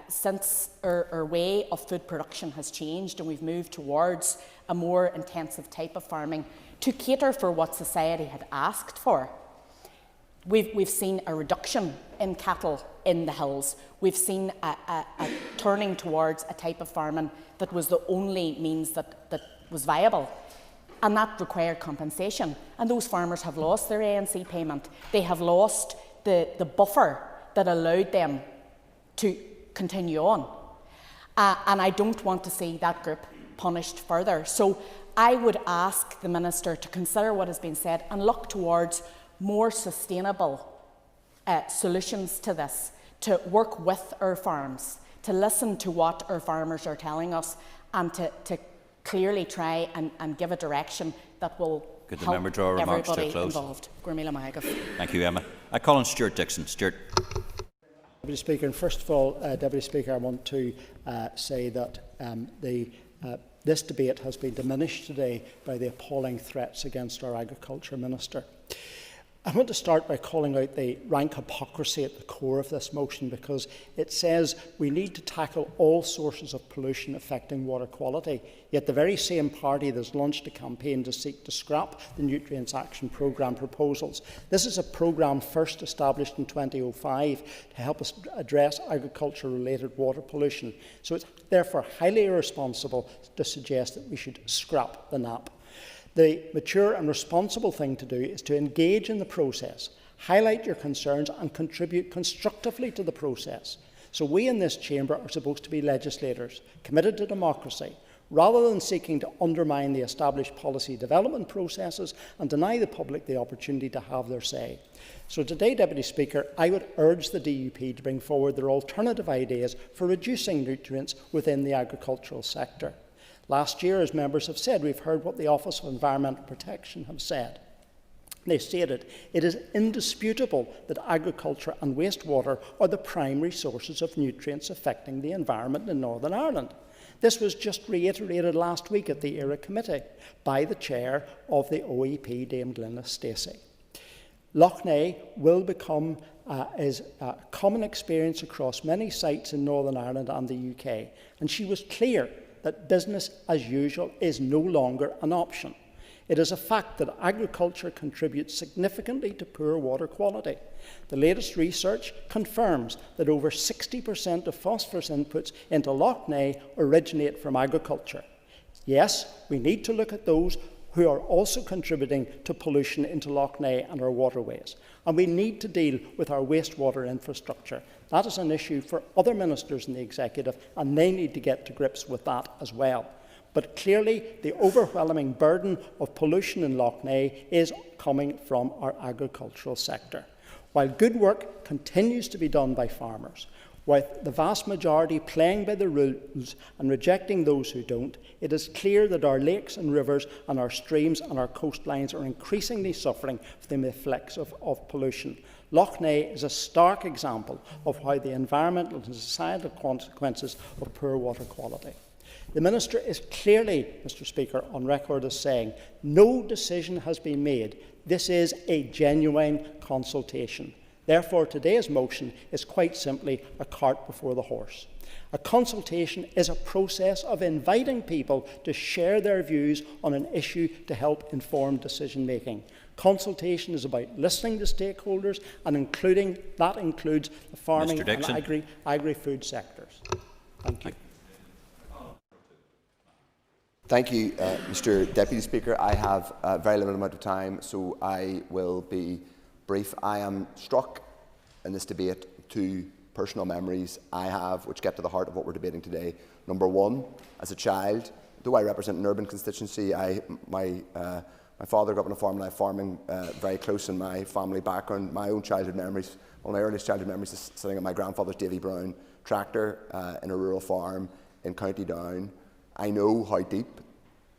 since our way of food production has changed and we've moved towards a more intensive type of farming to cater for what society had asked for, we've seen a reduction in cattle in the hills. We've seen a turning towards a type of farming that was the only means that was viable. And that required compensation. And those farmers have lost their ANC payment. They have lost the buffer that allowed them to continue on. And I don't want to see that group punished further. So I would ask the Minister to consider what has been said and look towards more sustainable solutions to this, to work with our farms, to listen to what our farmers are telling us, and to clearly try and give a direction that will help everybody involved. Thank you, Emma. I call on Stuart Dixon. Stuart. Deputy Speaker, and first of all, Deputy Speaker, I want to say that this debate has been diminished today by the appalling threats against our Agriculture Minister. I want to start by calling out the rank hypocrisy at the core of this motion, because it says we need to tackle all sources of pollution affecting water quality, yet the very same party that has launched a campaign to seek to scrap the Nutrients Action Programme proposals. This is a programme first established in 2005 to help us address agriculture-related water pollution, so it's therefore highly irresponsible to suggest that we should scrap the NAP. The mature and responsible thing to do is to engage in the process, highlight your concerns and contribute constructively to the process. So we in this chamber are supposed to be legislators, committed to democracy, rather than seeking to undermine the established policy development processes and deny the public the opportunity to have their say. So today, Deputy Speaker, I would urge the DUP to bring forward their alternative ideas for reducing nutrients within the agricultural sector. Last year, as members have said, we've heard what the Office of Environmental Protection have said. They stated, it is indisputable that agriculture and wastewater are the primary sources of nutrients affecting the environment in Northern Ireland. This was just reiterated last week at the ERA Committee by the chair of the OEP, Dame Glynis Stacey. Lough Neagh will become is a common experience across many sites in Northern Ireland and the UK, and she was clear that business as usual is no longer an option. It is a fact that agriculture contributes significantly to poor water quality. The latest research confirms that over 60% of phosphorus inputs into Lough Neagh originate from agriculture. Yes, we need to look at those who are also contributing to pollution into Lough Neagh and our waterways. And we need to deal with our wastewater infrastructure. That is an issue for other ministers in the executive, and they need to get to grips with that as well. But clearly, the overwhelming burden of pollution in Lough Neagh is coming from our agricultural sector. While good work continues to be done by farmers, with the vast majority playing by the rules and rejecting those who don't, it is clear that our lakes and rivers and our streams and our coastlines are increasingly suffering from the effects of pollution. Lough Neagh is a stark example of how the environmental and societal consequences of poor water quality. The Minister is clearly, Mr. Speaker, on record as saying no decision has been made. This is a genuine consultation. Therefore, today's motion is quite simply a cart before the horse. A consultation is a process of inviting people to share their views on an issue to help inform decision-making. Consultation is about listening to stakeholders, and that includes the farming and agri-food sectors. Thank you. Thank you, Mr. Deputy Speaker. I have a very limited amount of time, so I will be brief. I am struck in this debate two personal memories I have which get to the heart of what we're debating today. Number one, as a child, though I represent an urban constituency, my father grew up on a farm and I have farming very close in my family background. My own childhood memories, one of my earliest childhood memories is sitting on my grandfather's Davy Brown tractor in a rural farm in County Down. I know how deep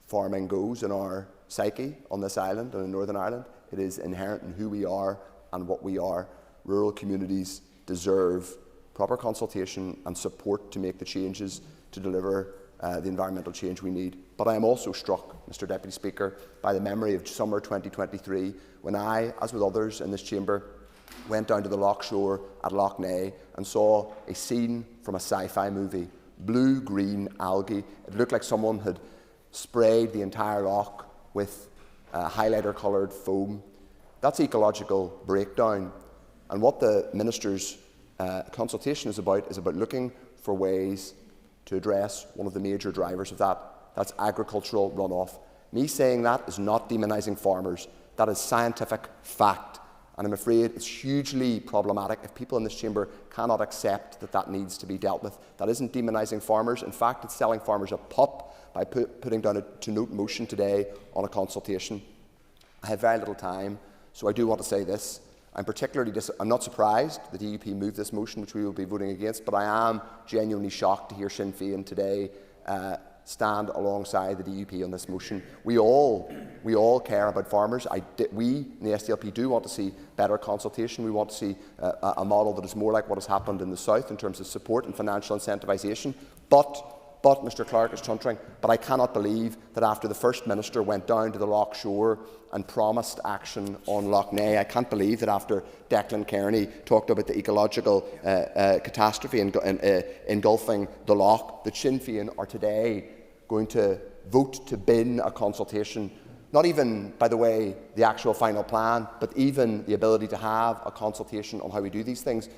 farming goes in our psyche on this island and in Northern Ireland. It is inherent in who we are and what we are. Rural communities deserve proper consultation and support to make the changes to deliver the environmental change we need. But I am also struck, Mr. Deputy Speaker, by the memory of summer 2023 when I, as with others in this chamber, went down to the loch shore at Lough Neagh and saw a scene from a sci-fi movie. Blue-green algae. It looked like someone had sprayed the entire loch with highlighter-coloured foam. That's ecological breakdown. And what the Minister's consultation is about looking for ways to address one of the major drivers of that. That's agricultural runoff. Me saying that is not demonising farmers. That is scientific fact. And I'm afraid it's hugely problematic if people in this chamber cannot accept that that needs to be dealt with. That isn't demonising farmers. In fact, it's selling farmers a pup by putting down a to-note motion today on a consultation. I have very little time, so I do want to say this. I'm not surprised the DUP moved this motion, which we will be voting against, but I am genuinely shocked to hear Sinn Féin today stand alongside the DUP on this motion. We all care about farmers. We in the SDLP do want to see better consultation. We want to see a model that is more like what has happened in the South in terms of support and financial incentivisation. But Mr. Clark is chuntering, but I cannot believe that after the First Minister went down to the loch shore and promised action on Lough Neagh, I can't believe that after Declan Kearney talked about the ecological catastrophe engulfing the loch, that Sinn Féin are today going to vote to bin a consultation, not even, by the way, the actual final plan, but even the ability to have a consultation on how we do these things.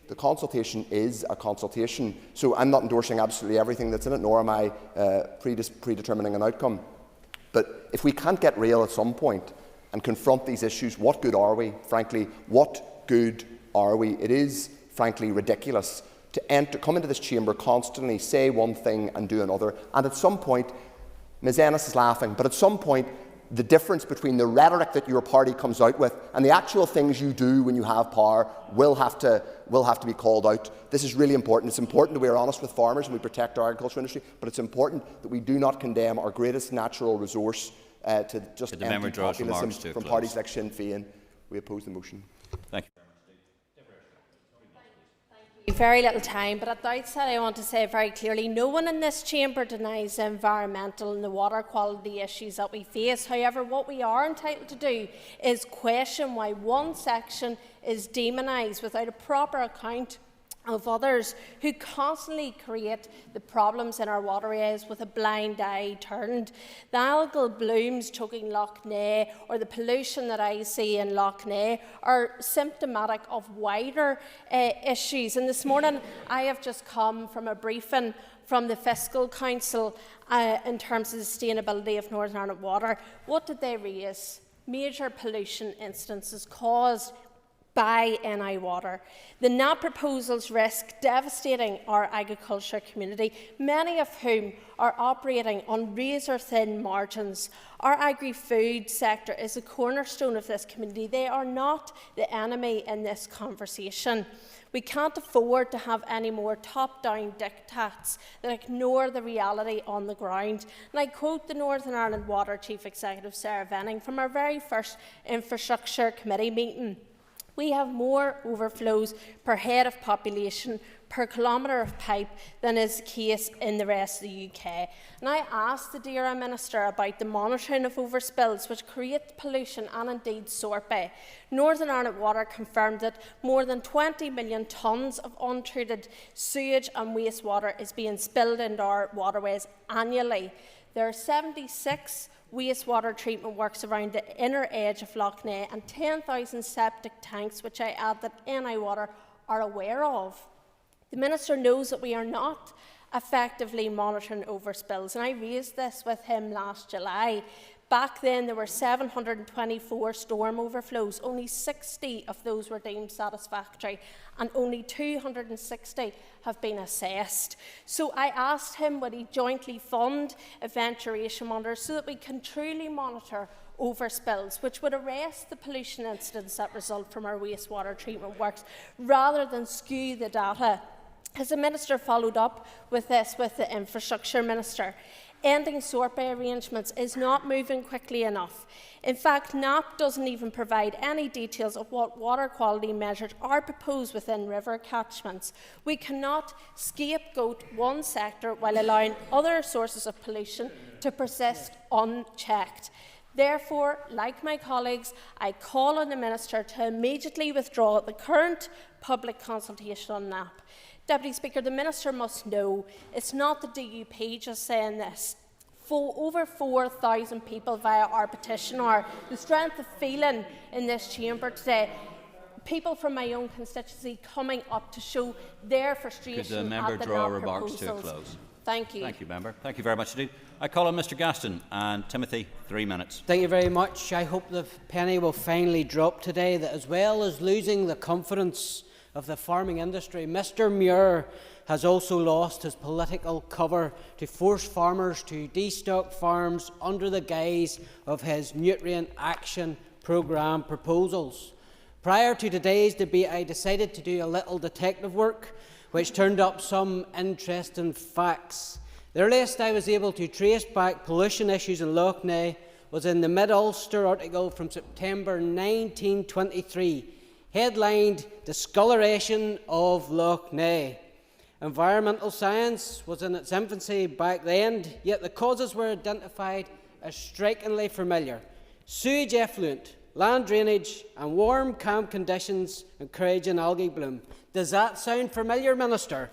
The consultation is a consultation, so I'm not endorsing absolutely everything that's in it, nor am I predetermining an outcome. But if we can't get real at some point and confront these issues, what good are we? Frankly, what good are we? It is, frankly, ridiculous to come into this chamber constantly, say one thing and do another. And at some point, Ms Ennis is laughing, but at some point, the difference between the rhetoric that your party comes out with and the actual things you do when you have power will have to be called out. This is really important. It's important that we are honest with farmers and we protect our agricultural industry, but it's important that we do not condemn our greatest natural resource to just empty populism from parties like Sinn Féin. We oppose the motion. Thank you. Very little time, but at the outset I want to say very clearly, no one in this chamber denies the environmental and the water quality issues that we face. However, what we are entitled to do is question why one section is demonised without a proper account of others who constantly create the problems in our waterways with a blind eye turned. The algal blooms choking Loch Ness or the pollution that I see in Loch Ness are symptomatic of wider issues. And this morning I have just come from a briefing from the Fiscal Council in terms of the sustainability of Northern Ireland water. What did they raise? Major pollution instances caused by NI water. The NAP proposals risk devastating our agriculture community, many of whom are operating on razor-thin margins. Our agri-food sector is the cornerstone of this community. They are not the enemy in this conversation. We can't afford to have any more top-down diktats that ignore the reality on the ground. And I quote the Northern Ireland Water Chief Executive Sarah Venning from our very first Infrastructure Committee meeting. We have more overflows per head of population per kilometre of pipe than is the case in the rest of the UK. And I asked the DRA Minister about the monitoring of overspills which create pollution and indeed sorbet. Northern Ireland Water confirmed that more than 20 million tonnes of untreated sewage and wastewater is being spilled into our waterways annually. There are 76 wastewater treatment works around the inner edge of Loch Ness and 10,000 septic tanks, which I add that NI Water are aware of. The Minister knows that we are not effectively monitoring overspills, and I raised this with him last July. Back then there were 724 storm overflows. Only 60 of those were deemed satisfactory and only 260 have been assessed. So I asked him would he jointly fund eventuation monitors so that we can truly monitor overspills, which would arrest the pollution incidents that result from our wastewater treatment works, rather than skew the data. Has the Minister followed up with this with the Infrastructure Minister? Ending sorbet arrangements is not moving quickly enough. In fact, NAP doesn't even provide any details of what water quality measures are proposed within river catchments. We cannot scapegoat one sector while allowing other sources of pollution to persist unchecked. Therefore, like my colleagues, I call on the Minister to immediately withdraw the current public consultation on NAP. Deputy Speaker, the Minister must know it's not the DUP just saying this. Over 4,000 people via our petition are the strength of feeling in this chamber today. People from my own constituency coming up to show their frustration Could the member at the draw NAP remarks proposals. to a close? Thank you. Thank you, Member. Thank you very much indeed. I call on Mr Gaston and Timothy, 3 minutes. Thank you very much. I hope the penny will finally drop today, that as well as losing the confidence of the farming industry, Mr Muir has also lost his political cover to force farmers to destock farms under the guise of his nutrient action programme proposals. Prior to today's debate, I decided to do a little detective work, which turned up some interesting facts. The earliest I was able to trace back pollution issues in Loch Ness was in the Mid-Ulster article from September 1923, headlined "Discoloration of Loch Ness." Environmental science was in its infancy back then, yet the causes were identified as strikingly familiar. Sewage effluent, land drainage and warm camp conditions encouraging algae bloom. Does that sound familiar, Minister?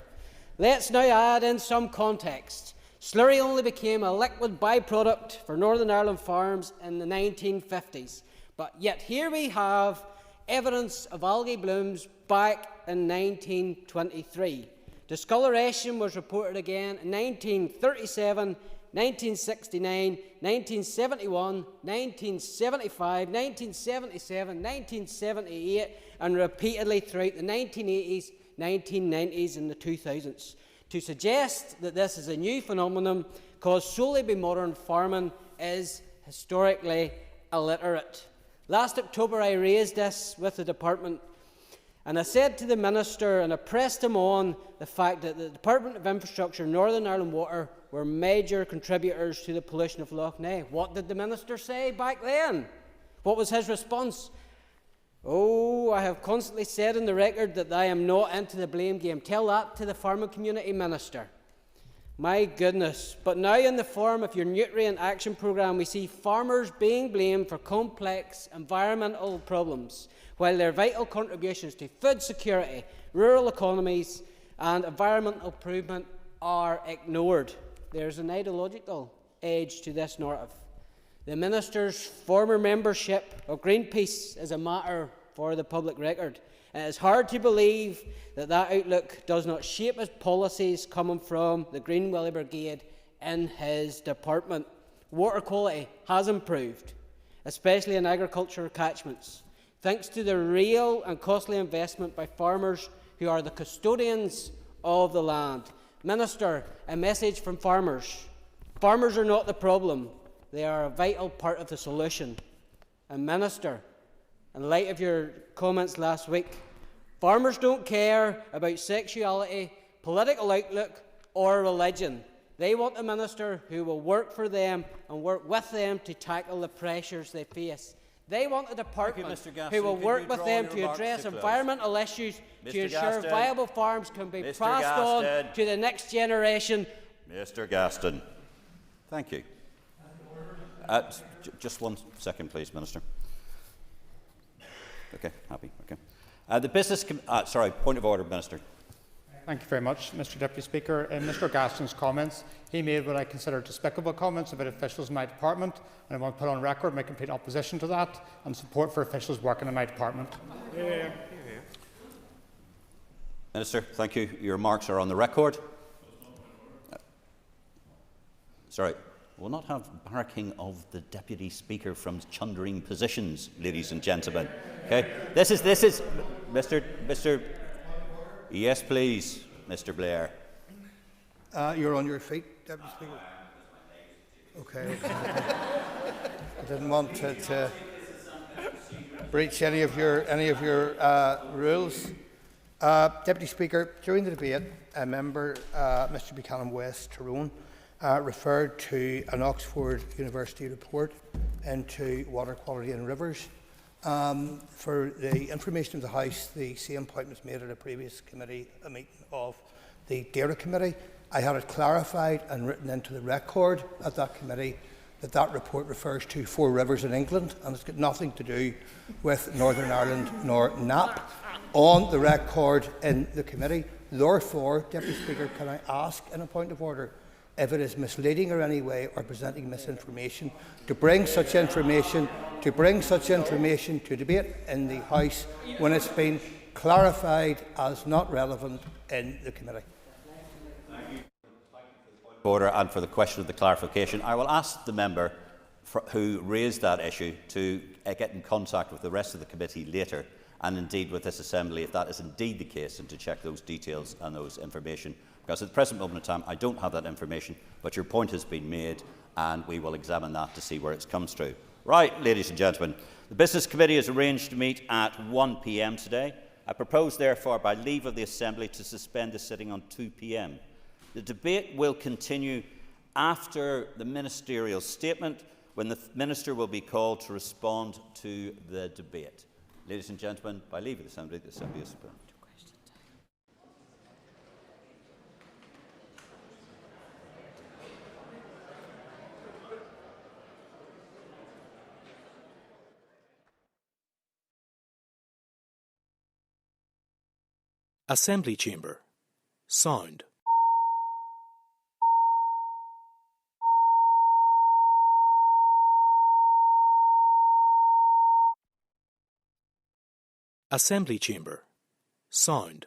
Let's now add in some context. Slurry only became a liquid byproduct for Northern Ireland farms in the 1950s, but yet here we have evidence of algae blooms back in 1923. Discoloration was reported again in 1937, 1969, 1971, 1975, 1977, 1978, and repeatedly throughout the 1980s, 1990s and the 2000s. To suggest that this is a new phenomenon caused solely by modern farming is historically illiterate. Last October I raised this with the Department, and I said to the Minister, and I pressed him on the fact that the Department of Infrastructure, Northern Ireland Water, were major contributors to the pollution of Lough Neagh. What did the Minister say back then? What was his response? Oh, I have constantly said on the record that I am not into the blame game. Tell that to the farming community, Minister. My goodness. But now in the form of your nutrient action programme, we see farmers being blamed for complex environmental problems, while their vital contributions to food security, rural economies and environmental improvement are ignored. There's an ideological edge to this narrative. The Minister's former membership of Greenpeace is a matter for the public record. It is hard to believe that that outlook does not shape his policies coming from the Green Willie Brigade in his department. Water quality has improved, especially in agricultural catchments, thanks to the real and costly investment by farmers who are the custodians of the land. Minister, a message from farmers. Farmers are not the problem. They are a vital part of the solution. And Minister, in light of your comments last week, farmers don't care about sexuality, political outlook or religion. They want a minister who will work for them and work with them to tackle the pressures they face. They want a department who will work with them to address environmental issues to ensure viable farms can be passed on to the next generation. Mr. Gaston. Thank you. Just 1 second, please, Minister. Okay, happy. Okay. Point of order, Minister. Thank you very much, Mr. Deputy Speaker. In Mr. Gaston's comments, he made what I consider despicable comments about officials in my department, and I want to put on record my complete opposition to that and support for officials working in my department. Minister, thank you. Your remarks are on the record. We'll not have barracking of the Deputy Speaker from chundering positions, ladies and gentlemen. Okay, this is Mr. Yes, please, Mr. Blair. You're on your feet, Deputy Speaker. Okay. I didn't want to breach any of your rules. Deputy Speaker, during the debate, a member, Mr. Buchanan West, Tyrone, referred to an Oxford University report into water quality in rivers. For the information of the House, the same point was made at a previous committee, a meeting of the Dairy Committee. I had it clarified and written into the record at that committee that that report refers to 4 rivers in England, and it's got nothing to do with Northern Ireland nor NAP. On the record in the committee, therefore, Deputy Speaker, can I ask in a point of order if it is misleading in any way or presenting misinformation to bring such information to debate in the House when it's been clarified as not relevant in the committee? Order and for the question of the clarification. I will ask the member who raised that issue to get in contact with the rest of the committee later, and indeed with this Assembly, if that is indeed the case, and to check those details and those information. Because at the present moment in time, I don't have that information, but your point has been made, and we will examine that to see where it comes through. Right, ladies and gentlemen, the Business Committee is arranged to meet at 1 p.m. today. I propose, therefore, by leave of the Assembly, to suspend the sitting on 2 p.m. The debate will continue after the ministerial statement, when the Minister will be called to respond to the debate. Ladies and gentlemen, by leave of the Assembly is suspended. Assembly Chamber. Sound. Assembly Chamber. Sound.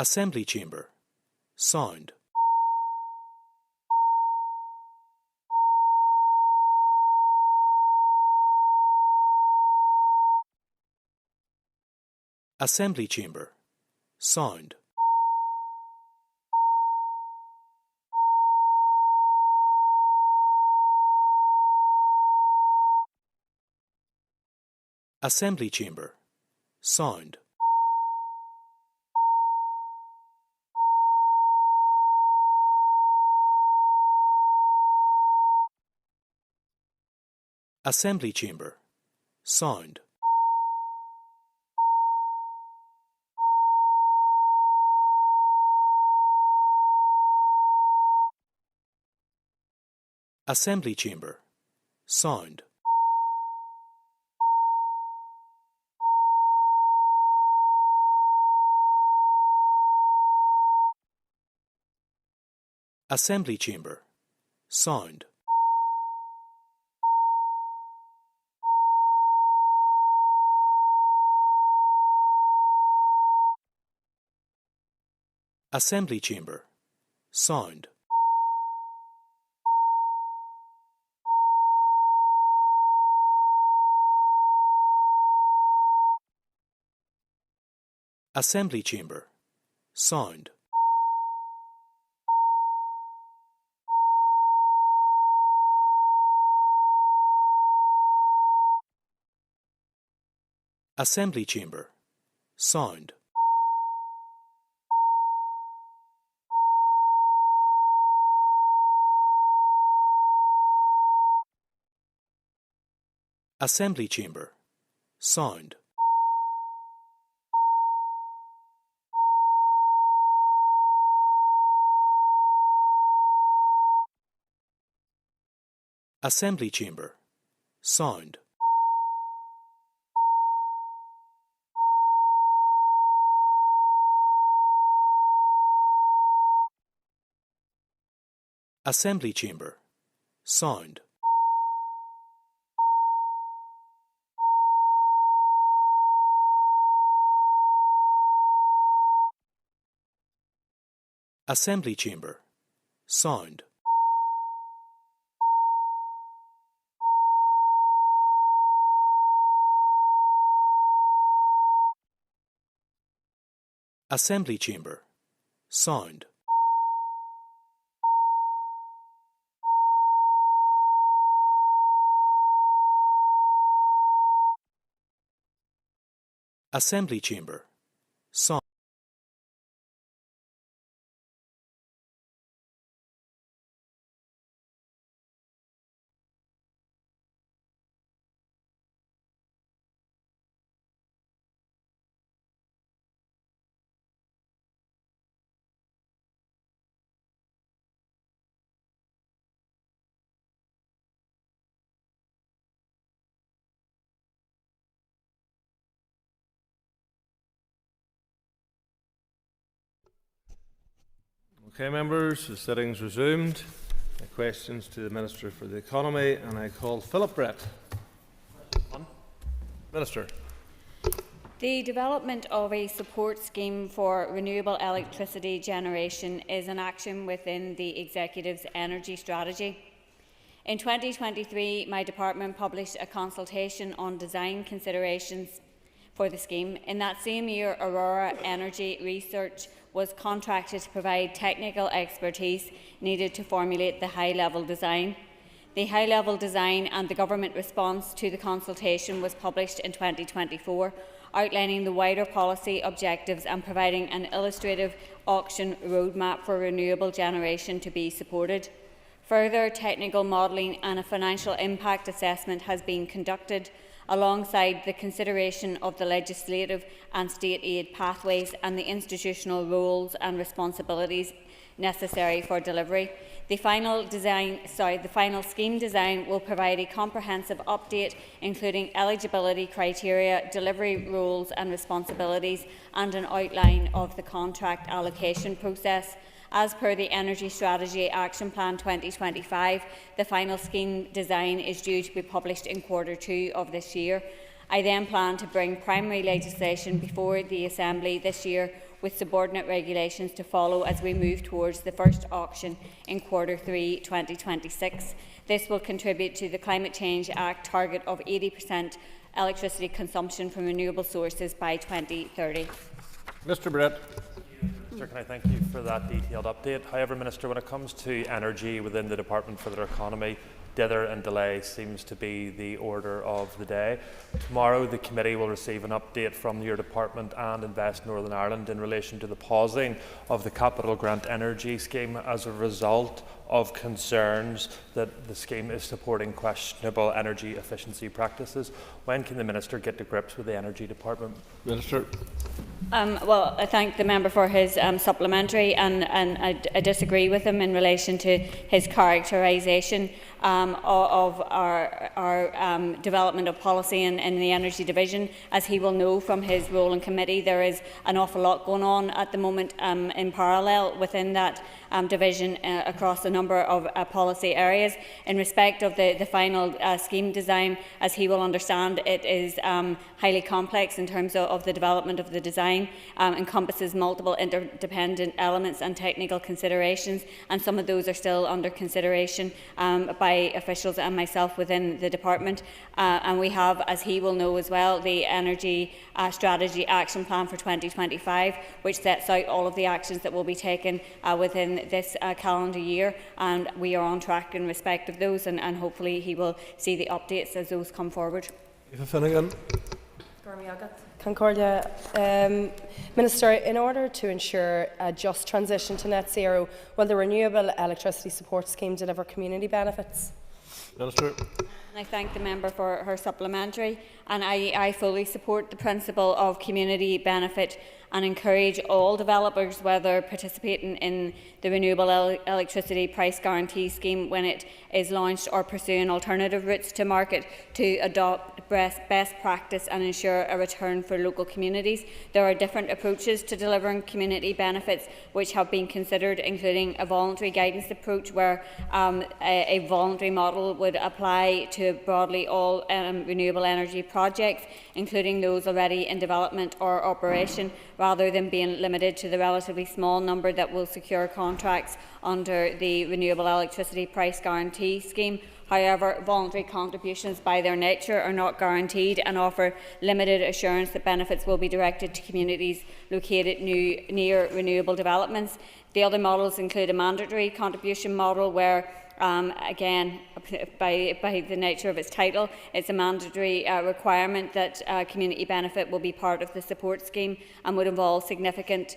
Assembly Chamber. Sound. Assembly Chamber. Sound. Assembly Chamber. Sound. Assembly Chamber. Sound. Assembly Chamber. Sound. Assembly Chamber. Sound. Assembly Chamber. Sound. Assembly Chamber. Sound. Assembly Chamber. Sound. Assembly Chamber. Sound. Assembly Chamber. Sound. Assembly Chamber. Sound. Assembly Chamber. Sound. Assembly Chamber. Sound. Assembly Chamber. Sound. Okay, members, the sitting's resumed. Questions to the Minister for the Economy, and I call Philip Brett. Minister. The development of a support scheme for renewable electricity generation is an action within the Executive's energy strategy. In 2023, my department published a consultation on design considerations for the scheme. In that same year, Aurora Energy Research was contracted to provide technical expertise needed to formulate the high-level design. The high-level design and the government response to the consultation was published in 2024, outlining the wider policy objectives and providing an illustrative auction roadmap for renewable generation to be supported. Further technical modelling and a financial impact assessment has been conducted alongside the consideration of the legislative and state aid pathways and the institutional roles and responsibilities necessary for delivery. The final scheme design will provide a comprehensive update, including eligibility criteria, delivery roles and responsibilities, and an outline of the contract allocation process. As per the Energy Strategy Action Plan 2025, the final scheme design is due to be published in Q2 of this year. I then plan to bring primary legislation before the Assembly this year, with subordinate regulations to follow as we move towards the first auction in Q3 2026. This will contribute to the Climate Change Act target of 80% electricity consumption from renewable sources by 2030. Mr. Brett. Minister, can I thank you for that detailed update. However, Minister, when it comes to energy within the Department for their Economy, dither and delay seems to be the order of the day. Tomorrow the committee will receive an update from your department and Invest Northern Ireland in relation to the pausing of the Capital Grant Energy Scheme as a result of concerns that the scheme is supporting questionable energy efficiency practices. When can the Minister get to grips with the Energy Department? Minister. Well, I thank the member for his supplementary, and I disagree with him in relation to his characterisation of our development of policy in the Energy Division. As he will know from his role in committee, there is an awful lot going on at the moment in parallel within that division across a number of policy areas. In respect of the final scheme design, as he will understand, it is highly complex in terms of the development of the design, encompasses multiple interdependent elements and technical considerations, and some of those are still under consideration by officials and myself within the department. And we have, as he will know as well, the Energy Strategy Action Plan for 2025, which sets out all of the actions that will be taken within this calendar year, and we are on track in respect of those, and hopefully he will see the updates as those come forward. Eva Finnegan. Concordia. Minister, in order to ensure a just transition to net zero, will the Renewable Electricity Support Scheme deliver community benefits? Minister. I thank the member for her supplementary, and I fully support the principle of community benefit and encourage all developers, whether participating in the Renewable Electricity Price Guarantee Scheme when it is launched or pursuing alternative routes to market, to adopt best practice and ensure a return for local communities. There are different approaches to delivering community benefits which have been considered, including a voluntary guidance approach where a voluntary model would apply to broadly all renewable energy projects, including those already in development or operation, rather than being limited to the relatively small number that will secure contracts under the Renewable Electricity Price Guarantee Scheme. However, voluntary contributions by their nature are not guaranteed and offer limited assurance that benefits will be directed to communities located near renewable developments. The other models include a mandatory contribution model where again, by the nature of its title, it's a mandatory requirement that community benefit will be part of the support scheme and would involve significant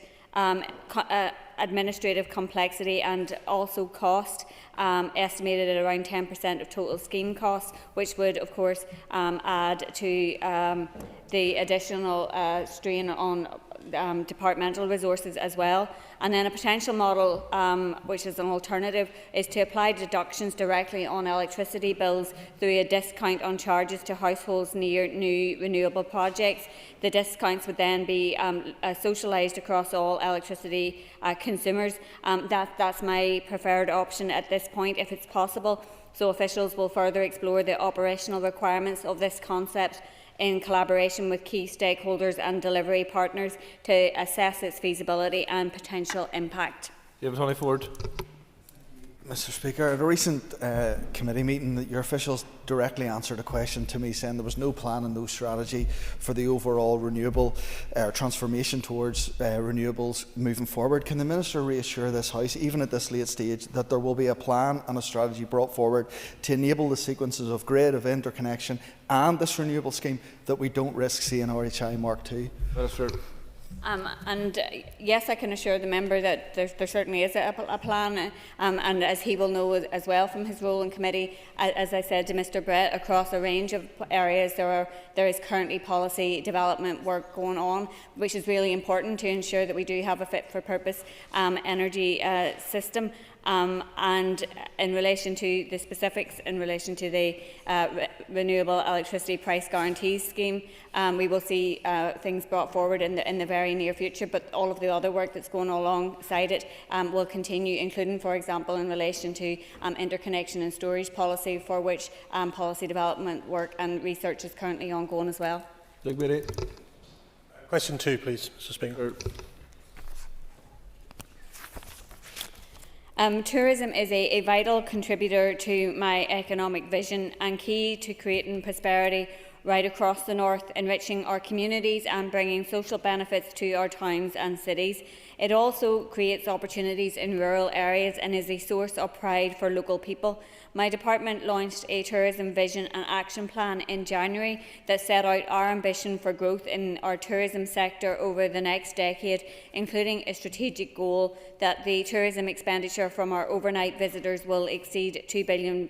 administrative complexity and also cost, estimated at around 10% of total scheme costs, which would of course add to the additional strain on departmental resources as well. And then a potential model, which is an alternative, is to apply deductions directly on electricity bills through a discount on charges to households near new renewable projects. The discounts would then be socialised across all electricity consumers. That's my preferred option at this point, if it's possible. So officials will further explore the operational requirements of this concept in collaboration with key stakeholders and delivery partners to assess its feasibility and potential impact. David Honeyford. Mr. Speaker, at a recent committee meeting, your officials directly answered a question to me saying there was no plan and no strategy for the overall renewable transformation towards renewables moving forward. Can the Minister reassure this House, even at this late stage, that there will be a plan and a strategy brought forward to enable the sequences of grid, of interconnection and this renewable scheme, that we don't risk seeing RHI Mark II? Minister. Yes, I can assure the member that there certainly is a plan, and as he will know as well from his role in committee, as I said to Mr Brett, across a range of areas there is currently policy development work going on, which is really important to ensure that we do have a fit-for-purpose energy system. And in relation to the specifics, in relation to the Renewable Electricity Price Guarantee Scheme, we will see things brought forward in the various very near future, but all of the other work that's going alongside it will continue, including, for example, in relation to interconnection and storage policy, for which policy development work and research is currently ongoing as well. Question 2, please, Mr. Speaker. Tourism is a vital contributor to my economic vision and key to creating prosperity right across the north, enriching our communities and bringing social benefits to our towns and cities. It also creates opportunities in rural areas and is a source of pride for local people. My department launched a tourism vision and action plan in January that set out our ambition for growth in our tourism sector over the next decade, including a strategic goal that the tourism expenditure from our overnight visitors will exceed £2 billion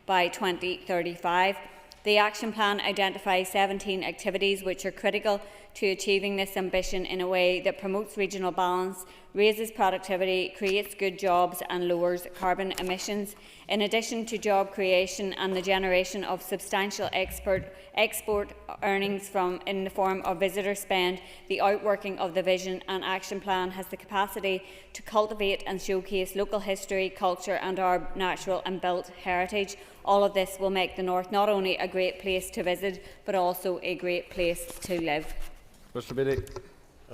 by 2035. The action plan identifies 17 activities which are critical to achieving this ambition in a way that promotes regional balance, raises productivity, creates good jobs and lowers carbon emissions. In addition to job creation and the generation of substantial export earnings in the form of visitor spend, the outworking of the vision and action plan has the capacity to cultivate and showcase local history, culture and our natural and built heritage. All of this will make the North not only a great place to visit, but also a great place to live. Mr. Beattie.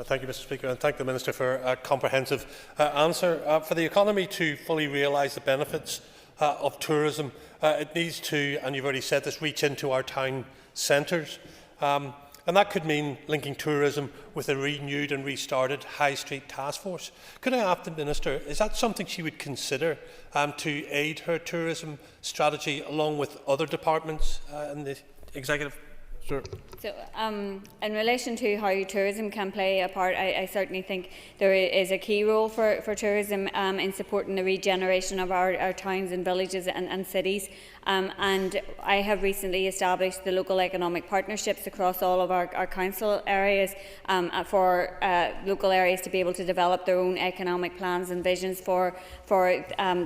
Thank you, Mr. Speaker, and thank the Minister for a comprehensive answer. For the economy to fully realise the benefits of tourism, it needs to, and you've already said this, reach into our town centres. And that could mean linking tourism with a renewed and restarted High Street Task Force. Could I ask the Minister, is that something she would consider to aid her tourism strategy along with other departments in the Executive? Sure. So, in relation to how tourism can play a part, I certainly think there is a key role for tourism in supporting the regeneration of our towns and villages and cities. And I have recently established the local economic partnerships across all of our council areas for local areas to be able to develop their own economic plans and visions for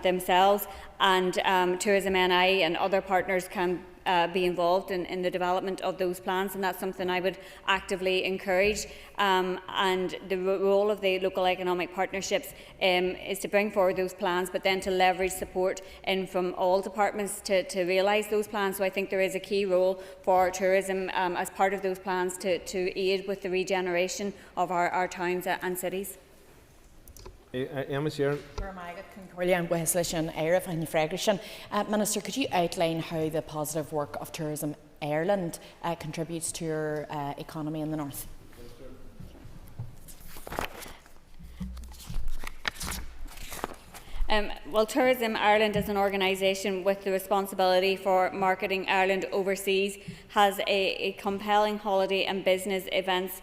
themselves. And Tourism NI and other partners can be involved in the development of those plans, and that's something I would actively encourage. And the role of the local economic partnerships is to bring forward those plans, but then to leverage support in from all departments to realise those plans. So I think there is a key role for tourism as part of those plans to aid with the regeneration of our towns and cities. Minister, could you outline how the positive work of Tourism Ireland contributes to your economy in the north? Well, Tourism Ireland is an organisation with the responsibility for marketing Ireland overseas, has a compelling holiday and business events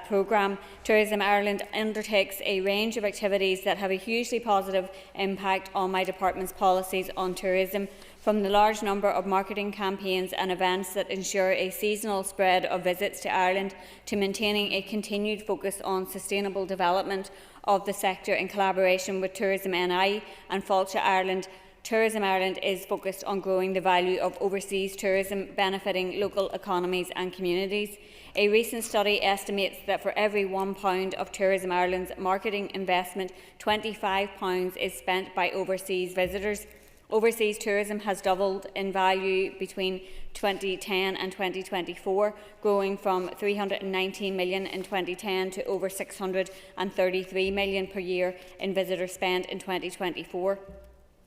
programme. Tourism Ireland undertakes a range of activities that have a hugely positive impact on my department's policies on tourism, from the large number of marketing campaigns and events that ensure a seasonal spread of visits to Ireland, to maintaining a continued focus on sustainable development of the sector in collaboration with Tourism NI and Fáilte Ireland. Tourism Ireland is focused on growing the value of overseas tourism, benefiting local economies and communities. A recent study estimates that for every £1 of Tourism Ireland's marketing investment, £25 is spent by overseas visitors. Overseas tourism has doubled in value between 2010 and 2024, growing from £319 million in 2010 to over £633 million per year in visitor spend in 2024.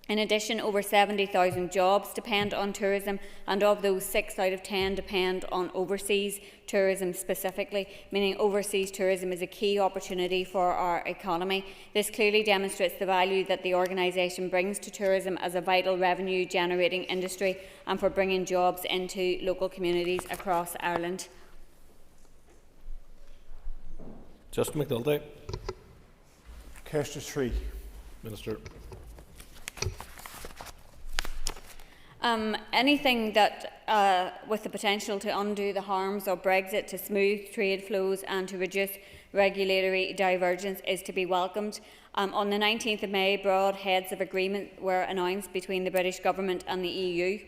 In addition, over 70,000 jobs depend on tourism, and of those, 6 out of 10 depend on overseas tourism specifically, meaning overseas tourism is a key opportunity for our economy. This clearly demonstrates the value that the organisation brings to tourism as a vital revenue-generating industry and for bringing jobs into local communities across Ireland. Justin McNulty. Question 3, Minister. Anything that, with the potential to undo the harms of Brexit, to smooth trade flows and to reduce regulatory divergence is to be welcomed. On the 19th of May, broad heads of agreement were announced between the British Government and the EU.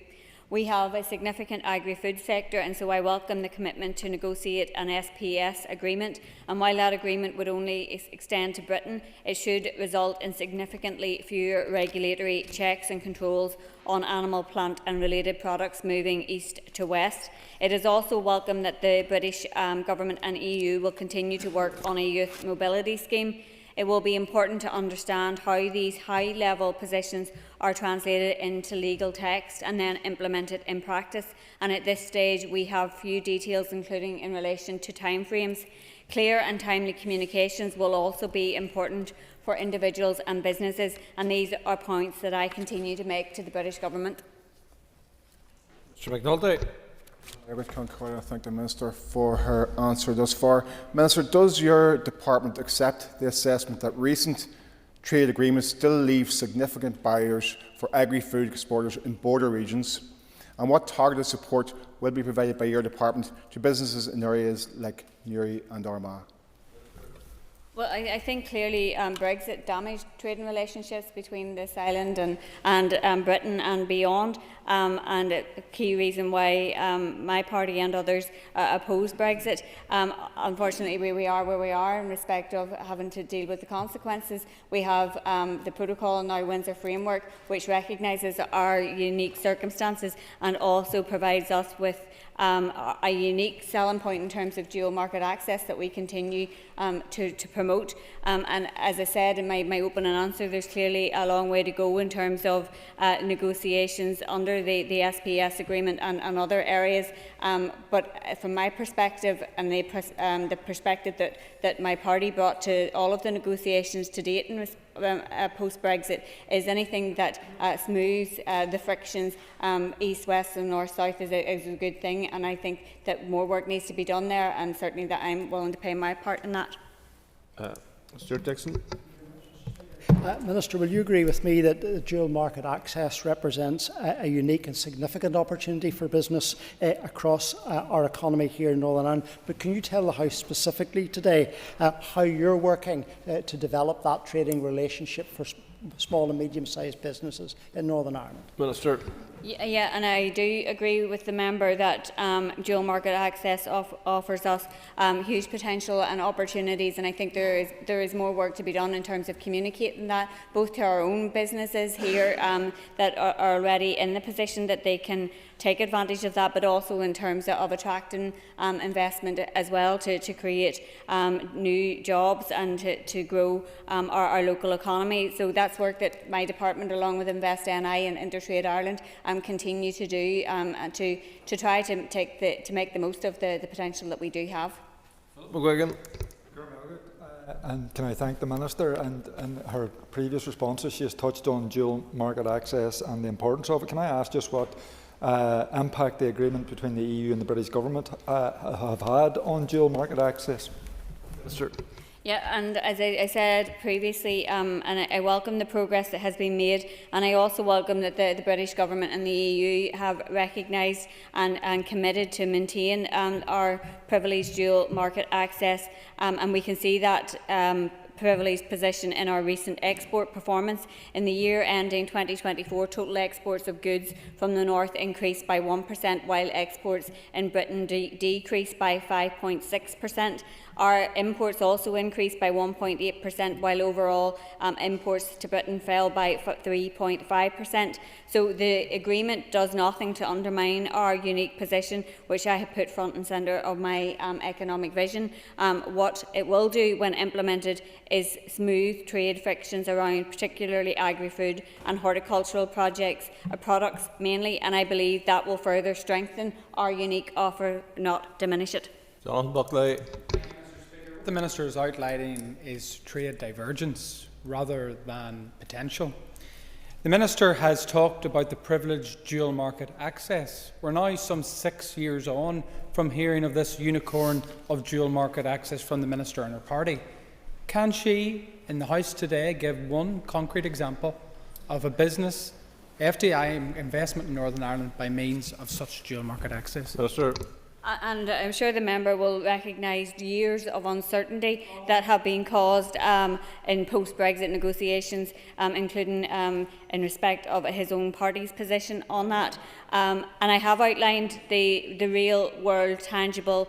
We have a significant agri-food sector, and so I welcome the commitment to negotiate an SPS agreement. And while that agreement would only extend to Britain, it should result in significantly fewer regulatory checks and controls on animal, plant and related products moving east to west. It is also welcome that the British Government and EU will continue to work on a youth mobility scheme. It will be important to understand how these high-level positions are translated into legal text and then implemented in practice. And at this stage, we have few details, including in relation to timeframes. Clear and timely communications will also be important for individuals and businesses, and these are points that I continue to make to the British Government. Mr McNulty. I would thank the Minister for her answer thus far. Minister, does your department accept the assessment that recent trade agreements still leave significant barriers for agri-food exporters in border regions? And what targeted support will be provided by your department to businesses in areas like Newry and Armagh? Well, I think clearly Brexit damaged trading relationships between this island and Britain and beyond, and a key reason why my party and others oppose Brexit. Unfortunately, we are where we are in respect of having to deal with the consequences. We have the protocol and now Windsor framework, which recognises our unique circumstances and also provides us with a unique selling point in terms of dual market access that we continue to promote. And as I said in my opening answer, there's clearly a long way to go in terms of negotiations under the SPS agreement and other areas. But from my perspective and the perspective that my party brought to all of the negotiations to date in post-Brexit is anything that smooths the frictions east, west and north, south is a good thing, and I think that more work needs to be done there, and certainly that I'm willing to play my part in that. Stuart Dixon. Minister, will you agree with me that dual market access represents a unique and significant opportunity for business across our economy here in Northern Ireland? But can you tell the House specifically today how you're working to develop that trading relationship for small and medium-sized businesses in Northern Ireland? Minister. Yeah, and I do agree with the member that dual market access offers us huge potential and opportunities, and I think there is more work to be done in terms of communicating that, both to our own businesses here that are already in the position that they can take advantage of that, but also in terms of attracting investment as well to create new jobs and to grow our local economy. So that's work that my department, along with Invest NI and Intertrade Ireland, continue to do to try to make the most of the potential that we do have. McGuigan. And can I thank the Minister, and in her previous responses she has touched on dual market access and the importance of it. Can I ask just what impact the agreement between the EU and the British Government have had on dual market access? Minister. Yeah, and as I said previously, and I welcome the progress that has been made, and I also welcome that the British Government and the EU have recognised and committed to maintain our privileged dual market access, and we can see that privileged position in our recent export performance. In the year ending 2024, total exports of goods from the north increased by 1%, while exports in Britain decreased by 5.6%. Our imports also increased by 1.8%, while overall imports to Britain fell by 3.5%. So the agreement does nothing to undermine our unique position, which I have put front and centre of my economic vision. What it will do when implemented is smooth trade frictions around particularly agri-food and horticultural products mainly, and I believe that will further strengthen our unique offer, not diminish it. John Buckley. What the Minister is outlining is trade divergence rather than potential. The Minister has talked about the privileged dual market access. We're now some 6 years on from hearing of this unicorn of dual market access from the Minister and her party. Can she, in the House today, give one concrete example of a business FDI investment in Northern Ireland by means of such dual market access? Minister. And I'm sure the member will recognise years of uncertainty that have been caused in post-Brexit negotiations, including in respect of his own party's position on that. And I have outlined the real world tangible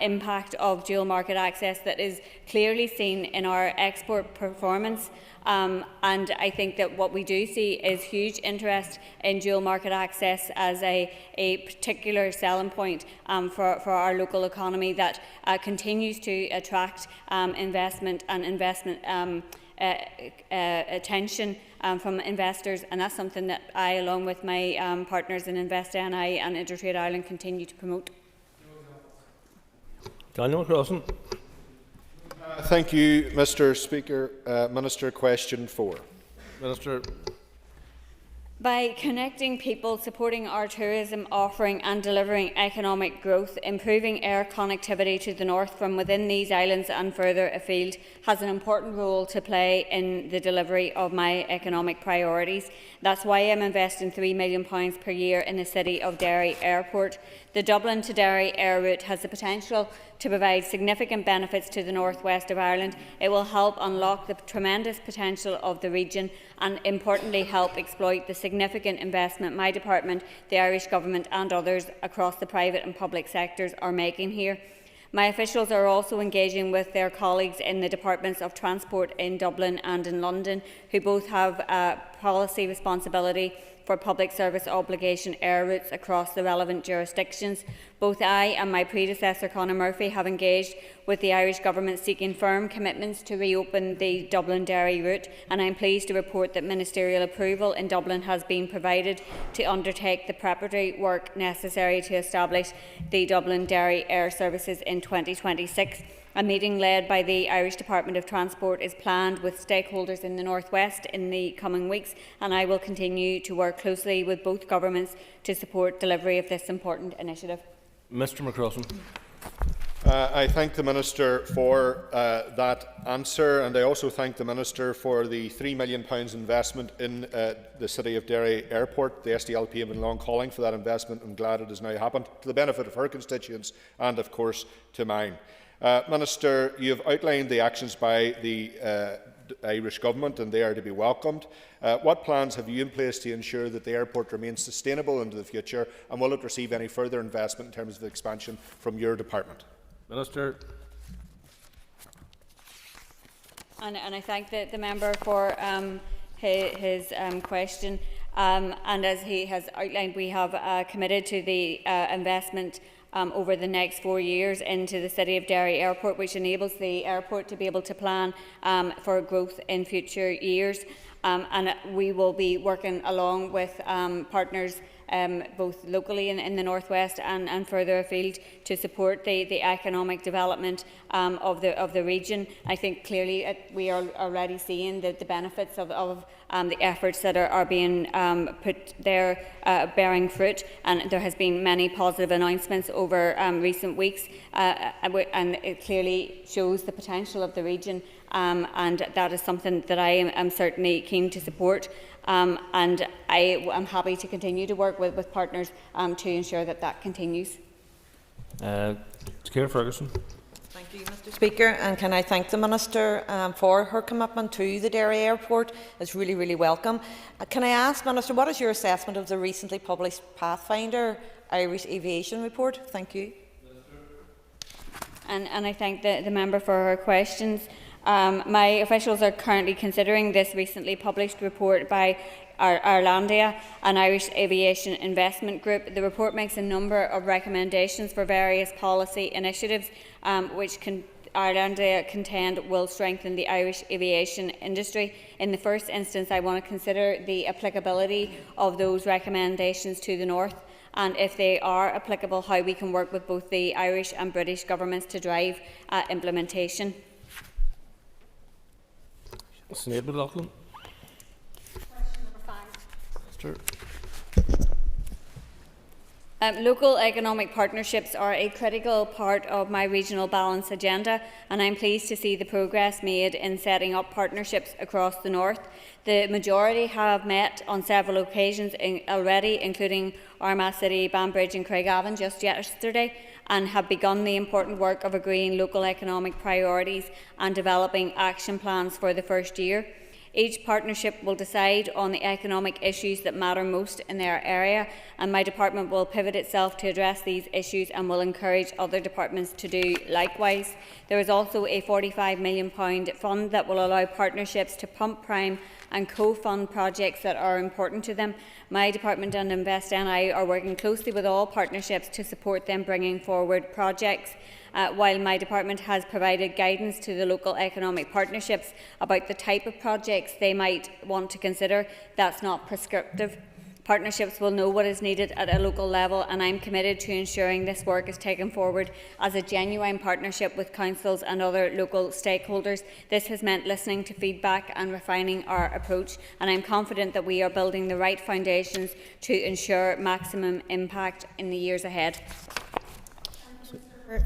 impact of dual market access that is clearly seen in our export performance. And I think that what we do see is huge interest in dual market access as a particular selling point for our local economy that continues to attract investment and attention from investors, and that's something that I, along with my partners in Invest NI and Intertrade Ireland, continue to promote. Daniel Crossan. Thank you, Mr. Speaker. Minister, question 4. Minister. By connecting people, supporting our tourism offering and delivering economic growth, improving air connectivity to the north from within these islands and further afield has an important role to play in the delivery of my economic priorities. That's why I'm investing £3 million per year in the City of Derry Airport. The Dublin to Derry air route has the potential to provide significant benefits to the northwest of Ireland. It will help unlock the tremendous potential of the region and, importantly, help exploit the significant investment my department, the Irish Government and others across the private and public sectors are making here. My officials are also engaging with their colleagues in the Departments of Transport in Dublin and in London, who both have policy responsibility for public service obligation air routes across the relevant jurisdictions. Both I and my predecessor Conor Murphy have engaged with the Irish Government seeking firm commitments to reopen the Dublin-Derry route, and I am pleased to report that ministerial approval in Dublin has been provided to undertake the preparatory work necessary to establish the Dublin-Derry air services in 2026. A meeting led by the Irish Department of Transport is planned with stakeholders in the North West in the coming weeks, and I will continue to work closely with both governments to support delivery of this important initiative. Mr. McCrossan. I thank the Minister for that answer, and I also thank the Minister for the £3 million investment in the City of Derry Airport. The SDLP have been long calling for that investment. I'm glad it has now happened, to the benefit of her constituents and, of course, to mine. Minister, you have outlined the actions by the Irish Government, and they are to be welcomed. What plans have you in place to ensure that the airport remains sustainable into the future, and will it receive any further investment in terms of expansion from your department? Minister. And I thank the member for his question. And as he has outlined, we have committed to the investment over the next 4 years into the City of Derry Airport, which enables the airport to be able to plan for growth in future years. And we will be working along with partners both locally in the North West and further afield to support the economic development of the region. I think clearly we are already seeing the benefits of the efforts that are being put there bearing fruit, and there has been many positive announcements over recent weeks, and it clearly shows the potential of the region, and that is something that I am certainly keen to support. And I am happy to continue to work with partners to ensure that continues. Ciara Ferguson. Thank you, Mr. Speaker, and can I thank the Minister for her commitment to the Derry Airport. It's really, really welcome. Can I ask, Minister, what is your assessment of the recently published Pathfinder Irish Aviation Report? Thank you. And I thank the member for her questions. My officials are currently considering this recently published report by Irelandia, an Irish aviation investment group. The report makes a number of recommendations for various policy initiatives which Irelandia contend will strengthen the Irish aviation industry. In the first instance, I want to consider the applicability of those recommendations to the North, and if they are applicable, how we can work with both the Irish and British governments to drive implementation. Sinead McLaughlin. Local economic partnerships are a critical part of my regional balance agenda, and I am pleased to see the progress made in setting up partnerships across the North. The majority have met on several occasions already, including Armagh City, Banbridge and Craigavon just yesterday, and have begun the important work of agreeing local economic priorities and developing action plans for the first year. Each partnership will decide on the economic issues that matter most in their area, and my department will pivot itself to address these issues and will encourage other departments to do likewise. There is also a £45 million fund that will allow partnerships to pump prime and co-fund projects that are important to them. My department and Invest NI are working closely with all partnerships to support them bringing forward projects. While my department has provided guidance to the local economic partnerships about the type of projects they might want to consider, that's not prescriptive. Partnerships will know what is needed at a local level, and I am committed to ensuring this work is taken forward as a genuine partnership with councils and other local stakeholders. This has meant listening to feedback and refining our approach, and I am confident that we are building the right foundations to ensure maximum impact in the years ahead.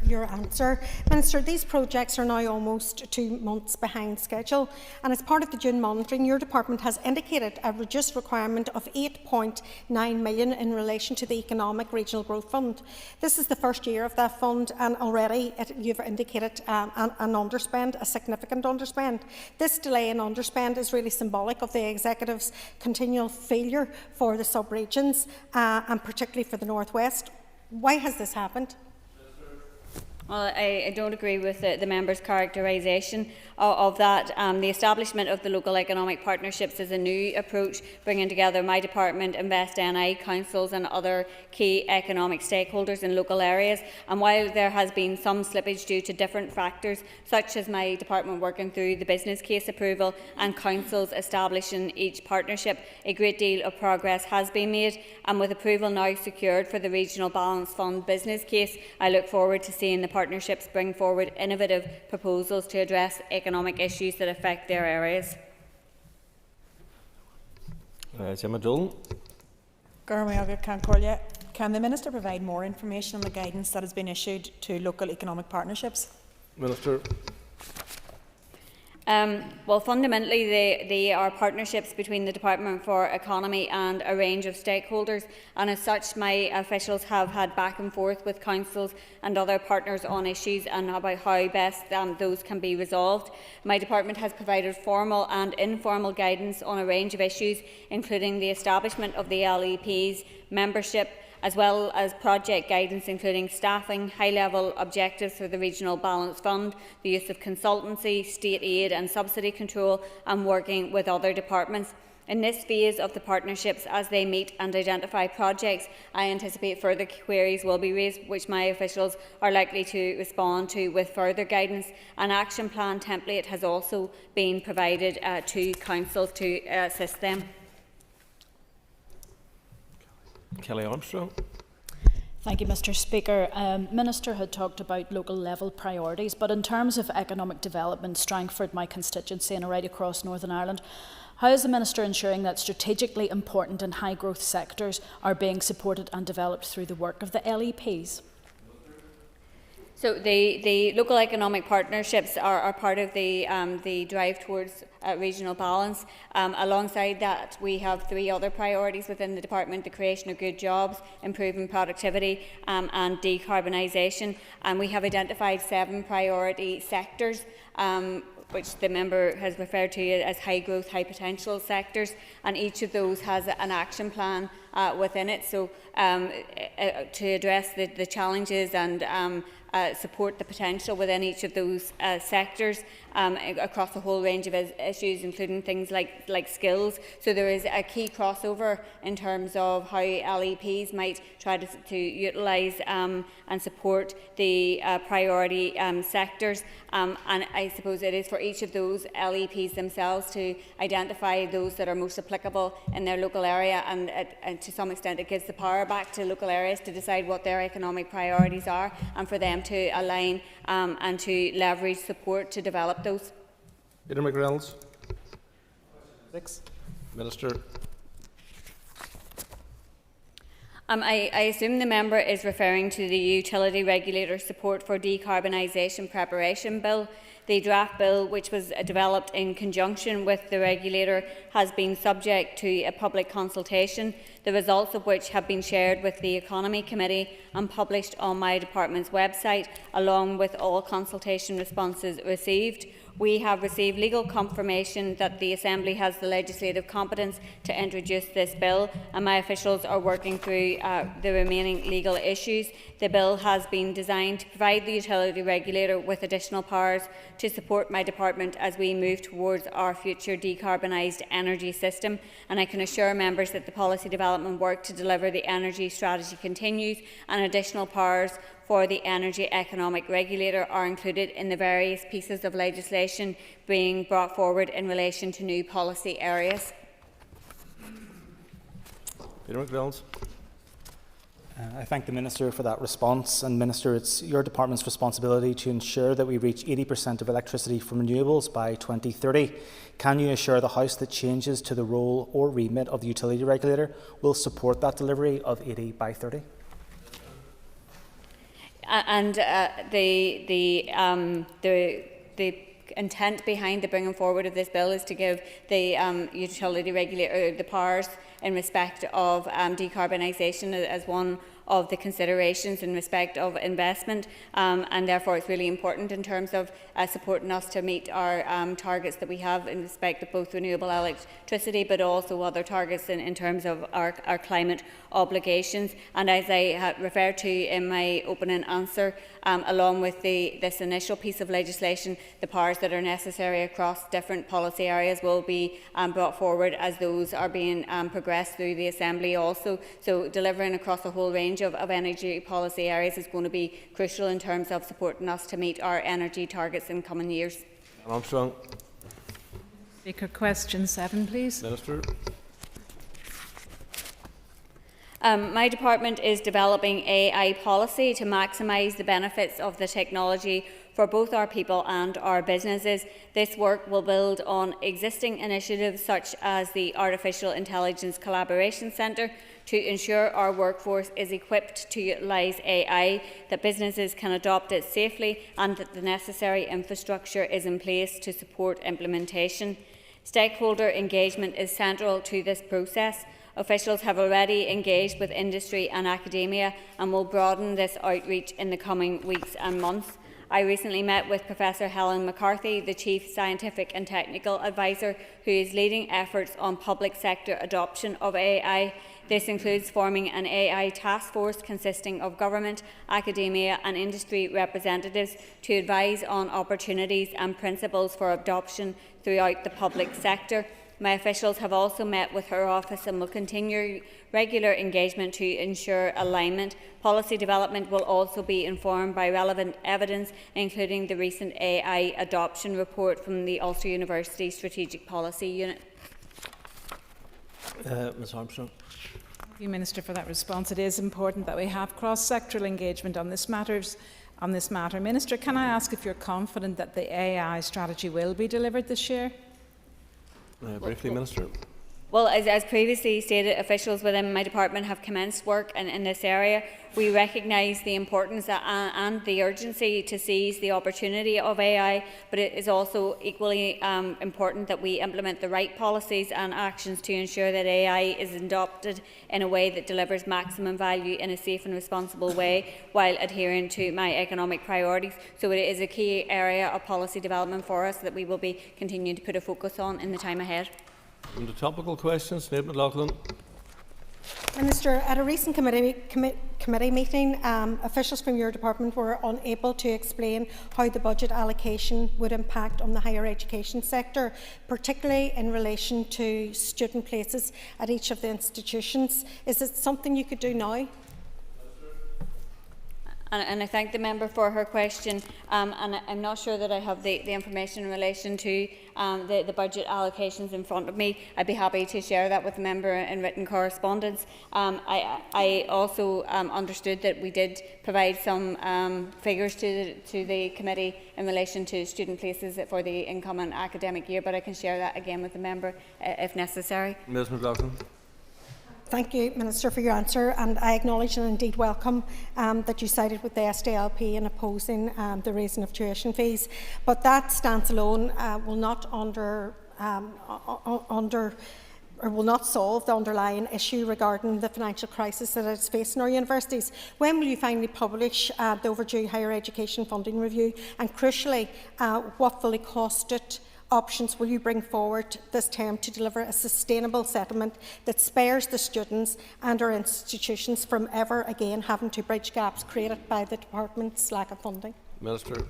Your answer. Minister, these projects are now almost 2 months behind schedule, and as part of the June monitoring, your department has indicated a reduced requirement of £8.9 million in relation to the Economic Regional Growth Fund. This is the first year of that fund, and already you've indicated an underspend, a significant underspend. This delay in underspend is really symbolic of the Executive's continual failure for the sub-regions, and particularly for the North West. Why has this happened? Well, I don't agree with the member's characterisation of that. The establishment of the local economic partnerships is a new approach, bringing together my department, Invest NI, councils and other key economic stakeholders in local areas. And while there has been some slippage due to different factors, such as my department working through the business case approval and councils establishing each partnership, a great deal of progress has been made. And with approval now secured for the Regional Balance Fund business case, I look forward to seeing the partnerships bring forward innovative proposals to address economic issues that affect their areas. Can the Minister provide more information on the guidance that has been issued to local economic partnerships? Minister. Well, fundamentally, they are partnerships between the Department for Economy and a range of stakeholders, and as such, my officials have had back and forth with councils and other partners on issues and about how best those can be resolved. My department has provided formal and informal guidance on a range of issues, including the establishment of the LEP's membership, as well as project guidance including staffing, high-level objectives for the Regional Balance Fund, the use of consultancy, state aid and subsidy control, and working with other departments. In this phase of the partnerships, as they meet and identify projects, I anticipate further queries will be raised, which my officials are likely to respond to with further guidance. An action plan template has also been provided to councils to assist them. Kelly Armstrong. Thank you, Mr. Speaker. Minister had talked about local level priorities, but in terms of economic development, Strangford, my constituency, and right across Northern Ireland, how is the Minister ensuring that strategically important and high growth sectors are being supported and developed through the work of the LEPs? So the local economic partnerships are part of the drive towards regional balance. Alongside that, we have 3 other priorities within the department: the creation of good jobs, improving productivity and decarbonisation. And we have identified 7 priority sectors, which the member has referred to as high growth, high potential sectors, and each of those has an action plan within it. So to address the challenges and support the potential within each of those sectors across a whole range of issues, including things like skills. So there is a key crossover in terms of how LEPs might try to utilise and support the priority sectors. And I suppose it is for each of those LEPs themselves to identify those that are most applicable in their local area, and to some extent it gives the power back to local areas to decide what their economic priorities are, and for them to align and to leverage support to develop those. Peter McReynolds. 6. Minister. I assume the member is referring to the Utility Regulator Support for Decarbonisation Preparation Bill. The draft bill, which was developed in conjunction with the regulator, has been subject to a public consultation, the results of which have been shared with the Economy Committee and published on my department's website, along with all consultation responses received. We have received legal confirmation that the Assembly has the legislative competence to introduce this bill, and my officials are working through the remaining legal issues. The bill has been designed to provide the utility regulator with additional powers to support my department as we move towards our future decarbonised energy system, and I can assure members that the policy development work to deliver the energy strategy continues, and additional powers for the Energy Economic Regulator are included in the various pieces of legislation being brought forward in relation to new policy areas. Peter McDonald. I thank the Minister for that response. And Minister, it's your department's responsibility to ensure that we reach 80% of electricity from renewables by 2030. Can you assure the House that changes to the role or remit of the utility regulator will support that delivery of 80 by 30? And the intent behind the bringing forward of this bill is to give the utility regulator the powers in respect of decarbonisation as one of the considerations in respect of investment, and therefore it's really important in terms of supporting us to meet our targets that we have in respect of both renewable electricity but also other targets in terms of our climate obligations. And as I referred to in my opening answer, along with this initial piece of legislation, the powers that are necessary across different policy areas will be brought forward as those are being progressed through the Assembly also. So delivering across a whole range of energy policy areas is going to be crucial in terms of supporting us to meet our energy targets in coming years. Armstrong. Speaker, question 7, please. Minister. My department is developing AI policy to maximise the benefits of the technology for both our people and our businesses. This work will build on existing initiatives such as the Artificial Intelligence Collaboration Centre to ensure our workforce is equipped to utilise AI, that businesses can adopt it safely and that the necessary infrastructure is in place to support implementation. Stakeholder engagement is central to this process. Officials have already engaged with industry and academia and will broaden this outreach in the coming weeks and months. I recently met with Professor Helen McCarthy, the Chief Scientific and Technical Advisor, who is leading efforts on public sector adoption of AI. This includes forming an AI task force consisting of government, academia and industry representatives to advise on opportunities and principles for adoption throughout the public sector. My officials have also met with her office and will continue regular engagement to ensure alignment. Policy development will also be informed by relevant evidence, including the recent AI adoption report from the Ulster University Strategic Policy Unit. Ms Armstrong. Thank you, Minister, for that response. It is important that we have cross-sectoral engagement on this matter. Minister, can I ask if you're confident that the AI strategy will be delivered this year? Briefly, Minister. Well, as previously stated, officials within my department have commenced work in this area. We recognise the importance and the urgency to seize the opportunity of AI, but it is also equally important that we implement the right policies and actions to ensure that AI is adopted in a way that delivers maximum value in a safe and responsible way while adhering to my economic priorities. So it is a key area of policy development for us that we will be continuing to put a focus on in the time ahead. And the topical questions, Niamh McLaughlin. Minister, at a recent committee meeting, officials from your department were unable to explain how the budget allocation would impact on the higher education sector, particularly in relation to student places at each of the institutions. Is it something you could do now? And I thank the member for her question, and I'm not sure that I have the information in relation to the budget allocations in front of me. I'd be happy to share that with the member in written correspondence. I also understood that we did provide some figures to the committee in relation to student places for the incoming academic year, but I can share that again with the member if necessary. Ms McLaughlin. Thank you, Minister, for your answer, and I acknowledge and indeed welcome that you sided with the SDLP in opposing the raising of tuition fees. But that stance alone will not or will not solve the underlying issue regarding the financial crisis that is facing our universities. When will you finally publish the overdue higher education funding review? And crucially, what fully costed options will you bring forward this term to deliver a sustainable settlement that spares the students and our institutions from ever again having to bridge gaps created by the Department's lack of funding? Minister.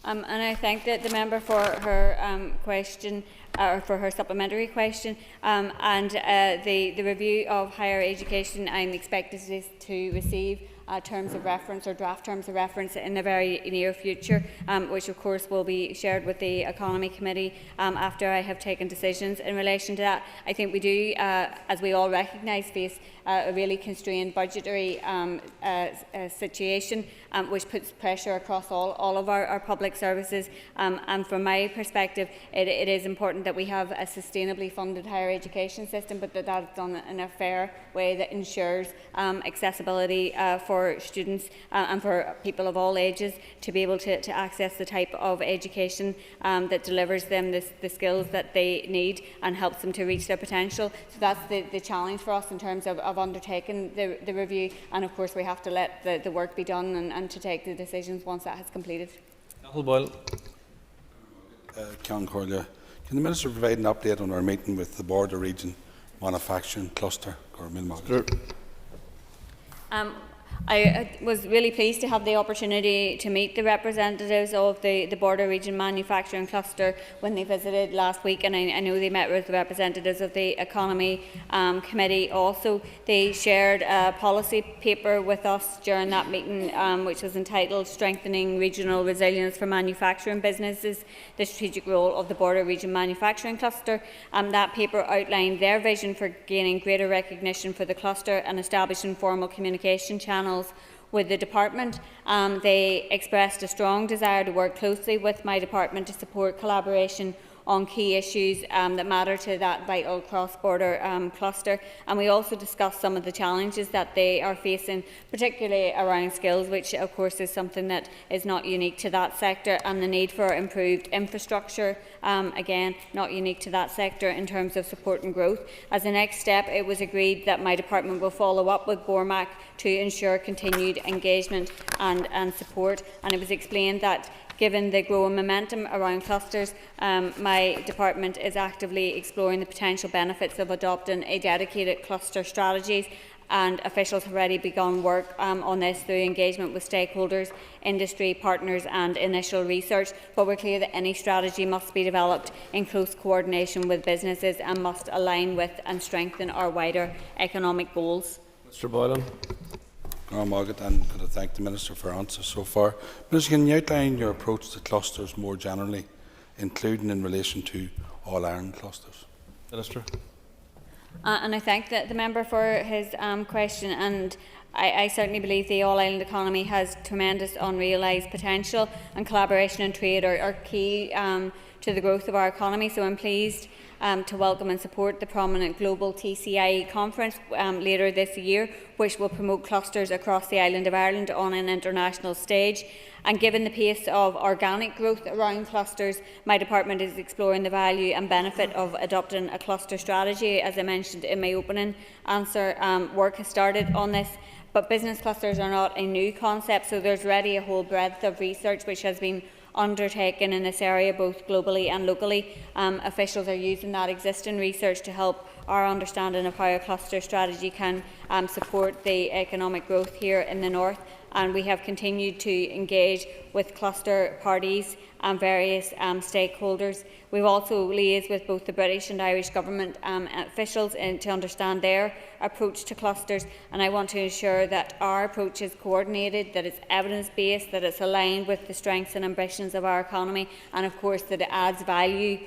And I thank the member for her question, or for her supplementary question. The review of higher education, I'm expected to receive terms of reference or draft terms of reference in the very near future, which of course will be shared with the Economy Committee after I have taken decisions in relation to that. I think we do, as we all recognise, face a really constrained budgetary situation, which puts pressure across all of our public services. And from my perspective, it is important that we have a sustainably funded higher education system, but that is done in a fair way that ensures accessibility for students and for people of all ages to be able to access the type of education that delivers them the skills that they need and helps them to reach their potential. So that's the challenge for us in terms of undertaking the review, and of course we have to let the work be done and to take the decisions once that has completed. Boyle. Can the Minister provide an update on our meeting with the Border Region Manufacturing Cluster? I was really pleased to have the opportunity to meet the representatives of the Border Region Manufacturing Cluster when they visited last week, and I know they met with the representatives of the Economy Committee also. They shared a policy paper with us during that meeting, which was entitled Strengthening Regional Resilience for Manufacturing Businesses, the Strategic Role of the Border Region Manufacturing Cluster. That paper outlined their vision for gaining greater recognition for the cluster and establishing formal communication channels with the department. They expressed a strong desire to work closely with my department to support collaboration on key issues that matter to that vital cross-border cluster. And we also discussed some of the challenges that they are facing, particularly around skills, which of course is something that is not unique to that sector, and the need for improved infrastructure, again, not unique to that sector in terms of support and growth. As a next step, it was agreed that my department will follow up with BORMAC to ensure continued engagement and support. And it was explained that given the growing momentum around clusters, my department is actively exploring the potential benefits of adopting a dedicated cluster strategies, and officials have already begun work on this through engagement with stakeholders, industry partners and initial research. But we're clear that any strategy must be developed in close coordination with businesses and must align with and strengthen our wider economic goals. Mr. Boylan. Margaret, and could I thank the Minister for her answers so far. Minister, can you outline your approach to clusters more generally, including in relation to all-Ireland clusters? Minister. And I thank the member for his question, and I certainly believe the all-island economy has tremendous unrealised potential, and collaboration and trade are key to the growth of our economy. So I'm pleased to welcome and support the prominent Global TCIE conference later this year, which will promote clusters across the island of Ireland on an international stage. And given the pace of organic growth around clusters, my department is exploring the value and benefit of adopting a cluster strategy. As I mentioned in my opening answer, work has started on this. But business clusters are not a new concept, so there's already a whole breadth of research which has been undertaken in this area, both globally and locally. Officials are using that existing research to help our understanding of how a cluster strategy can support the economic growth here in the north. And we have continued to engage with cluster parties and various stakeholders. We've also liaised with both the British and Irish government officials to understand their approach to clusters, and I want to ensure that our approach is coordinated, that it's evidence-based, that it's aligned with the strengths and ambitions of our economy, and of course that it adds value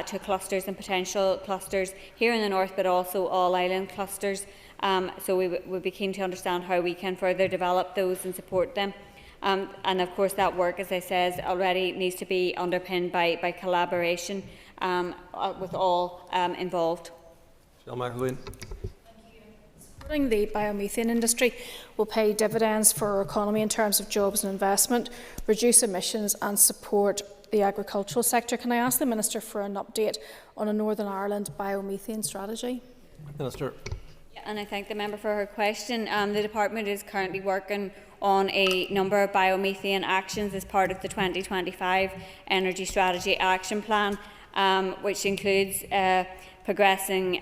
to clusters and potential clusters here in the north, but also all island clusters. So we would be keen to understand how we can further develop those and support them. And of course that work, as I said, already needs to be underpinned by collaboration with all involved. Supporting the biomethane industry will pay dividends for our economy in terms of jobs and investment, reduce emissions and support the agricultural sector. Can I ask the Minister for an update on a Northern Ireland biomethane strategy? Minister. And I thank the member for her question. The Department is currently working on a number of biomethane actions as part of the 2025 Energy Strategy Action Plan, which includes progressing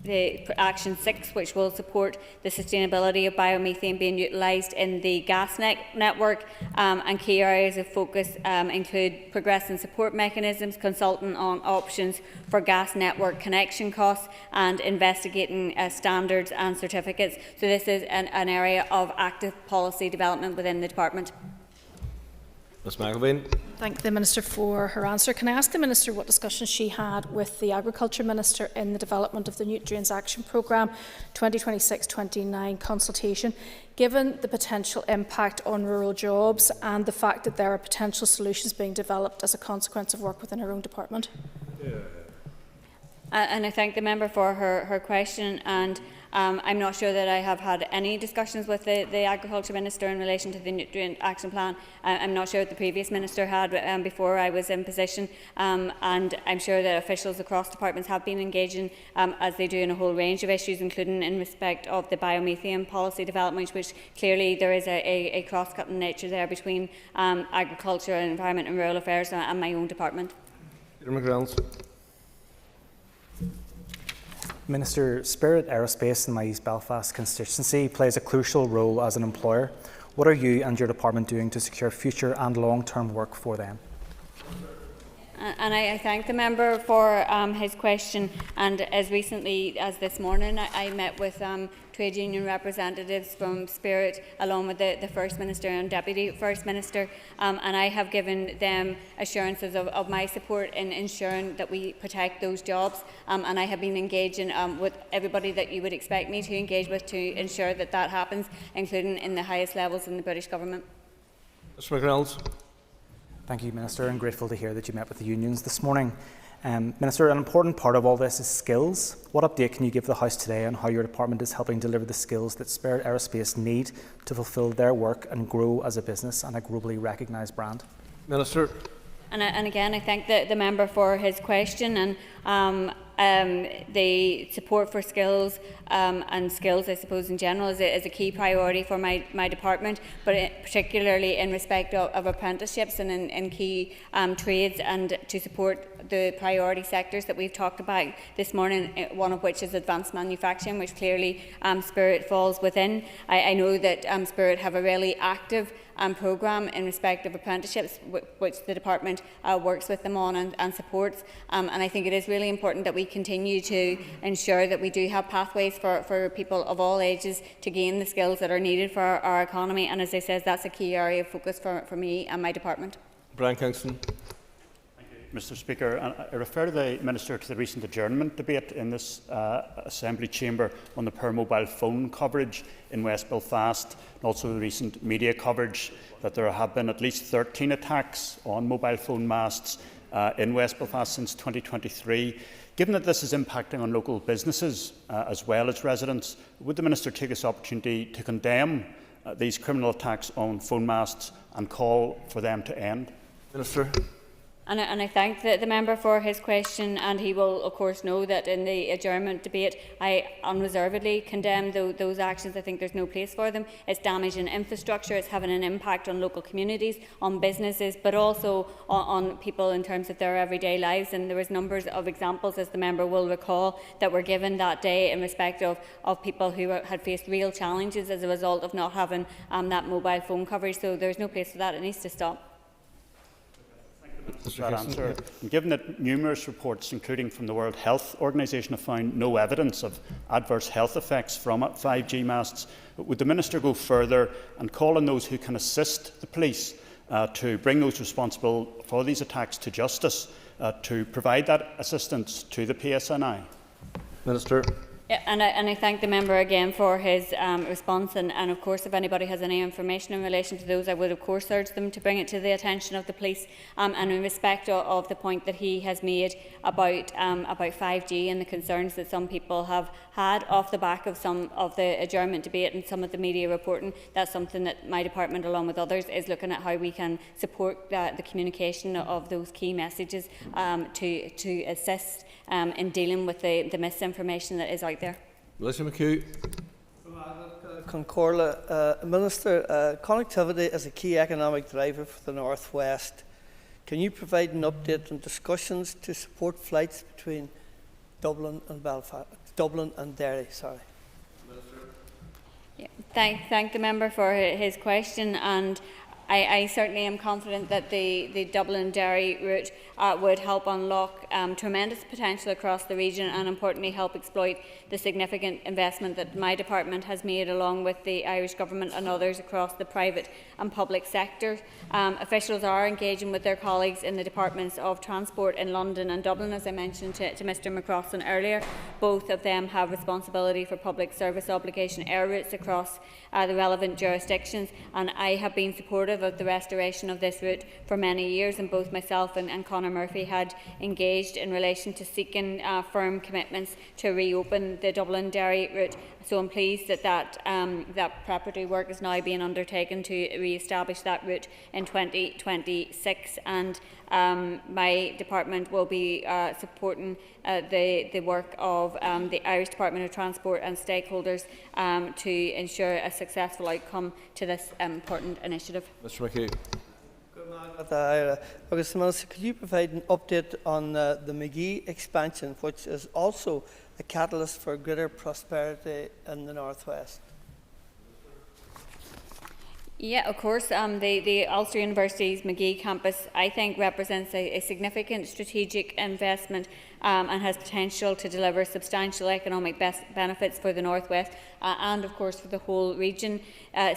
the Action 6, which will support the sustainability of biomethane being utilised in the gas network, and key areas of focus include progressing support mechanisms, consulting on options for gas network connection costs, and investigating standards and certificates. So this is an area of active policy development within the Department. Ms McElveen. Thank the Minister for her answer. Can I ask the Minister what discussions she had with the Agriculture Minister in the development of the Nutrients Action Programme 2026-29 consultation, given the potential impact on rural jobs and the fact that there are potential solutions being developed as a consequence of work within her own department? And I thank the member for her question, and I'm not sure that I have had any discussions with the Agriculture Minister in relation to the Nutrient Action Plan. I'm not sure what the previous Minister had before I was in position, and I'm sure that officials across departments have been engaging as they do in a whole range of issues, including in respect of the biomethane policy development, which clearly there is a cross-cutting nature there between agriculture, environment and rural affairs and my own department. Peter McGrath. Minister, Spirit Aerospace in my East Belfast constituency plays a crucial role as an employer. What are you and your department doing to secure future and long-term work for them? And I thank the member for his question. And as recently as this morning, I met with trade union representatives from Spirit, along with the First Minister and Deputy First Minister, and I have given them assurances of my support in ensuring that we protect those jobs. And I have been engaging with everybody that you would expect me to engage with to ensure that that happens, including in the highest levels in the British Government. Mr McReynolds. Thank you, Minister. I'm grateful to hear that you met with the unions this morning. Minister, an important part of all this is skills. What update can you give the House today on how your department is helping deliver the skills that Spirit Aerospace need to fulfil their work and grow as a business and a globally recognised brand? Minister. And again, I thank the member for his question, and the support for skills and skills, I suppose, in general is a key priority for my department, but particularly in respect of apprenticeships and in key trades, and to support the priority sectors that we've talked about this morning, one of which is advanced manufacturing, which clearly Spirit falls within. I know that Spirit have a really active programme in respect of apprenticeships, which the department works with them on and supports, and I think it is really important that we continue to ensure that we do have pathways for people of all ages to gain the skills that are needed for our economy, and as I said, that's a key area of focus for me and my department. Brian Kingston. Mr Speaker, I refer to the Minister to the recent adjournment debate in this Assembly chamber on the poor mobile phone coverage in West Belfast, and also the recent media coverage that there have been at least 13 attacks on mobile phone masts in West Belfast since 2023. Given that this is impacting on local businesses as well as residents, would the Minister take this opportunity to condemn these criminal attacks on phone masts and call for them to end? Minister. And I thank the member for his question, and he will of course know that in the adjournment debate I unreservedly condemn those actions. I think there's no place for them. It's damaging infrastructure, it's having an impact on local communities, on businesses, but also on people in terms of their everyday lives, and there was numbers of examples, as the member will recall, that were given that day in respect of people who had faced real challenges as a result of not having that mobile phone coverage. So there's no place for that, it needs to stop. That answer. And given that numerous reports, including from the World Health Organization, have found no evidence of adverse health effects from 5G masts, would the Minister go further and call on those who can assist the police to bring those responsible for these attacks to justice, to provide that assistance to the PSNI? Minister. Yeah, and I thank the member again for his response, and of course if anybody has any information in relation to those, I would of course urge them to bring it to the attention of the police, and in respect of the point that he has made about 5G and the concerns that some people have had off the back of some of the adjournment debate and some of the media reporting. That's something that my department, along with others, is looking at how we can support the communication of those key messages to assist in dealing with the misinformation that is out there. Melissa McHugh. Concorla, Minister, connectivity is a key economic driver for the North West. Can you provide an update on discussions to support flights between Dublin and Derry? Sorry. Yeah, thank the member for his question, and I certainly am confident that the Dublin-Derry route would help unlock tremendous potential across the region, and importantly help exploit the significant investment that my department has made along with the Irish Government and others across the private and public sectors. Officials are engaging with their colleagues in the Departments of Transport in London and Dublin, as I mentioned to Mr McCrossan earlier. Both of them have responsibility for public service obligation air routes across the relevant jurisdictions, and I have been supportive of the restoration of this route for many years, and both myself and Conor Murphy had engaged in relation to seeking firm commitments to reopen the Dublin-Derry route. So I'm pleased that preparatory work is now being undertaken to re-establish that route in 2026, and my department will be supporting the work of the Irish Department of Transport and stakeholders to ensure a successful outcome to this important initiative. Mr McHugh. Could you provide an update on the McGee expansion, which is also a catalyst for greater prosperity in the North West? Yeah, of course. The Ulster University's McGee campus, I think, represents a significant strategic investment and has potential to deliver substantial economic benefits for the North West and, of course, for the whole region.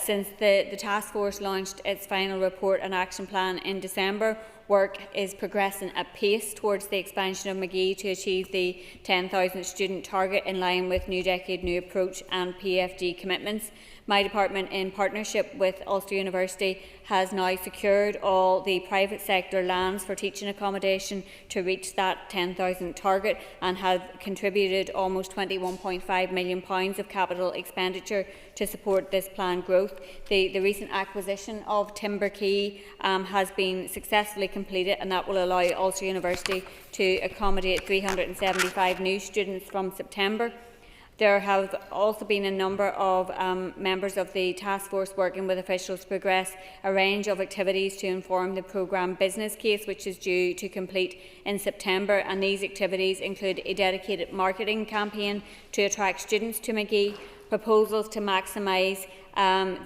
Since the task force launched its final report and action plan in December, work is progressing at pace towards the expansion of McGee to achieve the 10,000 student target in line with New Decade New Approach and PFD commitments. My department, in partnership with Ulster University, has now secured all the private sector lands for teaching accommodation to reach that 10,000 target, and have contributed almost £21.5 million of capital expenditure to support this planned growth. The recent acquisition of Timber Quay has been successfully completed, and that will allow Ulster University to accommodate 375 new students from September. There have also been a number of members of the task force working with officials to progress a range of activities to inform the programme business case, which is due to complete in September, and these activities include a dedicated marketing campaign to attract students to McGee, proposals to maximise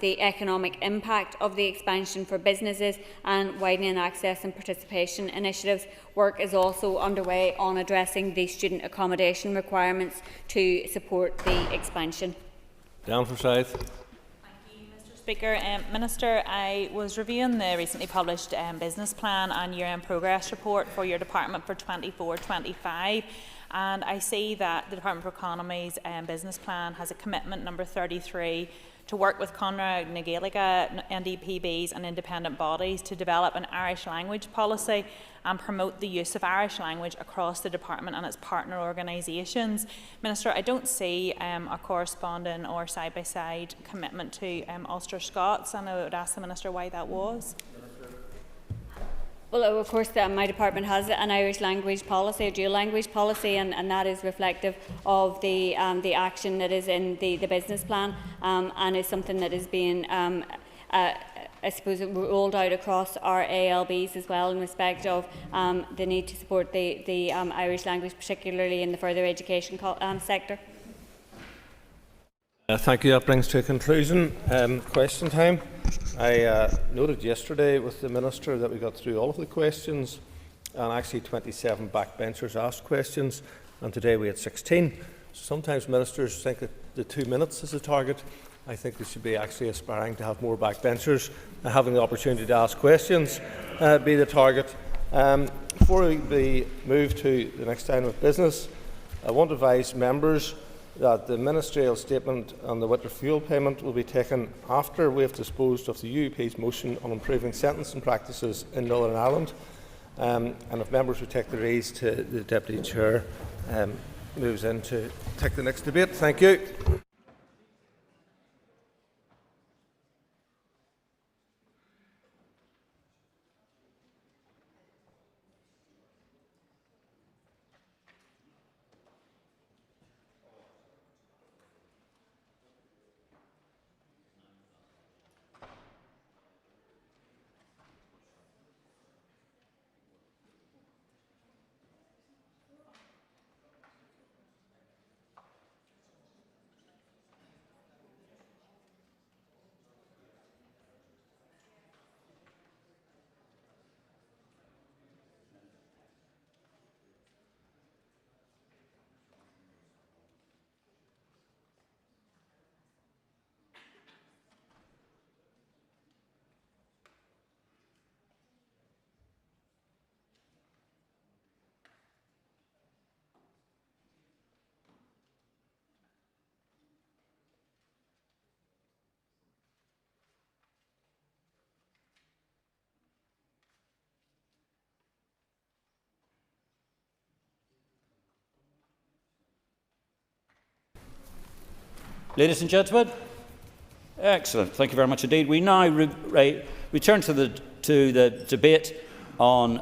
the economic impact of the expansion for businesses, and widening access and participation initiatives. Work is also underway on addressing the student accommodation requirements to support the expansion. Dan Forsyth. Speaker. Minister, I was reviewing the recently published business plan and year-end progress report for your department for 24-25, and I see that the Department for Economy's business plan has a commitment number 33 to work with Conrad na Gaeilge, NDPBs and independent bodies to develop an Irish language policy and promote the use of Irish language across the department and its partner organisations. Minister, I don't see a corresponding or side-by-side commitment to Ulster Scots, and I would ask the Minister why that was. Well, of course, my department has an Irish language policy, a dual language policy, and that is reflective of the action that is in the business plan, and is something that is being, I suppose, rolled out across our ALBs as well in respect of the need to support the Irish language, particularly in the further education sector. Thank you. That brings to a conclusion question time. I noted yesterday with the Minister that we got through all of the questions, and actually 27 backbenchers asked questions, and today we had 16. Sometimes ministers think that the 2 minutes is a target. I think they should be actually aspiring to have more backbenchers, having the opportunity to ask questions be the target. Before we move to the next item of business, I want to advise members that the ministerial statement on the winter fuel payment will be taken after we have disposed of the UEP's motion on improving sentencing practices in Northern Ireland. And if members would take the reins to the Deputy Chair moves in to take the next debate. Thank you. Ladies and gentlemen, excellent. Thank you very much indeed. We now return to the debate on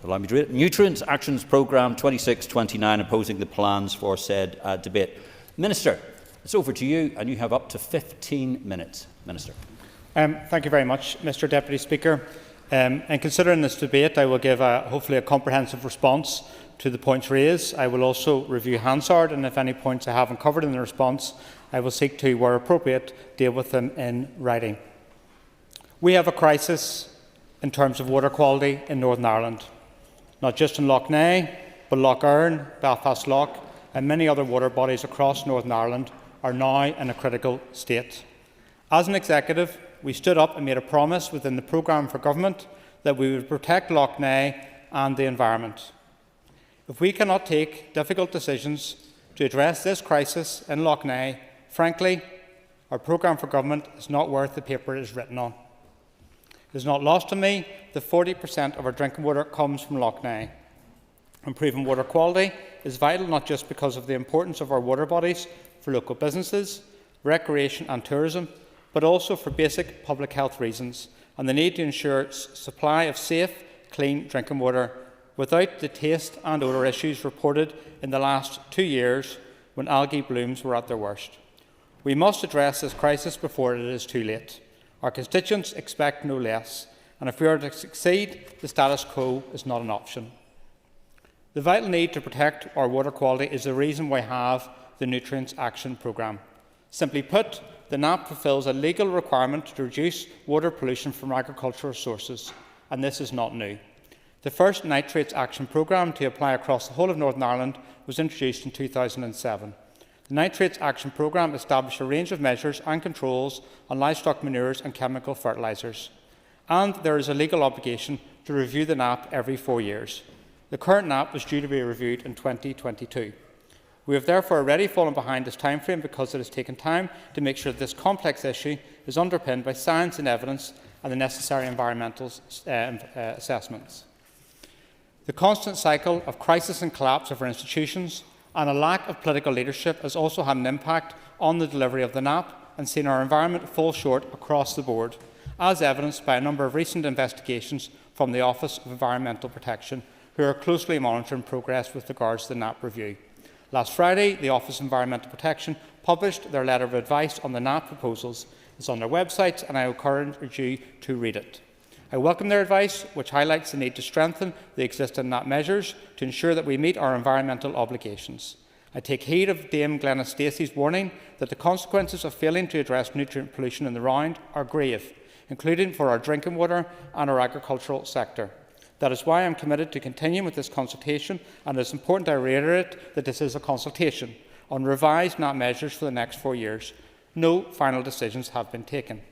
allow me to read it. Nutrients Actions Programme 26-29, opposing the plans for said debate. Minister, it's over to you, and you have up to 15 minutes. Minister. Thank you very much, Mr. Deputy Speaker. In considering this debate, I will give hopefully a comprehensive response to the points raised. I will also review Hansard, and if any points I haven't covered in the response, I will seek to, where appropriate, deal with them in writing. We have a crisis in terms of water quality in Northern Ireland, not just in Lough Neagh, but Lough Erne, Belfast Lough, and many other water bodies across Northern Ireland are now in a critical state. As an executive, we stood up and made a promise within the programme for government that we would protect Lough Neagh and the environment. If we cannot take difficult decisions to address this crisis in Lough Neagh, frankly, our programme for government is not worth the paper it is written on. It is not lost on me that 40% of our drinking water comes from Lough Neagh. Improving water quality is vital not just because of the importance of our water bodies for local businesses, recreation and tourism, but also for basic public health reasons and the need to ensure supply of safe, clean drinking water without the taste and odour issues reported in the last 2 years when algae blooms were at their worst. We must address this crisis before it is too late. Our constituents expect no less, and if we are to succeed, the status quo is not an option. The vital need to protect our water quality is the reason we have the Nutrients Action Programme. Simply put, the NAP fulfils a legal requirement to reduce water pollution from agricultural sources, and this is not new. The first Nitrates Action Programme to apply across the whole of Northern Ireland was introduced in 2007. The Nitrates Action Programme established a range of measures and controls on livestock manures and chemical fertilisers, and there is a legal obligation to review the NAP every 4 years. The current NAP was due to be reviewed in 2022. We have therefore already fallen behind this timeframe because it has taken time to make sure that this complex issue is underpinned by science and evidence and the necessary environmental assessments. The constant cycle of crisis and collapse of our institutions and a lack of political leadership has also had an impact on the delivery of the NAP and seen our environment fall short across the board, as evidenced by a number of recent investigations from the Office of Environmental Protection, who are closely monitoring progress with regards to the NAP review. Last Friday, the Office of Environmental Protection published their letter of advice on the NAP proposals. It's on their website, and I encourage you to read it. I welcome their advice, which highlights the need to strengthen the existing NAP measures to ensure that we meet our environmental obligations. I take heed of Dame Glenna Stacey's warning that the consequences of failing to address nutrient pollution in the Round are grave, including for our drinking water and our agricultural sector. That is why I am committed to continuing with this consultation, and it is important I reiterate that this is a consultation on revised NAP measures for the next 4 years. No final decisions have been taken.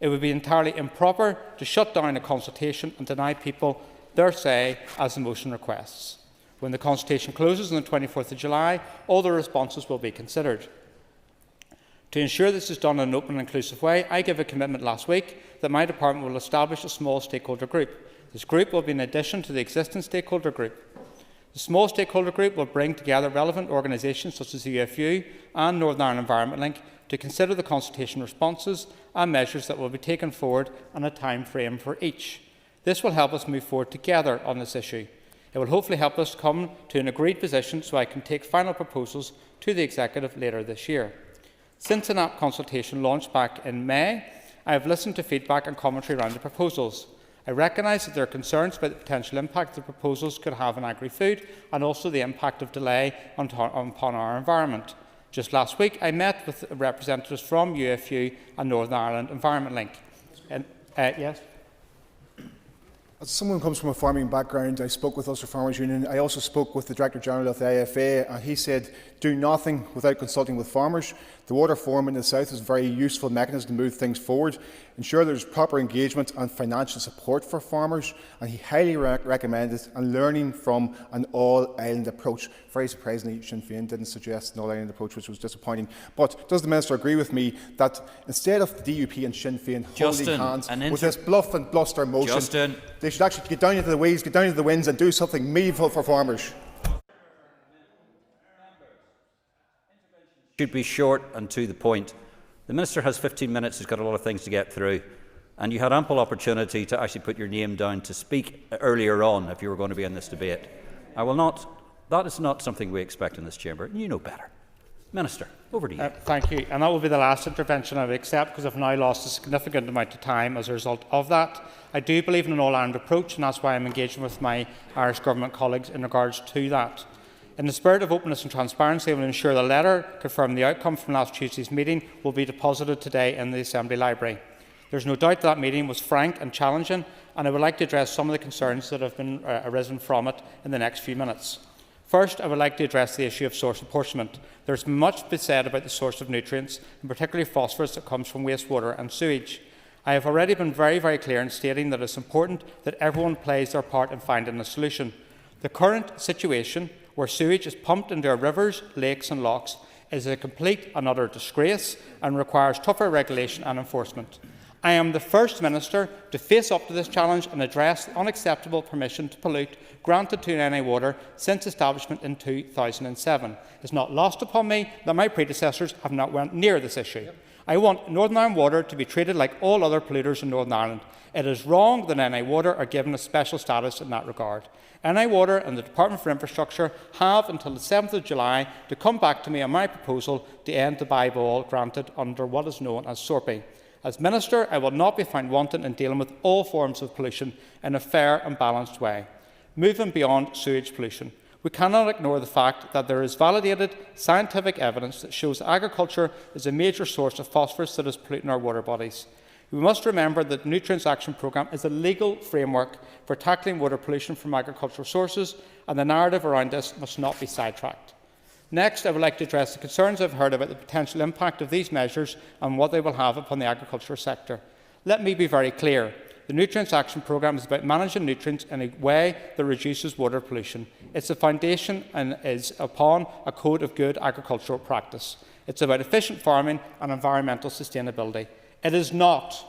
It would be entirely improper to shut down a consultation and deny people their say as the motion requests. When the consultation closes on the 24th of July, all the responses will be considered. To ensure this is done in an open and inclusive way, I gave a commitment last week that my department will establish a small stakeholder group. This group will be in addition to the existing stakeholder group. The small stakeholder group will bring together relevant organisations such as the UFU and Northern Ireland Environment Link to consider the consultation responses and measures that will be taken forward and a time frame for each. This will help us move forward together on this issue. It will hopefully help us come to an agreed position so I can take final proposals to the Executive later this year. Since the NAP consultation launched back in May, I have listened to feedback and commentary around the proposals. I recognise that there are concerns about the potential impact the proposals could have on agri-food and also the impact of delay upon our environment. Just last week, I met with representatives from UFU and Northern Ireland Environment Link. Yes? As someone who comes from a farming background, I spoke with Ulster Farmers Union. I also spoke with the Director General of the IFA, and he said, do nothing without consulting with farmers. The Water Forum in the South is a very useful mechanism to move things forward, ensure there is proper engagement and financial support for farmers, and he highly recommended and learning from an all-island approach. Very surprisingly, Sinn Féin didn't suggest an all-island approach, which was disappointing. But does the Minister agree with me that instead of the DUP and Sinn Féin holding hands with this bluff and bluster motion, they should actually get down into the weeds, get down into the winds and do something meaningful for farmers? Should be short and to the point. The Minister has 15 minutes, he's got a lot of things to get through, and you had ample opportunity to actually put your name down to speak earlier on if you were going to be in this debate. That is not something we expect in this chamber, and you know better. Minister, over to you. Thank you, and that will be the last intervention I will accept because I've now lost a significant amount of time as a result of that. I do believe in an all-Ireland approach, and that's why I'm engaging with my Irish Government colleagues in regards to that. In the spirit of openness and transparency, I will ensure the letter confirming the outcome from last Tuesday's meeting will be deposited today in the Assembly Library. There is no doubt that meeting was frank and challenging, and I would like to address some of the concerns that have been arisen from it in the next few minutes. First, I would like to address the issue of source apportionment. There is much to be said about the source of nutrients, and particularly phosphorus that comes from wastewater and sewage. I have already been very, very clear in stating that it is important that everyone plays their part in finding a solution. The current situation, where sewage is pumped into our rivers, lakes and lochs, is a complete and utter disgrace and requires tougher regulation and enforcement. I am the first Minister to face up to this challenge and address the unacceptable permission to pollute granted to NI Water since establishment in 2007. It is not lost upon me that my predecessors have not went near this issue. I want Northern Ireland Water to be treated like all other polluters in Northern Ireland. It is wrong that NI Water are given a special status in that regard. NI Water and the Department for Infrastructure have until the 7th of July to come back to me on my proposal to end the buyback granted under what is known as SORPI. As Minister, I will not be found wanting in dealing with all forms of pollution in a fair and balanced way. Moving beyond sewage pollution, we cannot ignore the fact that there is validated scientific evidence that shows agriculture is a major source of phosphorus that is polluting our water bodies. We must remember that the Nutrients Action Programme is a legal framework for tackling water pollution from agricultural sources, and the narrative around this must not be sidetracked. Next, I would like to address the concerns I have heard about the potential impact of these measures and what they will have upon the agricultural sector. Let me be very clear. The Nutrients Action Programme is about managing nutrients in a way that reduces water pollution. It's a foundation and is upon a code of good agricultural practice. It's about efficient farming and environmental sustainability. It is not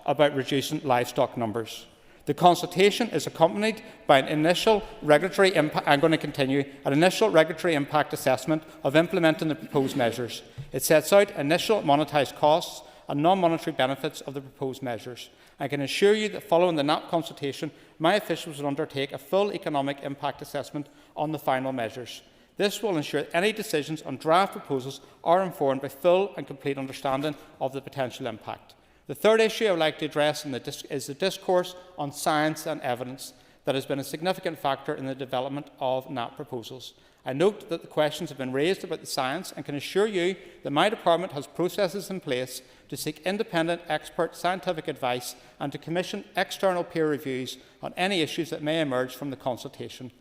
about reducing livestock numbers. The consultation is accompanied by an initial regulatory impact. I'm going to continue. An initial regulatory impact assessment of implementing the proposed measures. It sets out initial monetised costs and non-monetary benefits of the proposed measures. I can assure you that following the NAP consultation, my officials will undertake a full economic impact assessment on the final measures. This will ensure that any decisions on draft proposals are informed by full and complete understanding of the potential impact. The third issue I would like to address is the discourse on science and evidence that has been a significant factor in the development of NAP proposals. I note that the questions have been raised about the science and can assure you that my department has processes in place to seek independent expert scientific advice and to commission external peer reviews on any issues that may emerge from the consultation.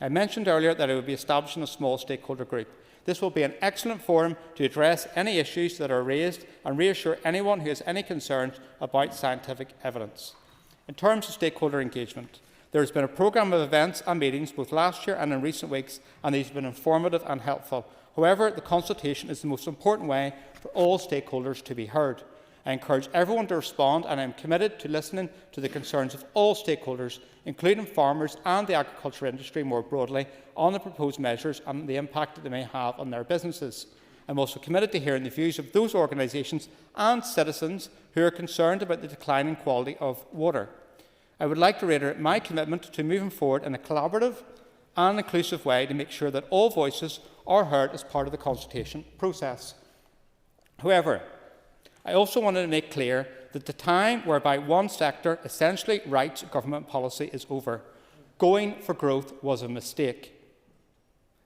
I mentioned earlier that I will be establishing a small stakeholder group. This will be an excellent forum to address any issues that are raised and reassure anyone who has any concerns about scientific evidence. In terms of stakeholder engagement, There has been a programme of events and meetings both last year and in recent weeks, and these have been informative and helpful. However, the consultation is the most important way for all stakeholders to be heard. I encourage everyone to respond, and I am committed to listening to the concerns of all stakeholders, including farmers and the agriculture industry more broadly, on the proposed measures and the impact that they may have on their businesses. I am also committed to hearing the views of those organisations and citizens who are concerned about the declining quality of water. I would like to reiterate my commitment to moving forward in a collaborative and inclusive way to make sure that all voices are heard as part of the consultation process. However, I also wanted to make clear that the time whereby one sector essentially writes government policy is over. Going for growth was a mistake.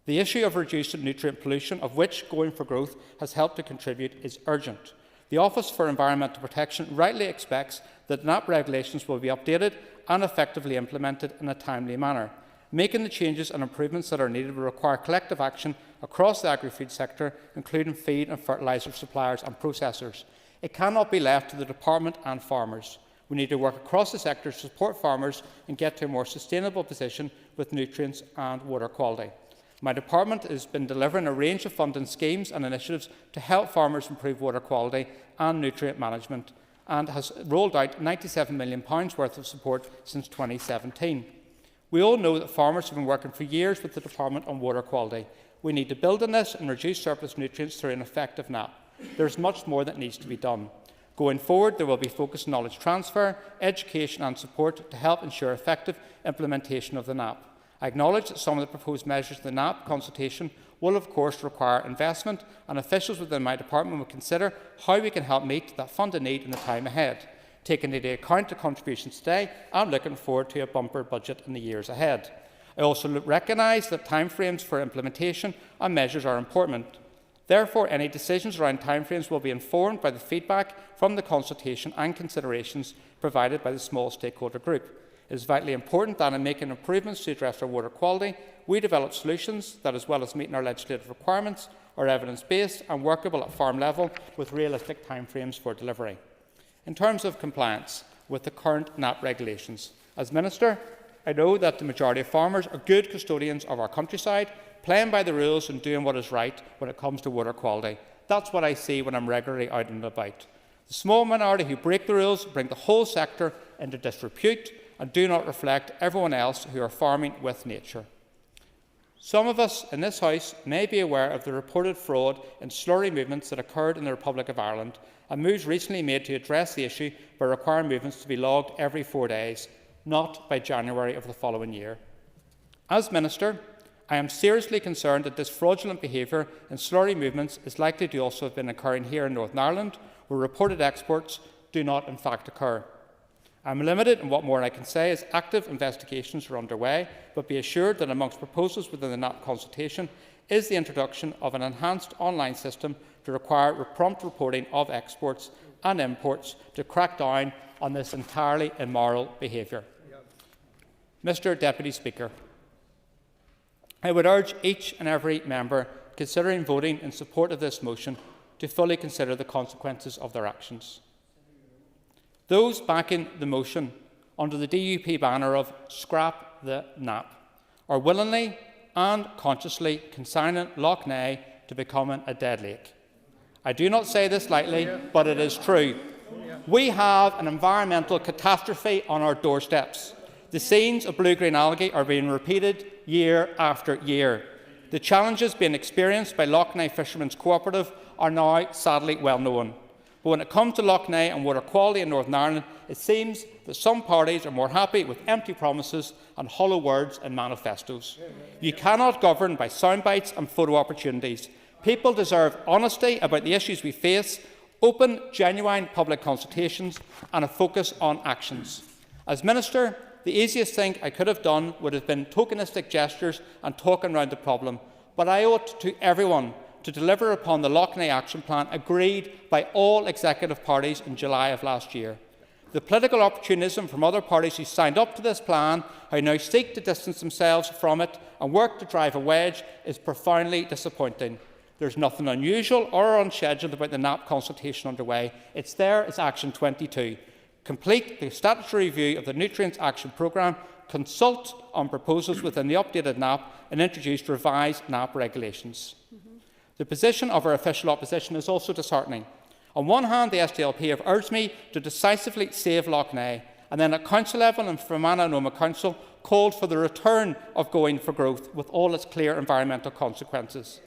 The issue of reduced nutrient pollution, of which Going for Growth has helped to contribute, is urgent. The Office for Environmental Protection rightly expects that NAP regulations will be updated and effectively implemented in a timely manner. Making the changes and improvements that are needed will require collective action across the agri-food sector, including feed and fertiliser suppliers and processors. It cannot be left to the Department and farmers. We need to work across the sector to support farmers and get to a more sustainable position with nutrients and water quality. My department has been delivering a range of funding schemes and initiatives to help farmers improve water quality and nutrient management, and has rolled out £97 million worth of support since 2017. We all know that farmers have been working for years with the Department on water quality. We need to build on this and reduce surplus nutrients through an effective NAP. There is much more that needs to be done. Going forward, there will be focused knowledge transfer, education and support to help ensure effective implementation of the NAP. I acknowledge that some of the proposed measures in the NAP consultation will of course require investment, and officials within my department will consider how we can help meet that funded need in the time ahead. Taking into account the contributions today, I am looking forward to a bumper budget in the years ahead. I also recognise that timeframes for implementation and measures are important. Therefore, any decisions around timeframes will be informed by the feedback from the consultation and considerations provided by the small stakeholder group. It is vitally important that in making improvements to address our water quality, we develop solutions that, as well as meeting our legislative requirements, are evidence-based and workable at farm level with realistic timeframes for delivery. In terms of compliance with the current NAP regulations, as Minister, I know that the majority of farmers are good custodians of our countryside, playing by the rules and doing what is right when it comes to water quality. That's what I see when I'm regularly out and about. The small minority who break the rules bring the whole sector into disrepute and do not reflect everyone else who are farming with nature. Some of us in this House may be aware of the reported fraud and slurry movements that occurred in the Republic of Ireland, and moves recently made to address the issue by requiring movements to be logged every 4 days, not by January of the following year. As Minister, I am seriously concerned that this fraudulent behaviour and slurry movements is likely to also have been occurring here in Northern Ireland, where reported exports do not in fact occur. I am limited in what more I can say, as active investigations are underway, but be assured that amongst proposals within the NAP consultation is the introduction of an enhanced online system to require prompt reporting of exports and imports to crack down on this entirely immoral behaviour. Mr Deputy Speaker, I would urge each and every member considering voting in support of this motion to fully consider the consequences of their actions. Those backing the motion under the DUP banner of "Scrap the NAP" are willingly and consciously consigning Lough Neagh to becoming a dead lake. I do not say this lightly, but it is true. We have an environmental catastrophe on our doorsteps. The scenes of blue-green algae are being repeated year after year. The challenges being experienced by Lough Neagh Fishermen's Cooperative are now sadly well known. But when it comes to Lough Neagh and water quality in Northern Ireland, it seems that some parties are more happy with empty promises and hollow words and manifestos. You cannot govern by soundbites and photo opportunities. People deserve honesty about the issues we face, open, genuine public consultations and a focus on actions. As Minister, the easiest thing I could have done would have been tokenistic gestures and talking around the problem, but I owe it to everyone to deliver upon the Lough Neagh Action Plan agreed by all executive parties in July of last year. The political opportunism from other parties who signed up to this plan, who now seek to distance themselves from it and work to drive a wedge, is profoundly disappointing. There is nothing unusual or unscheduled about the NAP consultation underway. It's there as Action 22. Complete the statutory review of the Nutrients Action Programme consult on proposals within the updated NAP and introduce revised NAP regulations. The position of our official opposition is also disheartening. On one hand, the SDLP have urged me to decisively save Lough Neagh, and then at council level and Fermanagh and Noma Council called for the return of going for growth with all its clear environmental consequences.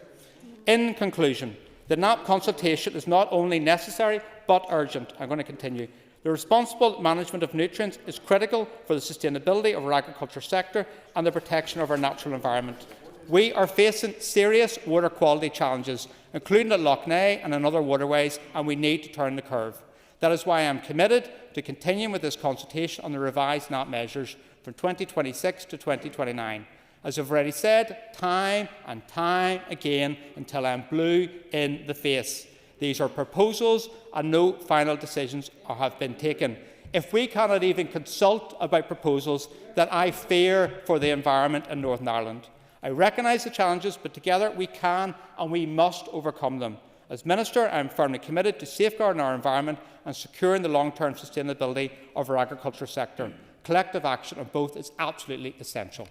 In conclusion, the NAP consultation is not only necessary but urgent. I'm going to continue. The responsible management of nutrients is critical for the sustainability of our agriculture sector and the protection of our natural environment. We are facing serious water quality challenges, including at Lough Neagh and in other waterways, and we need to turn the curve. That is why I am committed to continuing with this consultation on the revised NAP measures from 2026 to 2029. As I've already said, time and time again, until I am blue in the face. These are proposals and no final decisions have been taken. If we cannot even consult about proposals, then I fear for the environment in Northern Ireland. I recognise the challenges, but together we can and we must overcome them. As Minister, I am firmly committed to safeguarding our environment and securing the long-term sustainability of our agriculture sector. Collective action on both is absolutely essential.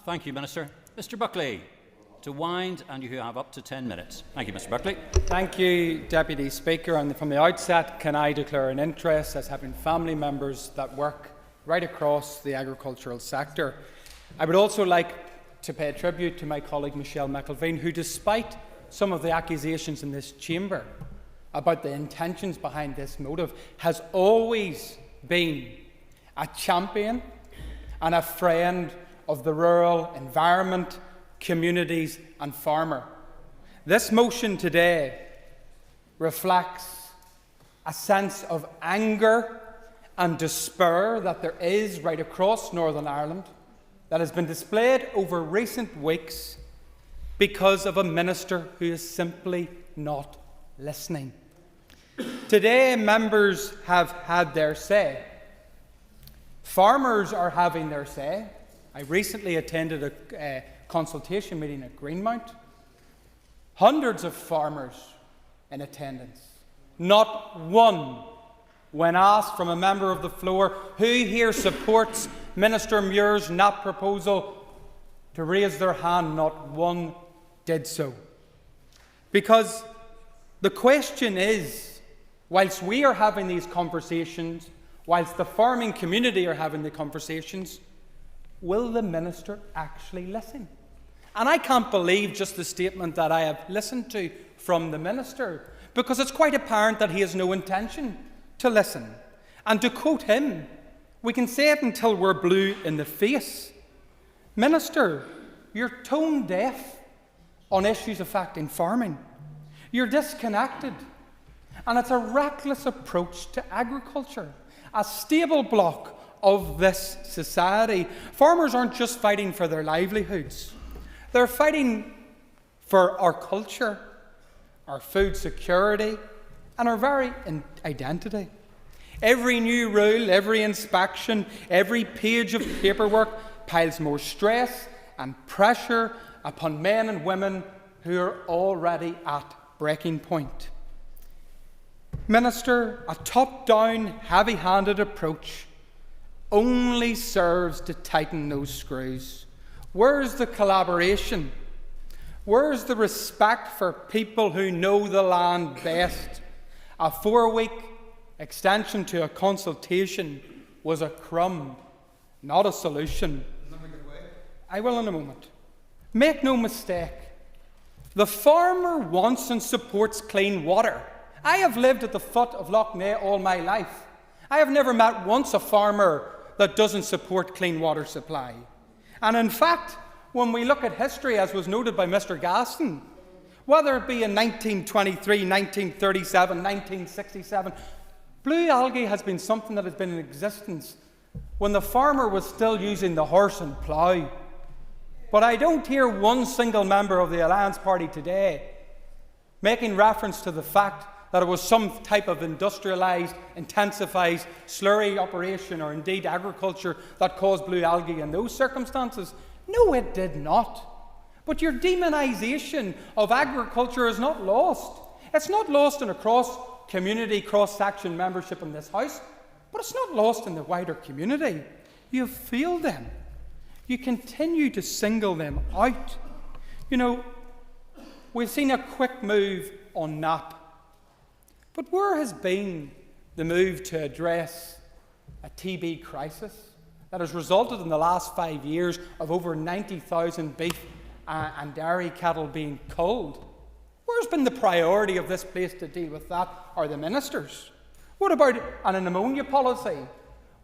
Thank you, Minister. Mr Buckley, to wind, and you have up to 10 minutes. Thank you, Mr Buckley. Thank you, Deputy Speaker. And from the outset, can I declare an interest as having family members that work right across the agricultural sector. I would also like to pay tribute to my colleague Michelle McIlveen, who, despite some of the accusations in this chamber about the intentions behind this motive, has always been a champion and a friend of the rural environment, communities and farmer. This motion today reflects a sense of anger and despair that there is right across Northern Ireland that has been displayed over recent weeks because of a minister who is simply not listening. Today, members have had their say. Farmers are having their say. I recently attended a consultation meeting at Greenmount. Hundreds of farmers in attendance. Not one, when asked from a member of the floor who here supports Minister Muir's NAP proposal, to raise their hand, not one did so. Because the question is, whilst we are having these conversations, whilst the farming community are having the conversations, will the minister actually listen? And I can't believe just the statement that I have listened to from the minister, because it's quite apparent that he has no intention to listen. And to quote him, we can say it until we're blue in the face. Minister, you're tone deaf on issues affecting farming. You're disconnected. And it's a reckless approach to agriculture, a stable block of this society. Farmers aren't just fighting for their livelihoods. They're fighting for our culture, our food security, and our very identity. Every new rule, every inspection, every page of paperwork piles more stress and pressure upon men and women who are already at breaking point. Minister, a top-down, heavy-handed approach only serves to tighten those screws. Where's the collaboration? Where's the respect for people who know the land best? A 4-week extension to a consultation was a crumb, not a solution. I will in a moment. Make no mistake, the farmer wants and supports clean water. I have lived at the foot of Lough Neagh all my life. I have never met once a farmer that doesn't support clean water supply. And in fact, when we look at history, as was noted by Mr. Gaston, whether it be in 1923, 1937, 1967, blue algae has been something that has been in existence when the farmer was still using the horse and plough. But I don't hear one single member of the Alliance Party today making reference to the fact that it was some type of industrialised, intensified slurry operation or indeed agriculture that caused blue algae in those circumstances. No, it did not. But your demonisation of agriculture is not lost. It's not lost in a cross-community, cross-section membership in this House. But it's not lost in the wider community. You have failed them. You continue to single them out. You know, we've seen a quick move on NAP. But where has been the move to address a TB crisis that has resulted in the last 5 years of over 90,000 beef and dairy cattle being culled? Where's been the priority of this place to deal with that, or the ministers? What about an ammonia policy,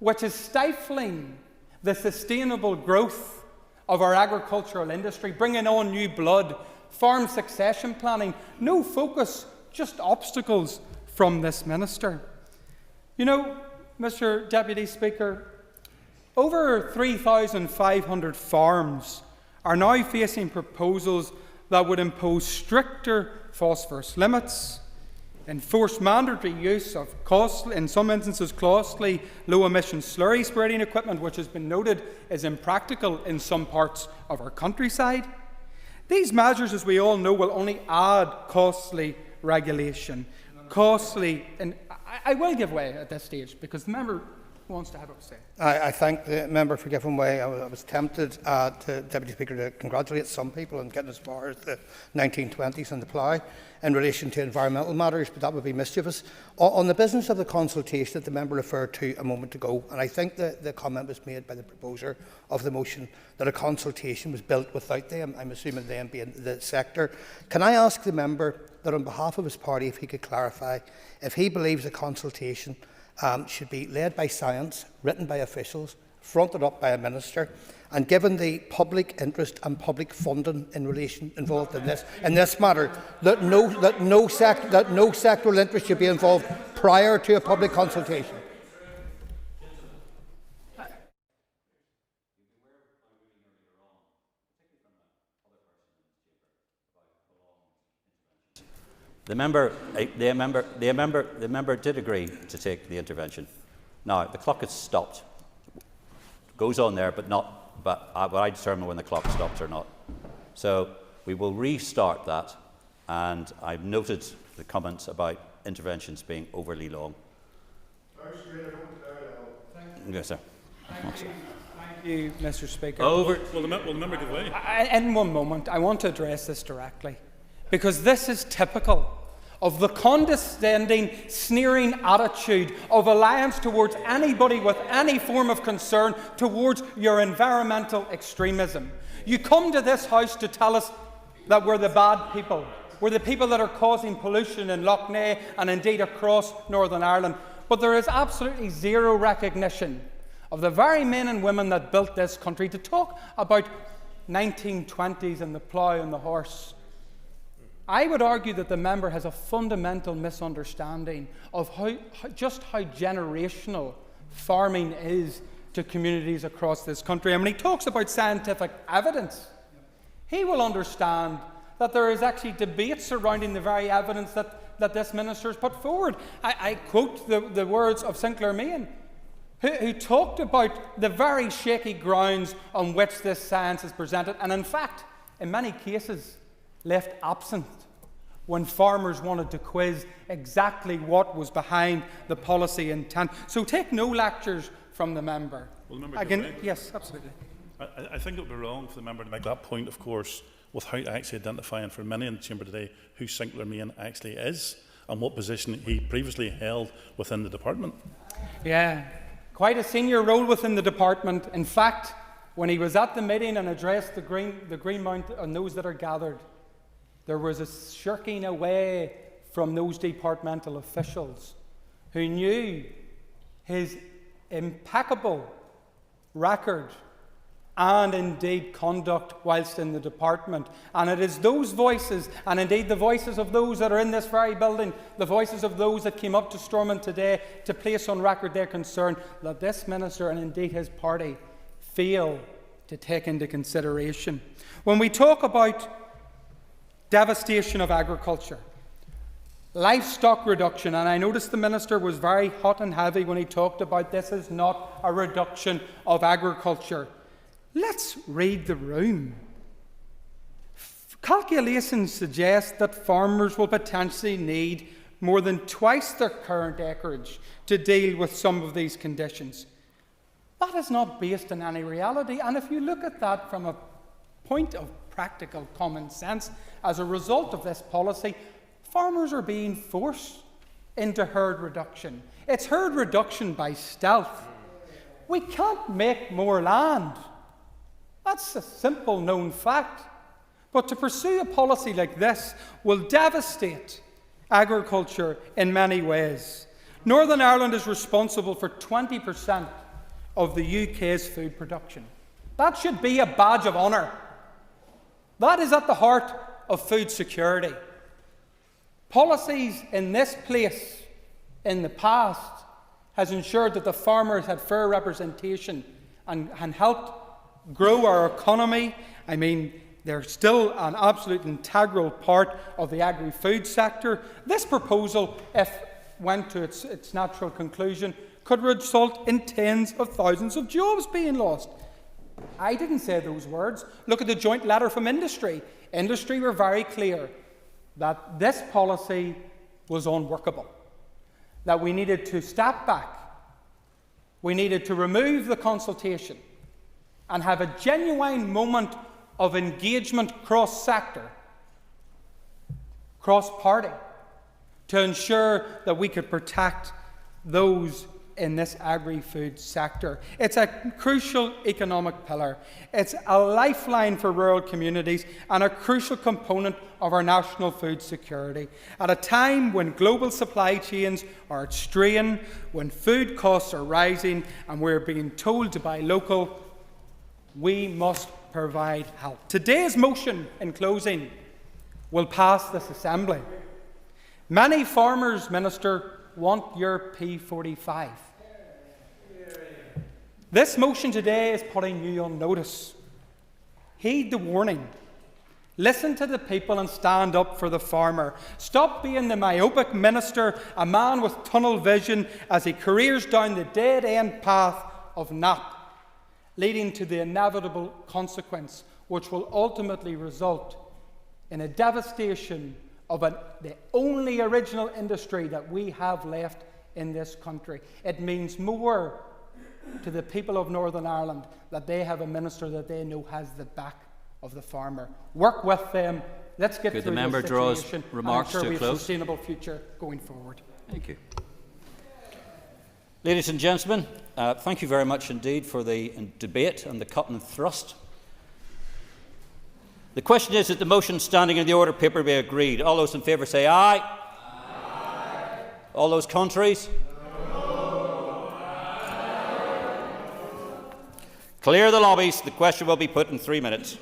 which is stifling the sustainable growth of our agricultural industry, bringing on new blood, farm succession planning? No focus, just obstacles from this minister. You know, Mr. Deputy Speaker, over 3,500 farms are now facing proposals that would impose stricter phosphorus limits, enforce mandatory use of in some instances costly low-emission slurry spreading equipment, which has been noted is impractical in some parts of our countryside. These measures, as we all know, will only add costly regulation. And I will give way at this stage because the member wants to have a say. I thank the member for giving way. I was tempted, Deputy Speaker, to congratulate some people on getting as far as the 1920s and the plough in relation to environmental matters, but that would be mischievous. On the business of the consultation that the member referred to a moment ago, and I think the comment was made by the proposer of the motion that a consultation was built without them, I'm assuming them being the sector. Can I ask the member that on behalf of his party, if he could clarify if he believes a consultation should be led by science, written by officials, fronted up by a minister, and given the public interest and public funding in relation involved in this matter, that no sectoral interest should be involved prior to a public consultation. The member did agree to take the intervention. Now, the clock has stopped. It goes on there, but I determine when the clock stops or not. So we will restart that, and I've noted the comments about interventions being overly long. Yes, sir. Thank you, Mr. Speaker. Will the member give way? In one moment, I want to address this directly, because this is typical of the condescending, sneering attitude of alliance towards anybody with any form of concern towards your environmental extremism. You come to this House to tell us that we're the bad people. We're the people that are causing pollution in Lough Neagh and indeed across Northern Ireland. But there is absolutely zero recognition of the very men and women that built this country. To talk about 1920s and the plough and the horse, I would argue that the member has a fundamental misunderstanding of just how generational farming is to communities across this country. And when he talks about scientific evidence, he will understand that there is actually debate surrounding the very evidence that this minister has put forward. I quote the words of Sinclair Meehan, who talked about the very shaky grounds on which this science is presented, and in fact, in many cases, left absent when farmers wanted to quiz exactly what was behind the policy intent. So take no lectures from the member. Will the member yes, absolutely. I think it would be wrong for the member to make that point, of course, without actually identifying for many in the chamber today who Sinclair Meehan actually is and what position he previously held within the department. Yeah, quite a senior role within the department. In fact, when he was at the meeting and addressed the Green Mount and those that are gathered, there was a shirking away from those departmental officials who knew his impeccable record and indeed conduct whilst in the department. And it is those voices, and indeed the voices of those that are in this very building, the voices of those that came up to Stormont today to place on record their concern, that this minister and indeed his party fail to take into consideration. When we talk about devastation of agriculture, livestock reduction, and I noticed the minister was very hot and heavy when he talked about this is not a reduction of agriculture. Let's read the room. Calculations suggest that farmers will potentially need more than twice their current acreage to deal with some of these conditions. That is not based on any reality, and if you look at that from a point of practical common sense, as a result of this policy, farmers are being forced into herd reduction. It's herd reduction by stealth. We can't make more land. That's a simple known fact. But to pursue a policy like this will devastate agriculture in many ways. Northern Ireland is responsible for 20% of the UK's food production. That should be a badge of honour. That is at the heart of food security. Policies in this place in the past has ensured that the farmers had fair representation and helped grow our economy. I mean, they're still an absolute integral part of the agri-food sector. This proposal, if went to its natural conclusion, could result in tens of thousands of jobs being lost. I didn't say those words. Look at the joint letter from industry. Industry were very clear that this policy was unworkable, that we needed to step back, we needed to remove the consultation and have a genuine moment of engagement cross-sector, cross-party, to ensure that we could protect those in this agri-food sector. It's a crucial economic pillar. It's a lifeline for rural communities and a crucial component of our national food security. At a time when global supply chains are at strain, when food costs are rising and we're being told to buy local, we must provide help. Today's motion, in closing, will pass this Assembly. Many farmers, Minister, want your P45. This motion today is putting you on notice. Heed the warning. Listen to the people and stand up for the farmer. Stop being the myopic minister, a man with tunnel vision, as he careers down the dead-end path of NAP, leading to the inevitable consequence, which will ultimately result in a devastation of the only original industry that we have left in this country. It means more to the people of Northern Ireland that they have a minister that they know has the back of the farmer. Work with them. Let's get through the member this draws situation remarks and ensure to we a have a close. sustainable future going forward. Thank you. Ladies and gentlemen, thank you very much indeed for the debate and the cut and thrust. The question is that the motion standing in the order paper be agreed. All those in favour say aye. Aye. All those contraries? No. Clear the lobbies. The question will be put in 3 minutes.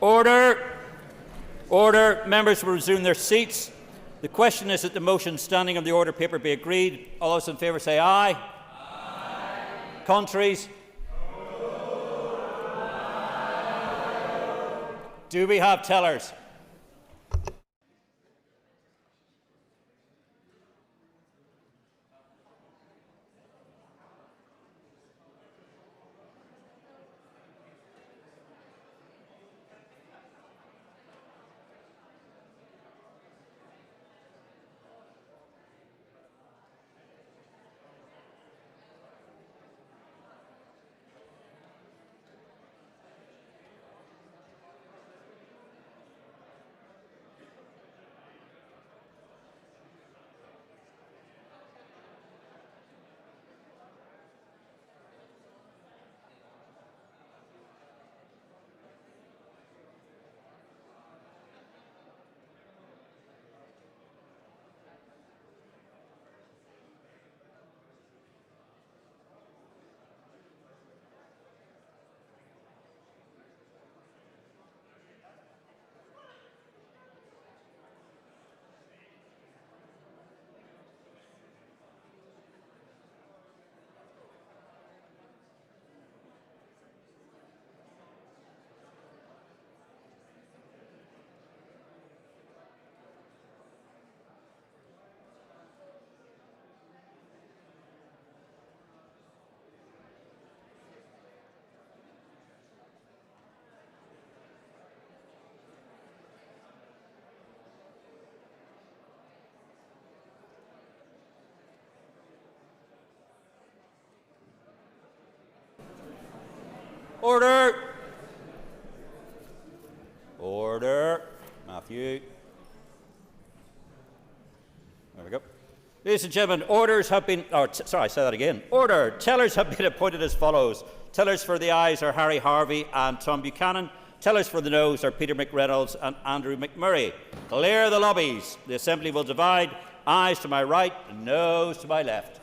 Order. Order. Members will resume their seats. The question is that the motion standing on the order paper be agreed. All those in favour say aye. Aye. Contraries? Do we have tellers? Order. Order. Matthew. There we go. Ladies and gentlemen, orders have been... sorry, say that again. Order. Tellers have been appointed as follows. Tellers for the ayes are Harry Harvey and Tom Buchanan. Tellers for the noes are Peter McReynolds and Andrew McMurray. Clear the lobbies. The Assembly will divide. Ayes to my right, noes to my left.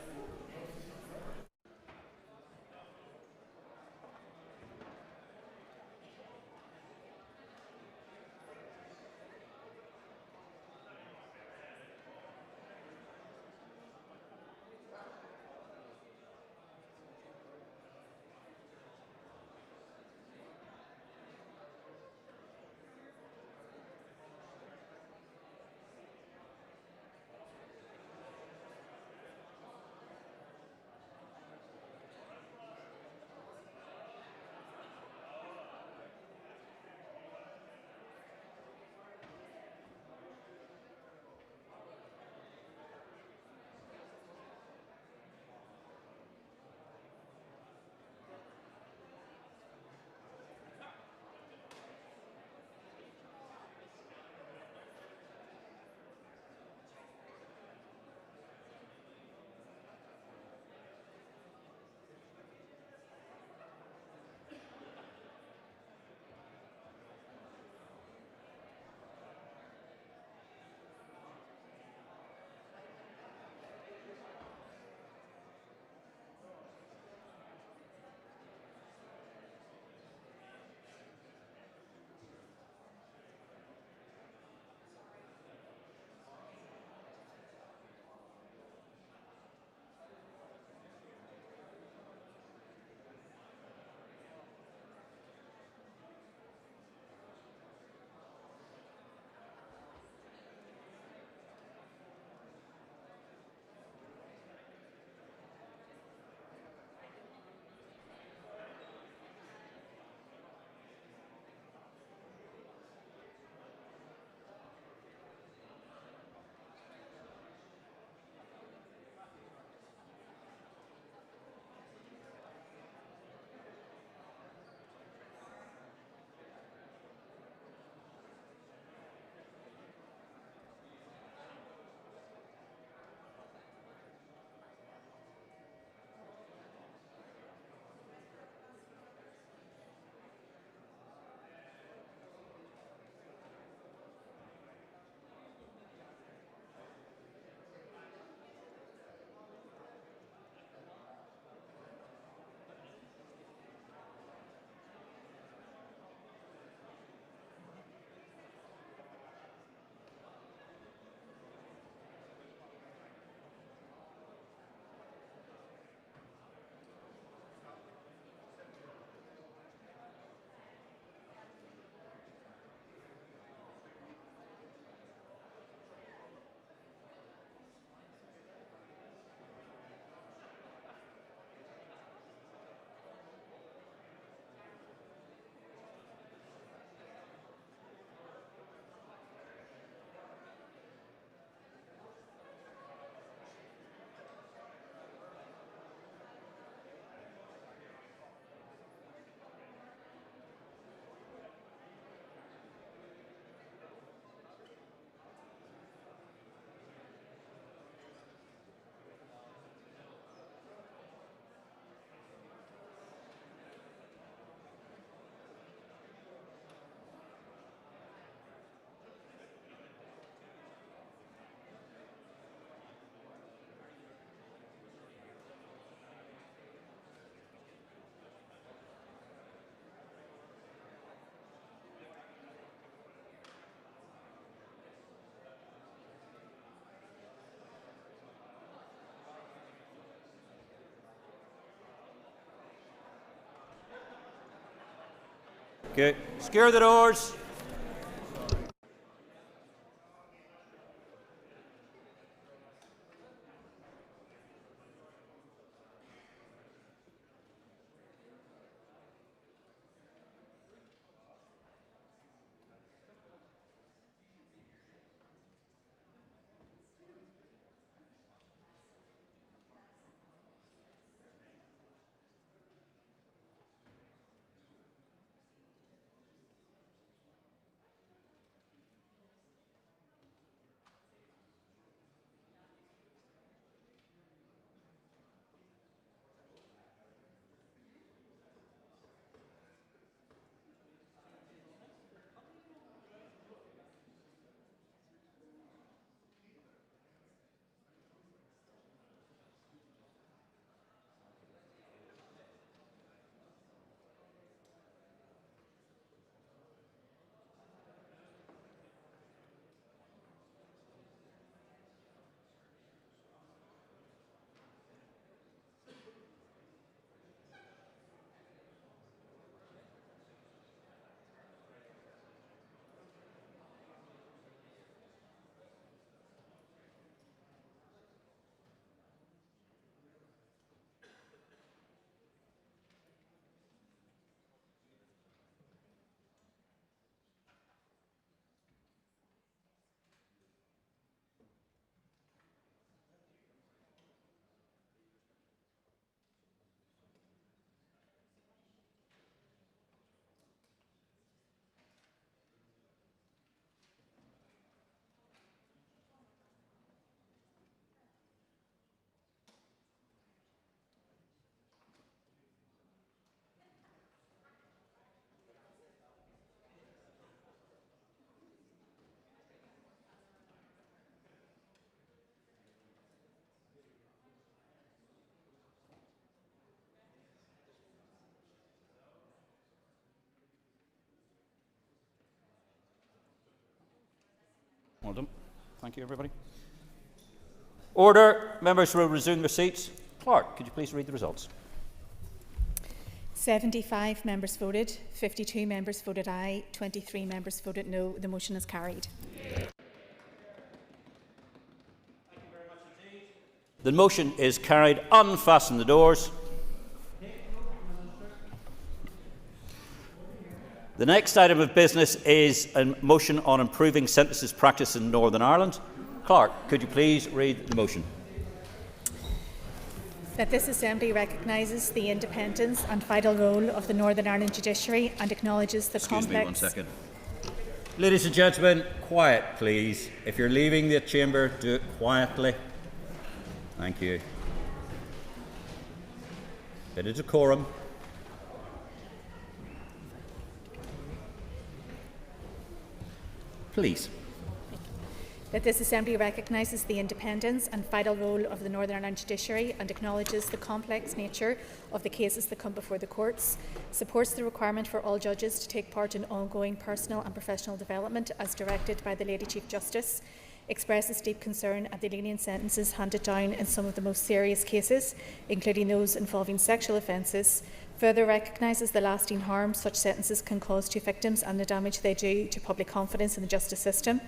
Okay. Secure the doors. Well done. Thank you, everybody. Order. Members will resume their seats. Clerk, could you please read the results? 75 members voted, 52 members voted aye, 23 members voted no. The motion is carried. The motion is carried. Unfasten the doors. The next item of business is a motion on improving sentences practice in Northern Ireland. Clerk, could you please read the motion? That this Assembly recognises the independence and vital role of the Northern Ireland judiciary and acknowledges the Excuse complex... me 1 second. Ladies and gentlemen, quiet please. If you're leaving the chamber, do it quietly. Thank you. Bit of decorum. Please. That this Assembly recognises the independence and vital role of the Northern Ireland judiciary and acknowledges the complex nature of the cases that come before the courts, supports the requirement for all judges to take part in ongoing personal and professional development as directed by the Lady Chief Justice, expresses deep concern at the lenient sentences handed down in some of the most serious cases, including those involving sexual offences, further recognises the lasting harm such sentences can cause to victims and the damage they do to public confidence in the justice system,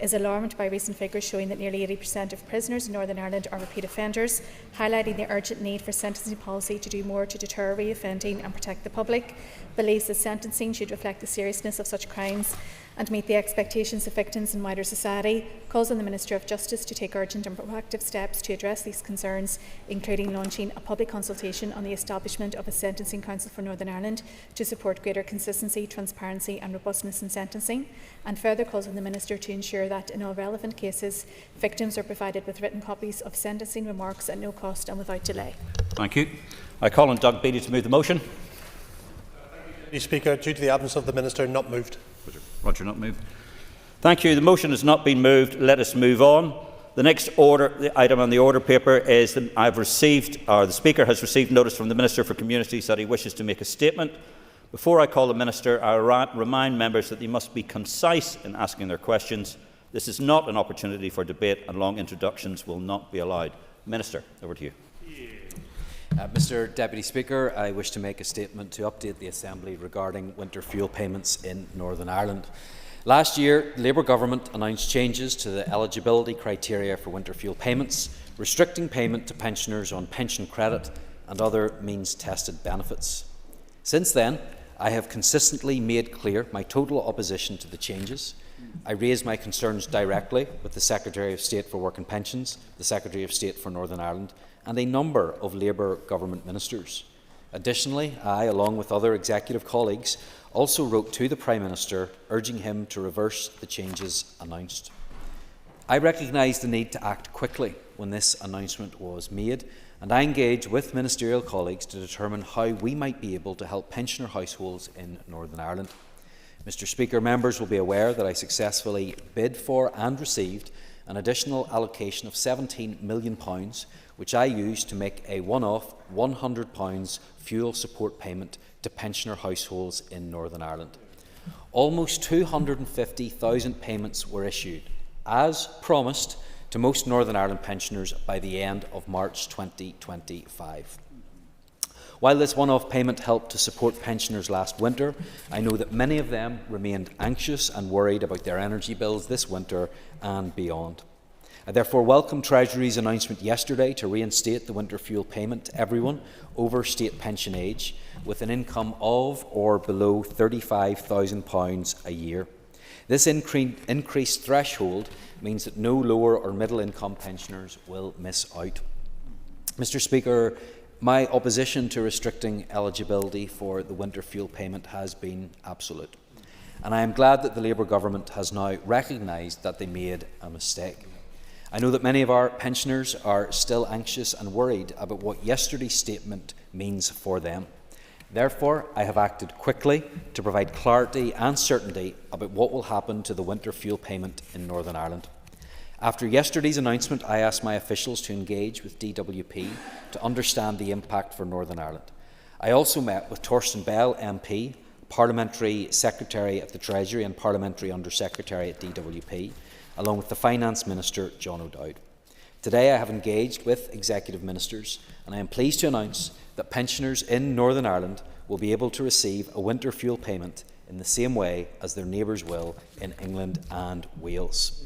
is alarmed by recent figures showing that nearly 80% of prisoners in Northern Ireland are repeat offenders, highlighting the urgent need for sentencing policy to do more to deter reoffending and protect the public, believes that sentencing should reflect the seriousness of such crimes and meet the expectations of victims and wider society, calls on the Minister of Justice to take urgent and proactive steps to address these concerns, including launching a public consultation on the establishment of a Sentencing Council for Northern Ireland to support greater consistency, transparency and robustness in sentencing, and further calls on the Minister to ensure that in all relevant cases, victims are provided with written copies of sentencing remarks at no cost and without delay. Thank you. I call on Doug Beattie to move the motion. Mr. Speaker, due to the absence of the Minister, not moved. Roger, not moved. Thank you. The motion has not been moved. Let us move on. The next item on the order paper is that the Speaker has received notice from the Minister for Communities that he wishes to make a statement. Before I call the Minister, I remind members that they must be concise in asking their questions. This is not an opportunity for debate and long introductions will not be allowed. Minister, over to you. Mr Deputy Speaker, I wish to make a statement to update the Assembly regarding winter fuel payments in Northern Ireland. Last year, the Labour Government announced changes to the eligibility criteria for winter fuel payments, restricting payment to pensioners on pension credit and other means-tested benefits. Since then, I have consistently made clear my total opposition to the changes. I raised my concerns directly with the Secretary of State for Work and Pensions, the Secretary of State for Northern Ireland, and a number of Labour government ministers. Additionally, I, along with other executive colleagues, also wrote to the Prime Minister urging him to reverse the changes announced. I recognise the need to act quickly when this announcement was made, and I engaged with ministerial colleagues to determine how we might be able to help pensioner households in Northern Ireland. Mr Speaker, members will be aware that I successfully bid for and received an additional allocation of £17 million, which I used to make a one-off £100 fuel support payment to pensioner households in Northern Ireland. Almost 250,000 payments were issued, as promised, to most Northern Ireland pensioners by the end of March 2025. While this one-off payment helped to support pensioners last winter, I know that many of them remained anxious and worried about their energy bills this winter and beyond. I therefore welcome Treasury's announcement yesterday to reinstate the winter fuel payment to everyone over state pension age with an income of or below £35,000 a year. This increased threshold means that no lower or middle income pensioners will miss out. Mr Speaker, my opposition to restricting eligibility for the winter fuel payment has been absolute, and I am glad that the Labour Government has now recognised that they made a mistake. I know that many of our pensioners are still anxious and worried about what yesterday's statement means for them. Therefore, I have acted quickly to provide clarity and certainty about what will happen to the winter fuel payment in Northern Ireland. After yesterday's announcement, I asked my officials to engage with DWP to understand the impact for Northern Ireland. I also met with Torsten Bell MP, Parliamentary Secretary at the Treasury and Parliamentary Under-Secretary at DWP, along with the Finance Minister, John O'Dowd. Today I have engaged with executive ministers, and I am pleased to announce that pensioners in Northern Ireland will be able to receive a winter fuel payment in the same way as their neighbours will in England and Wales.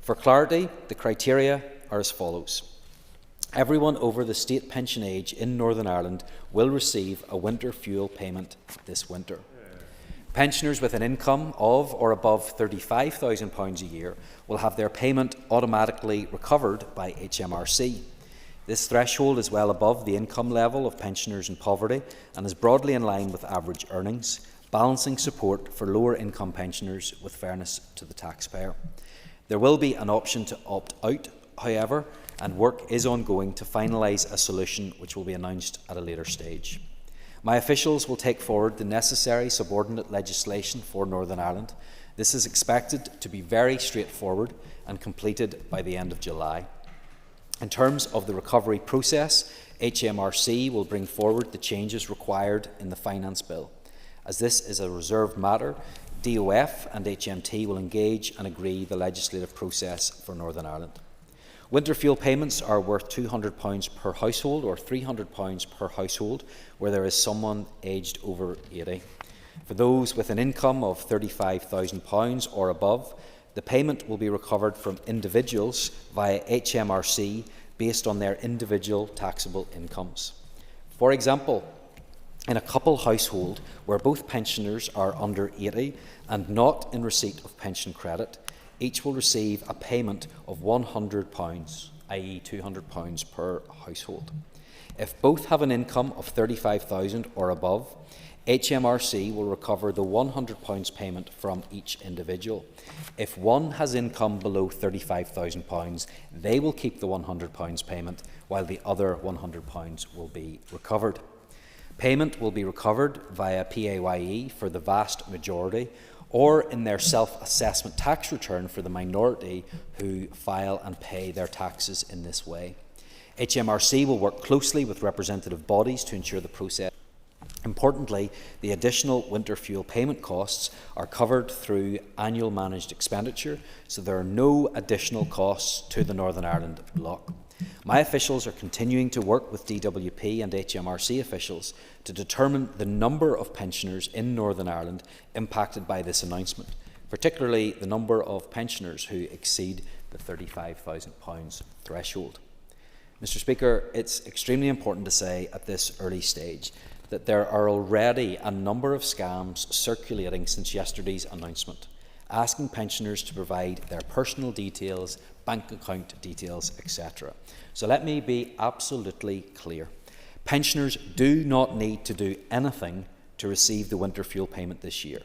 For clarity, the criteria are as follows. Everyone over the state pension age in Northern Ireland will receive a winter fuel payment this winter. Pensioners with an income of or above £35,000 a year will have their payment automatically recovered by HMRC. This threshold is well above the income level of pensioners in poverty and is broadly in line with average earnings, balancing support for lower income pensioners with fairness to the taxpayer. There will be an option to opt out, however, and work is ongoing to finalise a solution which will be announced at a later stage. My officials will take forward the necessary subordinate legislation for Northern Ireland. This is expected to be very straightforward and completed by the end of July. In terms of the recovery process, HMRC will bring forward the changes required in the Finance Bill. As this is a reserved matter, DOF and HMT will engage and agree the legislative process for Northern Ireland. Winter fuel payments are worth £200 per household or £300 per household where there is someone aged over 80. For those with an income of £35,000 or above, the payment will be recovered from individuals via HMRC based on their individual taxable incomes. For example, in a couple household where both pensioners are under 80 and not in receipt of pension credit, each will receive a payment of £100, i.e. £200 per household. If both have an income of £35,000 or above, HMRC will recover the £100 payment from each individual. If one has income below £35,000, they will keep the £100 payment, while the other £100 will be recovered. Payment will be recovered via PAYE for the vast majority, or in their self-assessment tax return for the minority who file and pay their taxes in this way. HMRC will work closely with representative bodies to ensure the process. Importantly, the additional winter fuel payment costs are covered through annual managed expenditure, so there are no additional costs to the Northern Ireland bloc. My officials are continuing to work with DWP and HMRC officials to determine the number of pensioners in Northern Ireland impacted by this announcement, particularly the number of pensioners who exceed the £35,000 threshold. Mr. Speaker, it's extremely important to say at this early stage that there are already a number of scams circulating since yesterday's announcement, asking pensioners to provide their personal details, bank account details, etc. So let me be absolutely clear. Pensioners do not need to do anything to receive the winter fuel payment this year.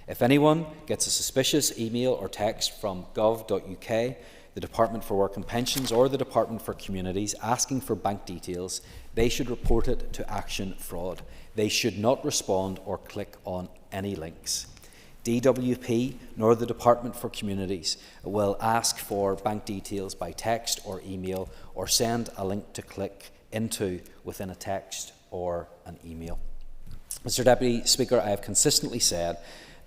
If anyone gets a suspicious email or text from gov.uk, the Department for Work and Pensions or the Department for Communities asking for bank details, they should report it to Action Fraud. They should not respond or click on any links. DWP nor the Department for Communities will ask for bank details by text or email or send a link to click into within a text or an email. Mr. Deputy Speaker, I have consistently said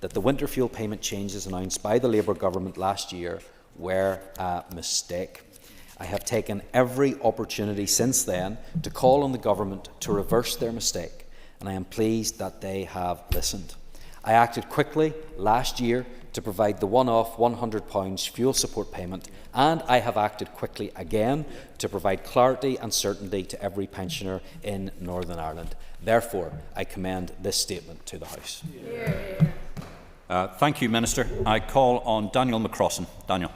that the winter fuel payment changes announced by the Labour government last year were a mistake. I have taken every opportunity since then to call on the government to reverse their mistake, and I am pleased that they have listened. I acted quickly last year to provide the one-off £100 fuel support payment, and I have acted quickly again to provide clarity and certainty to every pensioner in Northern Ireland. Therefore, I commend this statement to the House. Thank you, Minister. I call on Daniel McCrossan. Daniel.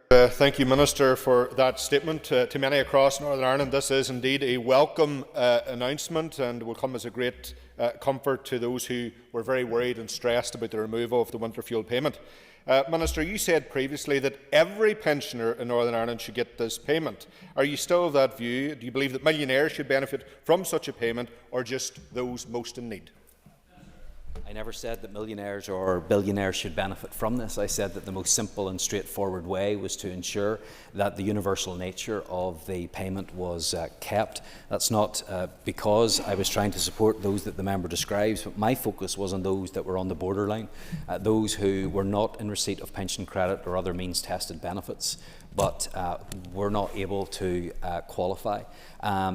Thank you, Minister, for that statement. To many across Northern Ireland, this is indeed a welcome announcement and will come as a great comfort to those who were very worried and stressed about the removal of the winter fuel payment. Minister, you said previously that every pensioner in Northern Ireland should get this payment. Are you still of that view? Do you believe that millionaires should benefit from such a payment, or just those most in need? I never said that millionaires or billionaires should benefit from this. I said that the most simple and straightforward way was to ensure that the universal nature of the payment was kept. That's not because I was trying to support those that the member describes, but my focus was on those that were on the borderline, those who were not in receipt of pension credit or other means-tested benefits, but were not able to qualify.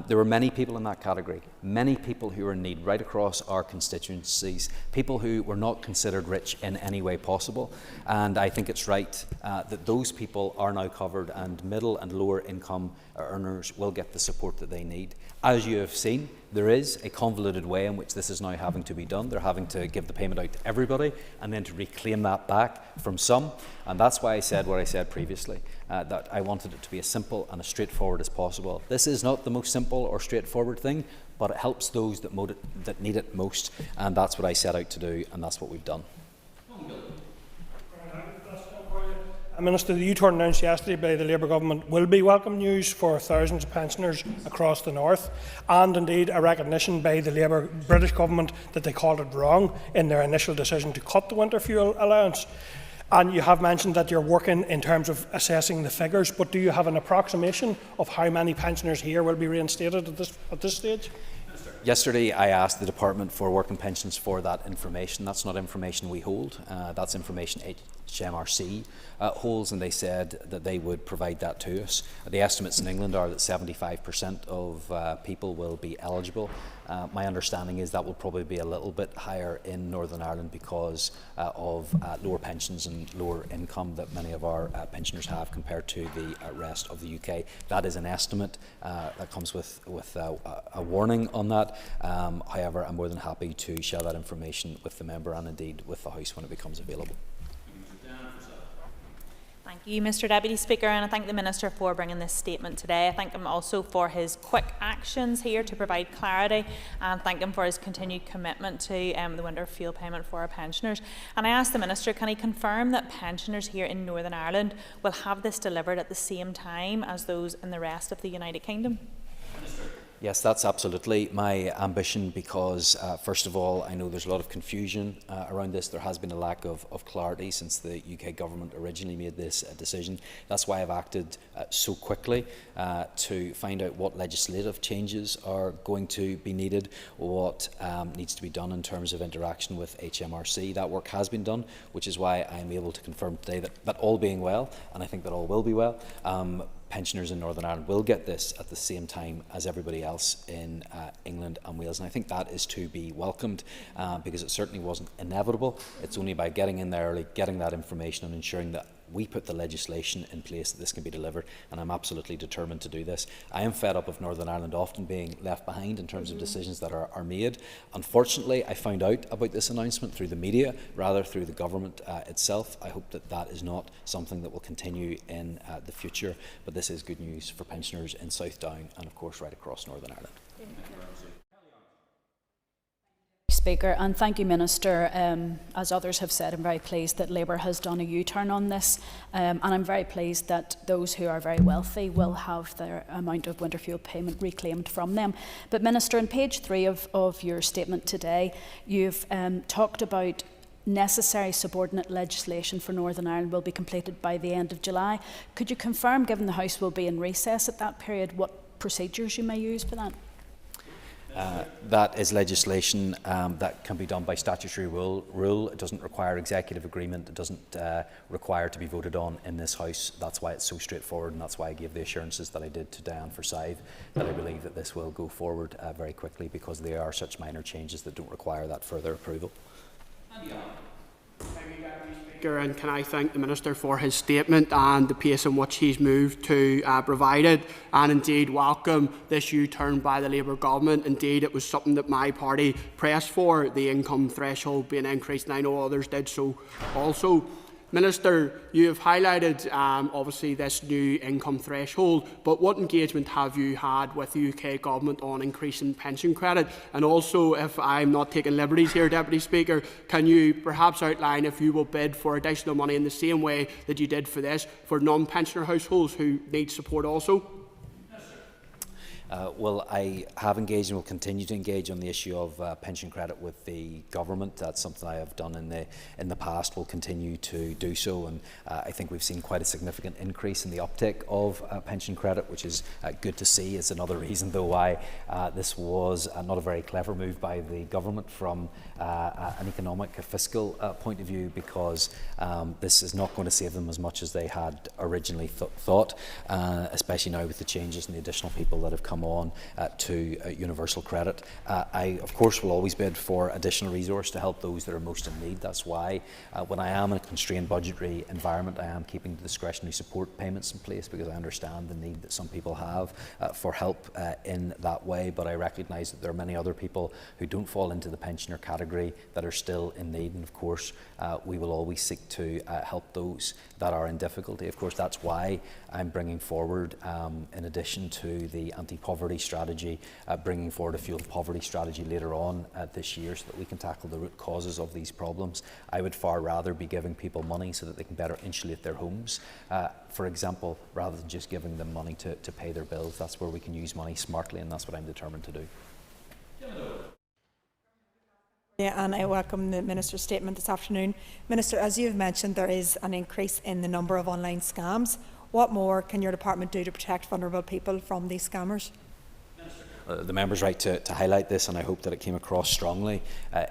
There were many people in that category, many people who were in need right across our constituencies, people who were not considered rich in any way possible. And I think it's right that those people are now covered, and middle and lower income earners will get the support that they need. As you have seen, there is a convoluted way in which this is now having to be done. They're having to give the payment out to everybody and then to reclaim that back from some. And that's why I said what I said previously, that I wanted it to be as simple and as straightforward as possible. This is not the most simple or straightforward thing, but it helps those that need it most. And that's what I set out to do, and that's what we've done. Minister, the U-turn announced yesterday by the Labour government will be welcome news for thousands of pensioners across the north, and indeed a recognition by the Labour British government that they called it wrong in their initial decision to cut the winter fuel allowance. And you have mentioned that you're working in terms of assessing the figures, but do you have an approximation of how many pensioners here will be reinstated at this stage? Yesterday, I asked the Department for Work and Pensions for that information. That's not information we hold. That's information HMRC holds, and they said that they would provide that to us. The estimates in England are that 75% of people will be eligible. My understanding is that will probably be a little bit higher in Northern Ireland because of lower pensions and lower income that many of our pensioners have compared to the rest of the UK. That is an estimate that comes with a warning on that. However, I'm more than happy to share that information with the member and indeed with the House when it becomes available. Thank you, Mr Deputy Speaker, and I thank the Minister for bringing this statement today. I thank him also for his quick actions here to provide clarity, and thank him for his continued commitment to the winter fuel payment for our pensioners. And I asked the Minister, can he confirm that pensioners here in Northern Ireland will have this delivered at the same time as those in the rest of the United Kingdom? Yes, that's absolutely my ambition because, first of all, I know there's a lot of confusion around this. There has been a lack of clarity since the UK government originally made this decision. That's why I've acted so quickly to find out what legislative changes are going to be needed, what needs to be done in terms of interaction with HMRC. That work has been done, which is why I'm able to confirm today that all being well, and I think that all will be well, pensioners in Northern Ireland will get this at the same time as everybody else in England and Wales. And I think that is to be welcomed because it certainly wasn't inevitable. It's only by getting in there early, getting that information and ensuring that we put the legislation in place that this can be delivered, and I'm absolutely determined to do this. I am fed up of Northern Ireland often being left behind in terms of decisions that are made. Unfortunately, I found out about this announcement through the media, rather through the government itself. I hope that that is not something that will continue in the future, but this is good news for pensioners in South Down and of course right across Northern Ireland. Speaker, and thank you, Minister. As others have said, I'm very pleased that Labour has done a U-turn on this, and I'm very pleased that those who are very wealthy will have their amount of winter fuel payment reclaimed from them. But Minister, on page 3 of your statement today, you've talked about necessary subordinate legislation for Northern Ireland will be completed by the end of July. Could you confirm, given the House will be in recess at that period, what procedures you may use for that? That is legislation that can be done by statutory rule. It doesn't require executive agreement. It doesn't require to be voted on in this House. That's why it's so straightforward, and that's why I gave the assurances that I did to Diane Forsyth that I believe that this will go forward very quickly, because they are such minor changes that don't require that further approval. And can I thank the Minister for his statement and the pace in which he's moved to provide it, and indeed welcome this U-turn by the Labour government. Indeed, it was something that my party pressed for, the income threshold being increased, and I know others did so also. Minister, you have highlighted obviously this new income threshold, but what engagement have you had with the UK Government on increasing pension credit? And also, if I'm not taking liberties here, Deputy Speaker, can you perhaps outline if you will bid for additional money in the same way that you did for this for non-pensioner households who need support also? Well, I have engaged and will continue to engage on the issue of pension credit with the government. That's something I have done in the past. Will continue to do so, and I think we've seen quite a significant increase in the uptake of pension credit, which is good to see. It's another reason, though, why this was not a very clever move by the government from an economic, fiscal point of view, because this is not going to save them as much as they had originally thought, especially now with the changes and the additional people that have come on to universal credit. I, of course, will always bid for additional resource to help those that are most in need. That's why when I am in a constrained budgetary environment, I am keeping the discretionary support payments in place, because I understand the need that some people have for help in that way. But I recognise that there are many other people who don't fall into the pensioner category that are still in need, and of course we will always seek to help those that are in difficulty. Of course, that's why I'm bringing forward, in addition to the anti-poverty strategy, bringing forward a fuel poverty strategy later on this year, so that we can tackle the root causes of these problems. I would far rather be giving people money so that they can better insulate their homes, for example, rather than just giving them money to pay their bills. That's where we can use money smartly, and that's what I'm determined to do. Yeah, and I welcome the Minister's statement this afternoon. Minister, as you have mentioned, there is an increase in the number of online scams. What more can your department do to protect vulnerable people from these scammers? The member's right to highlight this, and I hope that it came across strongly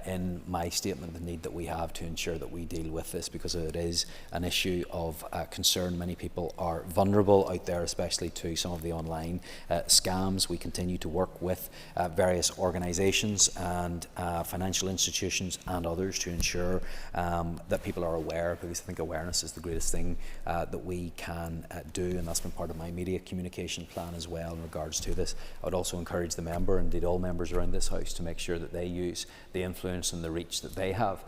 in my statement, the need that we have to ensure that we deal with this, because it is an issue of concern. Many people are vulnerable out there, especially to some of the online scams. We continue to work with various organisations and financial institutions and others to ensure that people are aware, because I think awareness is the greatest thing that we can do, and that's been part of my media communication plan as well in regards to this. I would also encourage the member, indeed all members around this House, to make sure that they use the influence and the reach that they have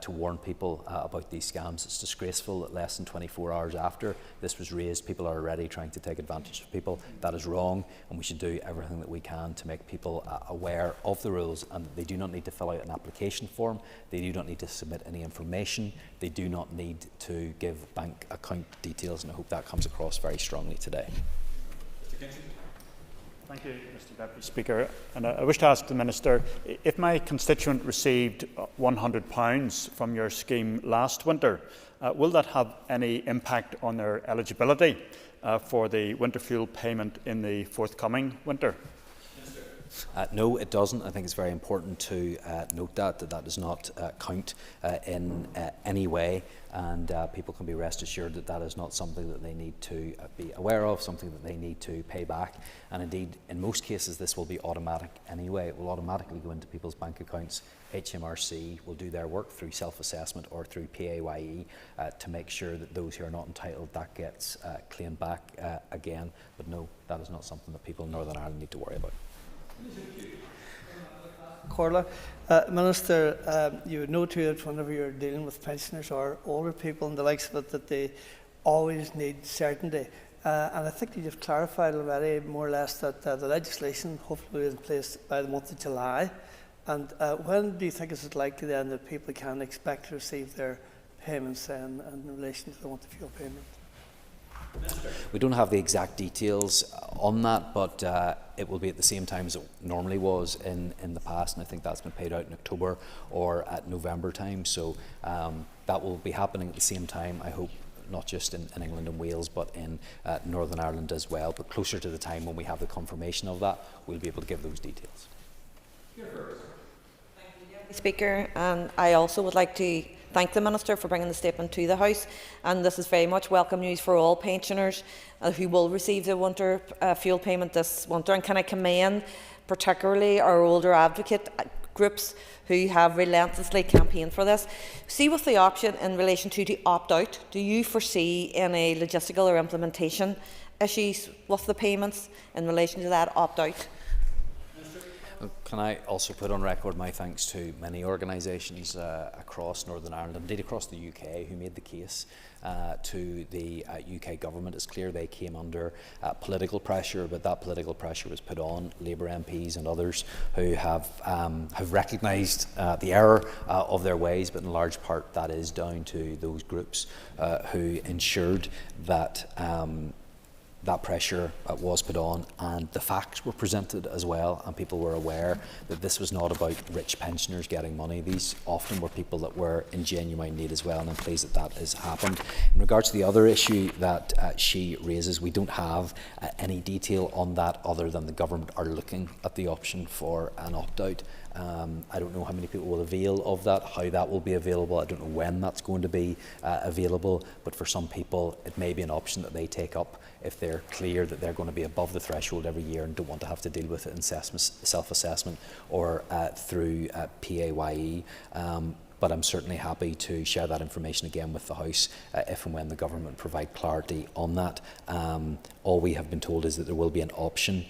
to warn people about these scams. It's disgraceful that less than 24 hours after this was raised, people are already trying to take advantage of people. That is wrong, and we should do everything that we can to make people aware of the rules, and they do not need to fill out an application form, they do not need to submit any information, they do not need to give bank account details, and I hope that comes across very strongly today. Thank you, Mr Deputy Speaker. And I wish to ask the Minister, if my constituent received £100 from your scheme last winter, will that have any impact on their eligibility for the winter fuel payment in the forthcoming winter? No, it doesn't. I think it's very important to note that does not count in any way, and people can be rest assured that that is not something that they need to be aware of, something that they need to pay back. And indeed, in most cases, this will be automatic anyway. It will automatically go into people's bank accounts. HMRC will do their work through self-assessment or through PAYE to make sure that those who are not entitled, that gets claimed back again. But no, that is not something that people in Northern Ireland need to worry about. Corla, Minister, you would know too that whenever you're dealing with pensioners or older people and the likes of it, that they always need certainty. And I think you've clarified already more or less that the legislation hopefully is in place by the month of July. And when do you think is it likely then that people can expect to receive their payments in relation to the winter fuel payment? We don't have the exact details on that, but it will be at the same time as it normally was in the past, and I think that's been paid out in October or at November time. So that will be happening at the same time, I hope, not just in England and Wales, but in Northern Ireland as well. But closer to the time when we have the confirmation of that, we'll be able to give those details. Speaker, and I also would like to thank the Minister for bringing the statement to the House, and this is very much welcome news for all pensioners who will receive the winter fuel payment this winter. And can I commend particularly our older advocate groups who have relentlessly campaigned for this. See, with the option in relation to the opt-out, do you foresee any logistical or implementation issues with the payments in relation to that opt-out? Can I also put on record my thanks to many organisations across Northern Ireland, indeed across the UK, who made the case to the UK government. It's clear they came under political pressure, but that political pressure was put on Labour MPs and others who have recognised the error of their ways, but in large part that is down to those groups who ensured that that pressure was put on, and the facts were presented as well, and people were aware that this was not about rich pensioners getting money. These often were people that were in genuine need as well, and I'm pleased that that has happened. In regards to the other issue that she raises, we don't have any detail on that other than the government are looking at the option for an opt-out. I don't know how many people will avail of that, how that will be available. I don't know when that's going to be available, but for some people it may be an option that they take up if they're clear that they're going to be above the threshold every year and don't want to have to deal with it in self-assessment or through PAYE. But I'm certainly happy to share that information again with the House if and when the government provide clarity on that. All we have been told is that there will be an option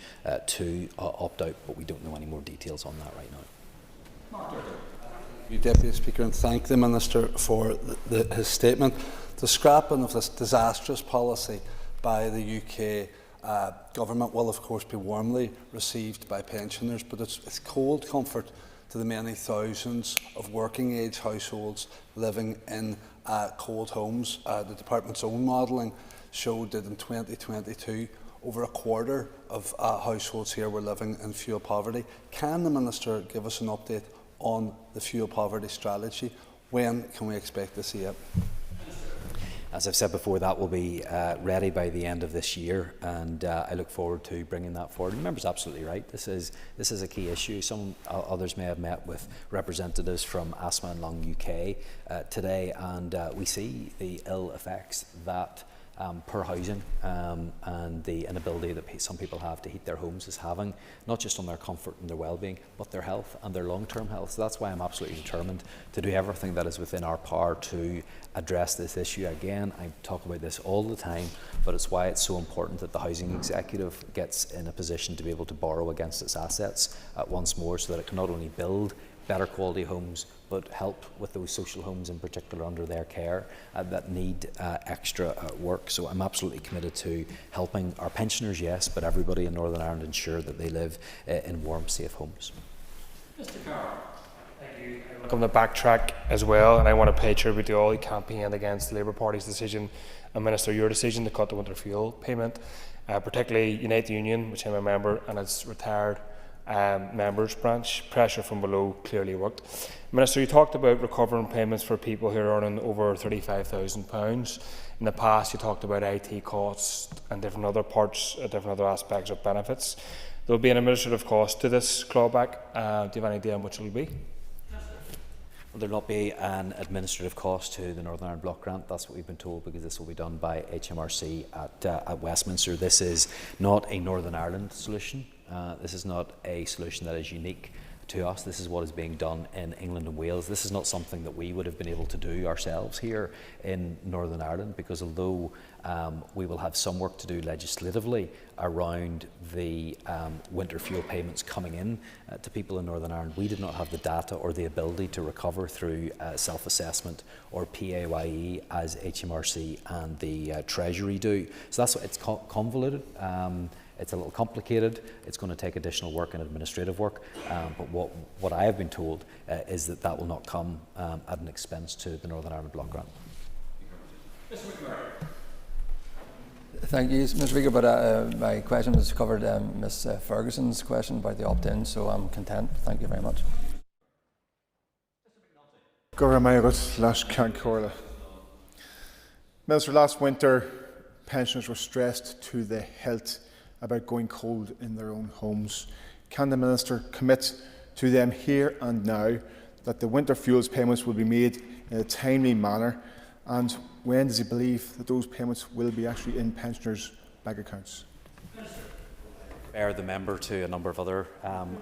to opt out, but we don't know any more details on that right now. Deputy Speaker, and thank the Minister for his statement. The scrapping of this disastrous policy by the UK government will of course be warmly received by pensioners, but it's cold comfort to the many thousands of working age households living in cold homes. The Department's own modelling showed that in 2022 over a quarter of households here were living in fuel poverty. Can the Minister give us an update on the fuel poverty strategy? When can we expect to see it? As I've said before, that will be ready by the end of this year, and I look forward to bringing that forward. And the member's absolutely right. This is a key issue. Some others may have met with representatives from Asthma and Lung UK today, and we see the ill effects that poor housing and the inability that some people have to heat their homes is having, not just on their comfort and their well-being, but their health and their long-term health. So that's why I'm absolutely determined to do everything that is within our power to address this issue. Again, I talk about this all the time, but it's why it's so important that the Housing Executive gets in a position to be able to borrow against its assets once more, so that it can not only build better quality homes, but help with those social homes in particular under their care that need extra work. So I'm absolutely committed to helping our pensioners, yes, but everybody in Northern Ireland ensure that they live in warm, safe homes. Mr. Carroll. Thank you. I'm going to backtrack as well, and I want to pay tribute to all who campaigned against the Labour Party's decision, and Minister, your decision to cut the winter fuel payment, particularly Unite the Union, which I'm a member, and its retired members branch. Pressure from below clearly worked. Minister, you talked about recovering payments for people who are earning over £35,000. In the past, you talked about IT costs and different other aspects of benefits. There will be an administrative cost to this clawback. Do you have any idea on which it will be? Will there not be an administrative cost to the Northern Ireland Block Grant? That's what we've been told, because this will be done by HMRC at Westminster. This is not a Northern Ireland solution. This is not a solution that is unique to us. This is what is being done in England and Wales. This is not something that we would have been able to do ourselves here in Northern Ireland, because although we will have some work to do legislatively around the winter fuel payments coming in to people in Northern Ireland, we did not have the data or the ability to recover through self-assessment or PAYE as HMRC and the Treasury do. So that's what it's convoluted. It's a little complicated. It's going to take additional work and administrative work. But what I have been told is that that will not come at an expense to the Northern Ireland Block Grant. Thank you, Mr. Speaker. But my question has covered Ms. Ferguson's question about the opt-in, so I'm content. Thank you very much. Minister, last winter, pensioners were stressed to the hilt about going cold in their own homes. Can the Minister commit to them here and now that the winter fuels payments will be made in a timely manner, and when does he believe that those payments will be actually in pensioners' bank accounts? Bear the member to a number of other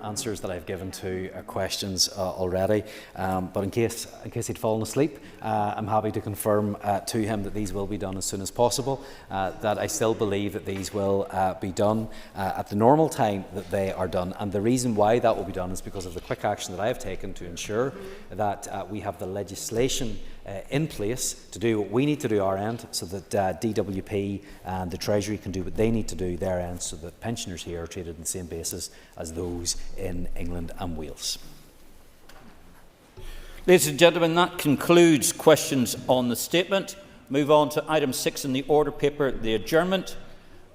answers that I've given to questions already, but in case he'd fallen asleep, I'm happy to confirm to him that these will be done as soon as possible, that I still believe that these will be done at the normal time that they are done, and the reason why that will be done is because of the quick action that I have taken to ensure that we have the legislation in place to do what we need to do our end, so that DWP and the Treasury can do what they need to do their end, so that pensioners here are treated on the same basis as those in England and Wales. Ladies and gentlemen, that concludes questions on the statement. Move on to item 6 in the order paper, the adjournment.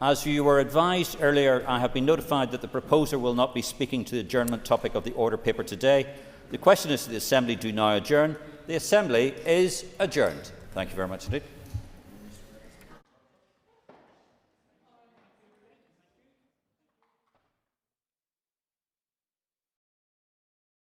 As you were advised earlier, I have been notified that the proposer will not be speaking to the adjournment topic of the order paper today. The question is that the Assembly do now adjourn. The Assembly is adjourned. Thank you very much indeed.